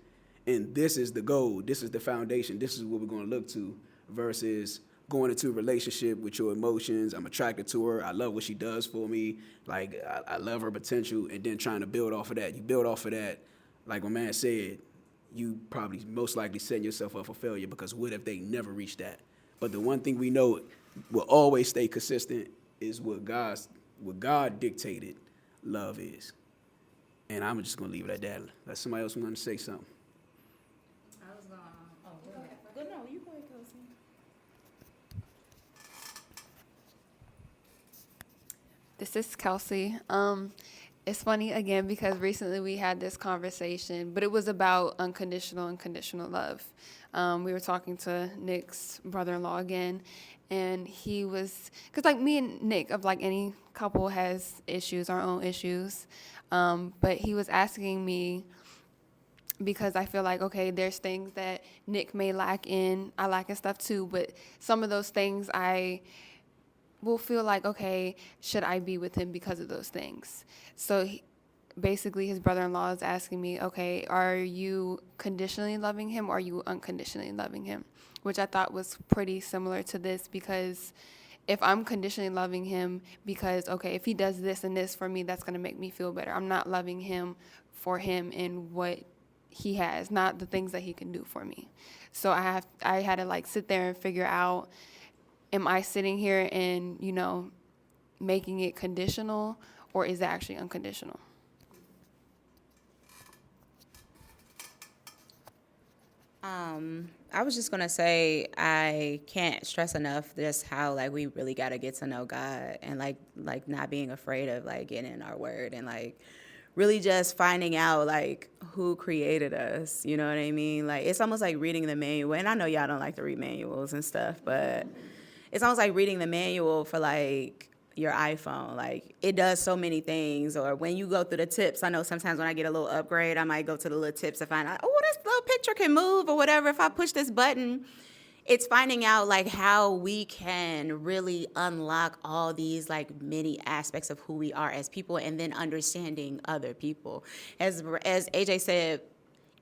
and this is the goal, this is the foundation, this is what we're going to look to, versus going into a relationship with your emotions. I'm attracted to her. I love what she does for me. Like, I love her potential, and then trying to build off of that. You build off of that, like my man said, you probably most likely setting yourself up for failure, because what if they never reach that? But the one thing we know will always stay consistent is what God dictated love is. And I'm just gonna leave it at that. Unless somebody else want to say something. I was gonna. Oh, go ahead. No, you go ahead, Kelsey. This is Kelsey. It's funny again because recently we had this conversation, but it was about unconditional and conditional love. We were talking to Nick's brother-in-law again, and he was, because like me and Nick, of like any couple has issues, our own issues, but he was asking me, because I feel like, okay, there's things that Nick may lack in, I lack in stuff too, but some of those things I will feel like, okay, should I be with him because of those things? So basically his brother-in-law is asking me, okay, are you conditionally loving him or are you unconditionally loving him? Which I thought was pretty similar to this, because if I'm conditionally loving him because, okay, if he does this and this for me, that's going to make me feel better. I'm not loving him for him and what he has, not the things that he can do for me. So I had to like sit there and figure out, am I sitting here and, you know, making it conditional, or is it actually unconditional? I was just gonna say I can't stress enough just how like we really gotta get to know God, and like not being afraid of like getting in our word, and like really just finding out like who created us. You know what I mean? Like it's almost like reading the manual. And I know y'all don't like to read manuals and stuff, but it's almost like reading the manual for like your iPhone. Like it does so many things. Or when you go through the tips, I know sometimes when I get a little upgrade, I might go to the little tips to find out, oh, this little picture can move or whatever. If I push this button, it's finding out like how we can really unlock all these like many aspects of who we are as people, and then understanding other people. As AJ said,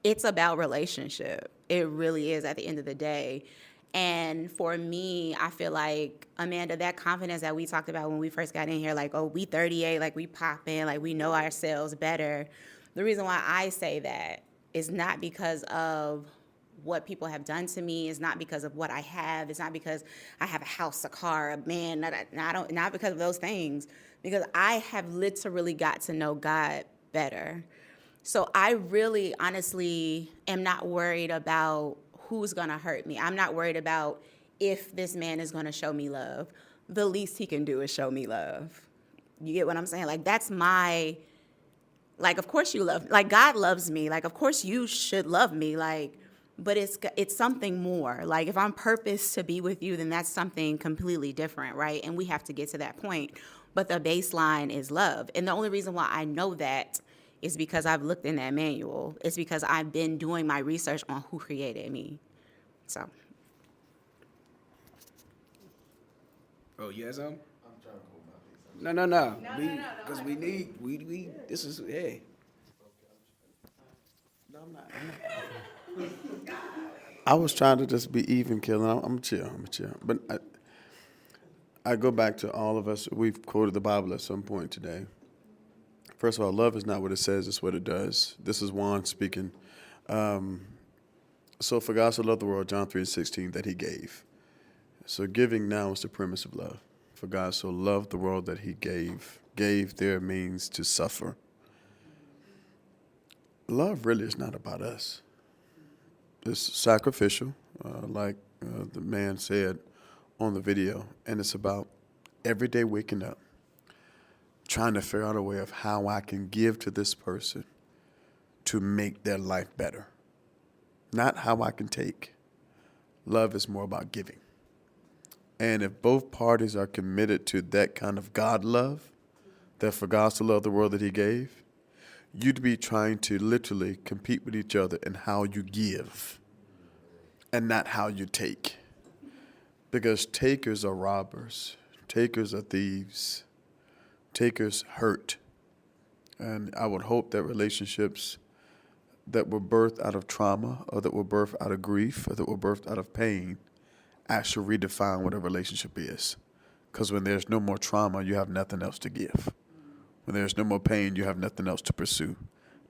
it's about relationship. It really is at the end of the day. And for me, I feel like, Amanda, that confidence that we talked about when we first got in here, like, oh, we 38, like we pop in, like we know ourselves better. The reason why I say that is not because of what people have done to me. It's not because of what I have. It's not because I have a house, a car, a man. Not because of those things. Because I have literally got to know God better. So I really, honestly, am not worried about who's gonna hurt me. I'm not worried about if this man is gonna show me love. The least he can do is show me love. You get what I'm saying? Like that's my, like of course you love, like God loves me. Like of course you should love me. Like, but it's something more. Like if I'm purposed to be with you, then that's something completely different, right? And we have to get to that point. But the baseline is love. And the only reason why I know that is because I've looked in that manual. It's because I've been doing my research on who created me. So. Oh, you have something? I'm trying to hold my face. No. Because we need, this is, hey. No, I'm not. I was trying to just be even, killing. I'm chill. But I go back to all of us. We've quoted the Bible at some point today. First of all, love is not what it says, it's what it does. This is Juan speaking. So for God so loved the world, John 3:16, that he gave. So giving now is the premise of love. For God so loved the world that he gave. Gave there means to suffer. Love really is not about us. It's sacrificial, like the man said on the video, and it's about every day waking up, trying to figure out a way of how I can give to this person to make their life better. Not how I can take. Love is more about giving. And if both parties are committed to that kind of God love, that for God to love the world that he gave, you'd be trying to literally compete with each other in how you give and not how you take. Because takers are robbers. Takers are thieves. Takers hurt. And I would hope that relationships that were birthed out of trauma, or that were birthed out of grief, or that were birthed out of pain actually redefine what a relationship is. Because when there's no more trauma, you have nothing else to give. When there's no more pain, you have nothing else to pursue,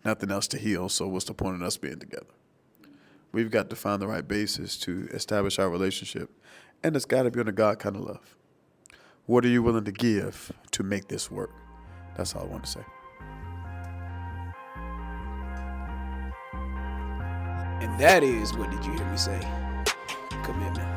nothing else to heal. So what's the point of us being together? We've got to find the right basis to establish our relationship. And it's got to be on a God kind of love. What are you willing to give to make this work? That's all I want to say. And that is, what did you hear me say? Commitment.